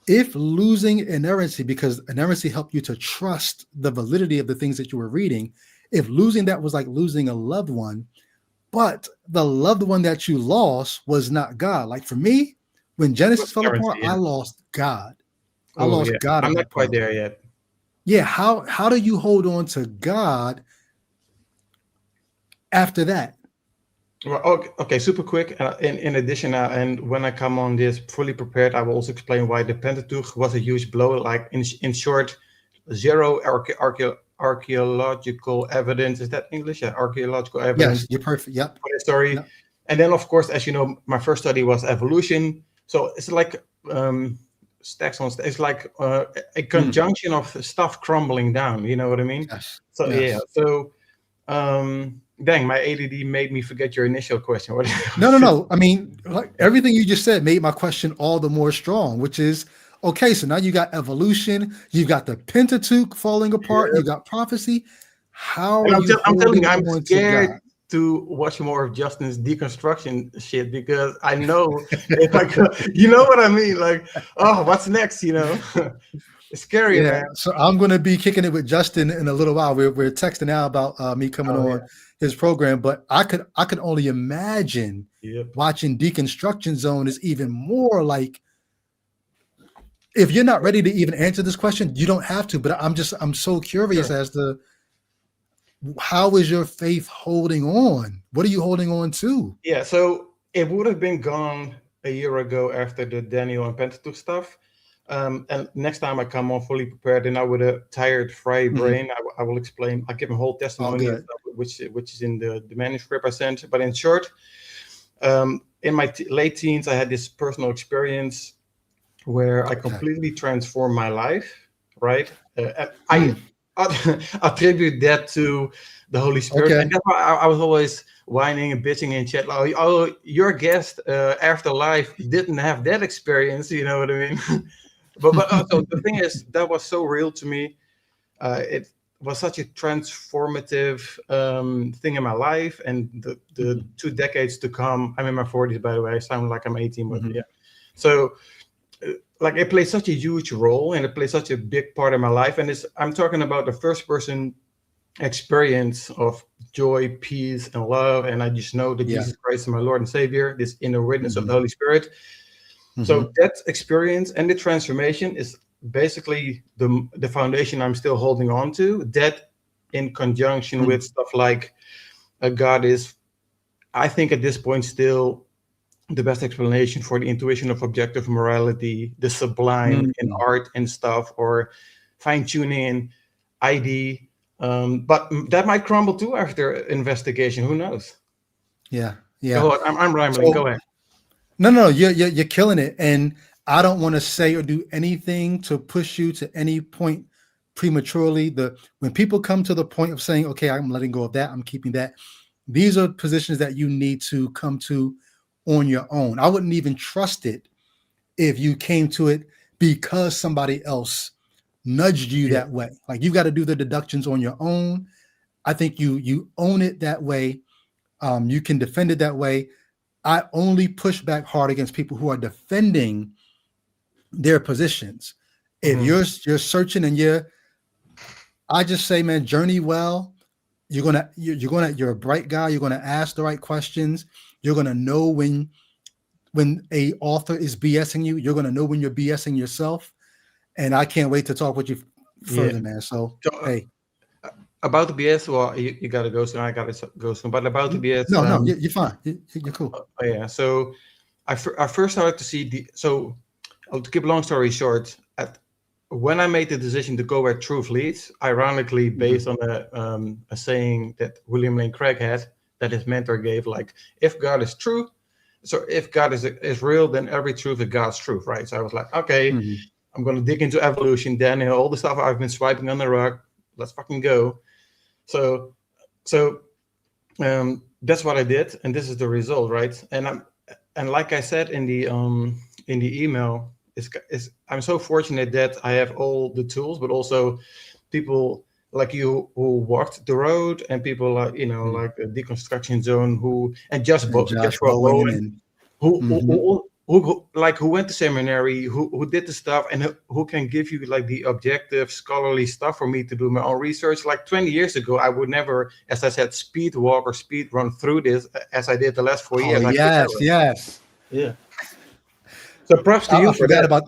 if losing inerrancy, because inerrancy helped you to trust the validity of the things that you were reading, if losing that was like losing a loved one, but the loved one that you lost was not God. Like for me, when Genesis fell apart, I lost God. I lost God. I'm at not that quite point. there yet. Yeah. How do you hold on to God after that? Well, okay, super quick. In addition, and when I come on this fully prepared, I will also explain why the Pentateuch was a huge blow. Like in short, zero archaeological evidence. Is that English? Yeah, archaeological evidence. Yes, you're perfect. Yep. For the story. Yep. And then, of course, as you know, my first study was evolution. So it's like stacks on stacks. It's like a conjunction of stuff crumbling down. You know what I mean? Yes. So yes. yeah. So dang, my ADD made me forget your initial question. What? No. I mean, like everything you just said made my question all the more strong, which is okay. So now you got evolution, you've got the Pentateuch falling apart, you got prophecy. How are you I'm telling holding you, I'm on to scared God? to watch more of Justin's deconstruction shit because I know if I could, you know what I mean? Like, oh, what's next? You know, it's scary, Yeah. man. So I'm going to be kicking it with Justin in a little while. We're texting now about me coming on his program, but I could only imagine watching Deconstruction Zone is even more like. If you're not ready to even answer this question, you don't have to. But I'm so curious as to how is your faith holding on? What are you holding on to? Yeah, so it would have been gone a year ago after the Daniel and Pentateuch stuff. And next time I come on fully prepared, and I with a tired, fried brain, I will explain. I give a whole testimony, and stuff, which is in the manuscript I sent. But in short, in my late teens, I had this personal experience where I completely transformed my life. Right, I attribute that to the Holy Spirit, and that's why I was always whining and bitching in chat. Like, oh, your guest after life didn't have that experience. You know what I mean? But also the thing is, that was so real to me. It was such a transformative thing in my life, and the 2 decades to come. I'm in my 40s, by the way. I sound like I'm 18, but yeah. So, like, it plays such a huge role, and it plays such a big part of my life. And I'm talking about the first-person experience of joy, peace, and love. And I just know that Jesus Christ is my Lord and Savior. This inner witness of the Holy Spirit. So that experience and the transformation is basically the foundation I'm still holding on to. That in conjunction with stuff like God is, I think at this point, still the best explanation for the intuition of objective morality, the sublime in art and stuff, or fine-tuning in ID. But that might crumble too after investigation. Who knows? Yeah. Go on. I'm rambling. Go ahead. No, you're killing it, and I don't want to say or do anything to push you to any point prematurely. When people come to the point of saying, "Okay, I'm letting go of that, I'm keeping that," these are positions that you need to come to on your own. I wouldn't even trust it if you came to it because somebody else nudged you that way. Like, you've got to do the deductions on your own. I think you own it that way. You can defend it that way. I only push back hard against people who are defending their positions. If you're searching and I just say, man, journey well. You're a bright guy. You're gonna ask the right questions. You're gonna know when a author is BSing you. You're gonna know when you're BSing yourself. And I can't wait to talk with you further, man. So hey. About the BS, well, you got to go soon. I got to go soon. But about the BS, no, you're fine. You're cool. Yeah. So I first started to see so to keep a long story short, when I made the decision to go where truth leads, ironically based on a saying that William Lane Craig had, that his mentor gave, like, if God is true, so if God is real, then every truth is God's truth, right? So I was like, okay, I'm going to dig into evolution, then all the stuff I've been swiping on the rug. Let's fucking go. So that's what I did, and this is the result, right? And like I said in the email, I'm so fortunate that I have all the tools, but also people like you who walked the road, and people like like the Deconstruction Zone who Josh Bowen, who who went to seminary, who did the stuff, and who can give you like the objective scholarly stuff for me to do my own research. Like 20 years ago, I would never, as I said, speed walk or speed run through this as I did the last 4 years. Yes. Yeah. So props to you I for forgot that. about.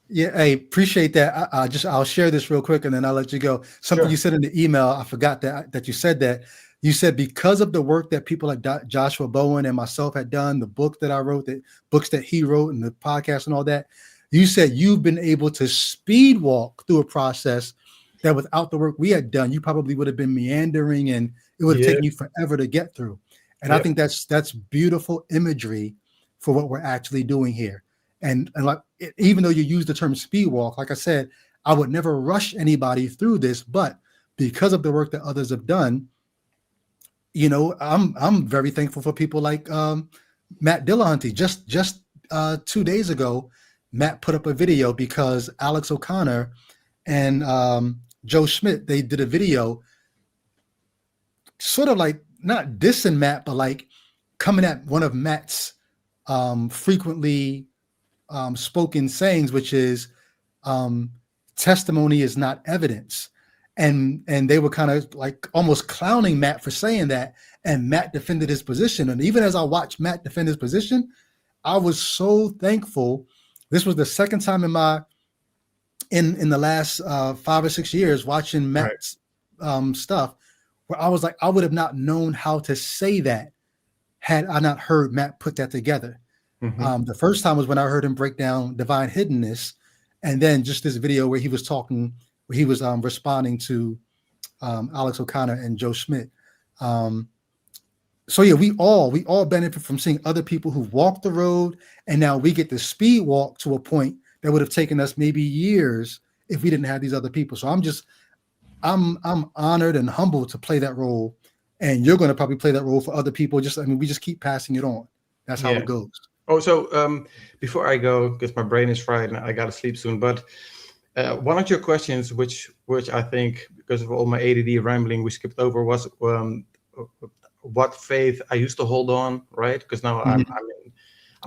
Yeah, I appreciate that. I'll share this real quick and then I'll let you go. Something Sure. you said in the email, I forgot that you said that. You said because of the work that people like Joshua Bowen and myself had done, the book that I wrote, the books that he wrote, and the podcast and all that, you said you've been able to speed walk through a process that without the work we had done, you probably would have been meandering and it would have taken you forever to get through. And I think that's beautiful imagery for what we're actually doing here. And like, even though you use the term speed walk, like I said, I would never rush anybody through this, but because of the work that others have done, you know, I'm very thankful for people like Matt Dillahunty. Just 2 days ago, Matt put up a video because Alex O'Connor and Joe Schmidt, they did a video sort of like not dissing Matt, but like coming at one of Matt's frequently spoken sayings, which is testimony is not evidence. And they were kind of like almost clowning Matt for saying that. And Matt defended his position. And even as I watched Matt defend his position, I was so thankful. This was the second time in the last 5 or 6 years watching Matt's stuff where I was like, I would have not known how to say that had I not heard Matt put that together. Mm-hmm. The first time was when I heard him break down divine hiddenness. And then just this video where he was talking, where he was responding to Alex O'Connor and Joe Schmidt. So yeah, we all benefit from seeing other people who walked the road, and now we get to speed walk to a point that would have taken us maybe years if we didn't have these other people. So I'm honored and humbled to play that role, and you're going to probably play that role for other people. We just keep passing it on. That's how it goes. Oh, so before I go, because my brain is fried and I got to sleep soon, but one of your questions, which I think because of all my ADD rambling we skipped over, was what faith I used to hold on, right? Because now I'm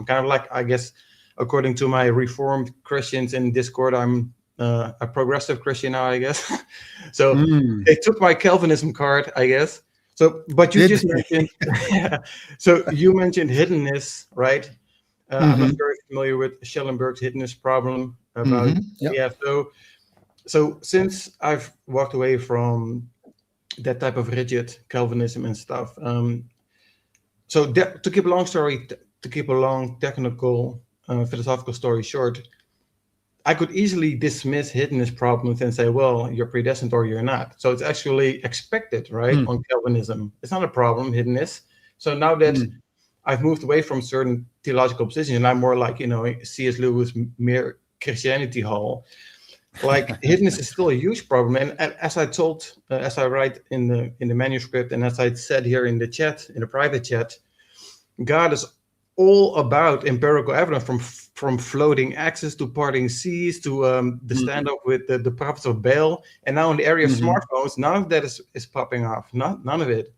kind of like, I guess, according to my Reformed Christians in Discord, I'm a progressive Christian now, I guess. So they took my Calvinism card, I guess. So, but you just mentioned, so you mentioned hiddenness, right? I'm not very familiar with Schellenberg's hiddenness problem. About So since I've walked away from that type of rigid Calvinism and stuff, so to keep a long technical philosophical story short, I could easily dismiss hiddenness problems and say, well, you're predestined or you're not. So it's actually expected, right? On Calvinism, it's not a problem, hiddenness. So now that I've moved away from certain theological positions, and I'm more like, C.S. Lewis, mere Christianity Hall. Like hiddenness is still a huge problem, and as I write in the manuscript, and as I said here in the chat, in the private chat, God is all about empirical evidence, from floating axes to parting seas to the standoff with the prophets of Baal, and now in the area of smartphones, none of that is popping off. None of it.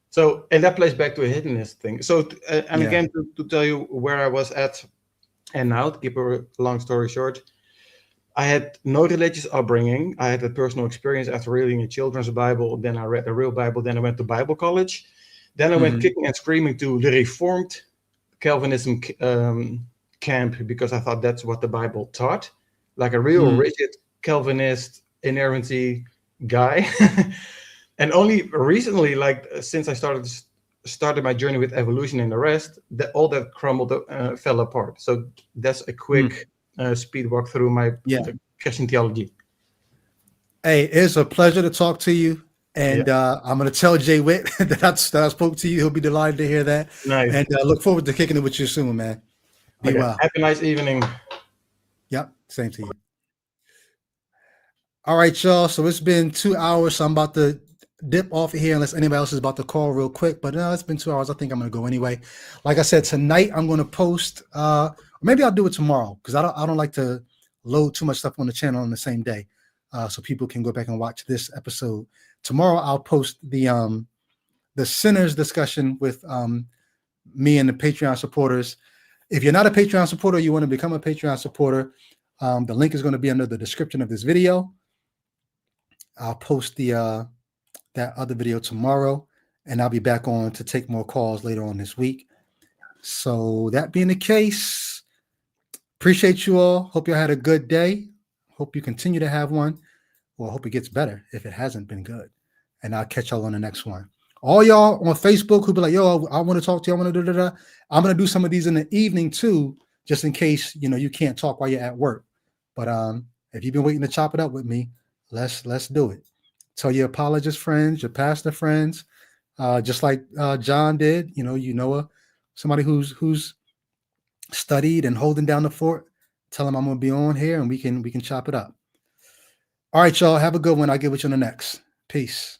So, and that plays back to a hiddenness thing. So, again, to tell you where I was at, and now to keep a long story short, I had no religious upbringing. I had a personal experience after reading a children's Bible. Then I read the real Bible. Then I went to Bible college. Then I went kicking and screaming to the Reformed Calvinism camp because I thought that's what the Bible taught, like a real rigid Calvinist inerrancy guy. And only recently, like since I started my journey with evolution and the rest, that all that crumbled, fell apart. So that's a quick speed walk through my Christian theology. Hey, it's a pleasure to talk to you. And I'm going to tell Jay Witt that I spoke to you. He'll be delighted to hear that. Nice. And look forward to kicking it with you soon, man. Be well. Have a nice evening. Yep. Same to you. All right, y'all. So it's been 2 hours. So I'm about to dip off of here unless anybody else is about to call real quick. But no, it's been 2 hours. I think I'm going to go anyway. Like I said, tonight I'm going to post. Maybe I'll do it tomorrow because I don't like to load too much stuff on the channel on the same day, so people can go back and watch this episode. Tomorrow I'll post the sinners discussion with me and the Patreon supporters. If you're not a Patreon supporter, you want to become a Patreon supporter, the link is going to be under the description of this video. I'll post the that other video tomorrow, and I'll be back on to take more calls later on this week. So that being the case, appreciate you all. Hope you had a good day. Hope you continue to have one. Well, hope it gets better if it hasn't been good. And I'll catch y'all on the next one. All y'all on Facebook who be like, yo, I want to talk to you. I want to do that. I'm going to do some of these in the evening too, just in case, you can't talk while you're at work. But if you've been waiting to chop it up with me, let's do it. Tell your apologist friends, your pastor friends, just like John did. Somebody who's studied and holding down the fort. Tell them I'm gonna be on here and we can chop it up. All right, y'all. Have a good one. I'll get with you on the next. Peace.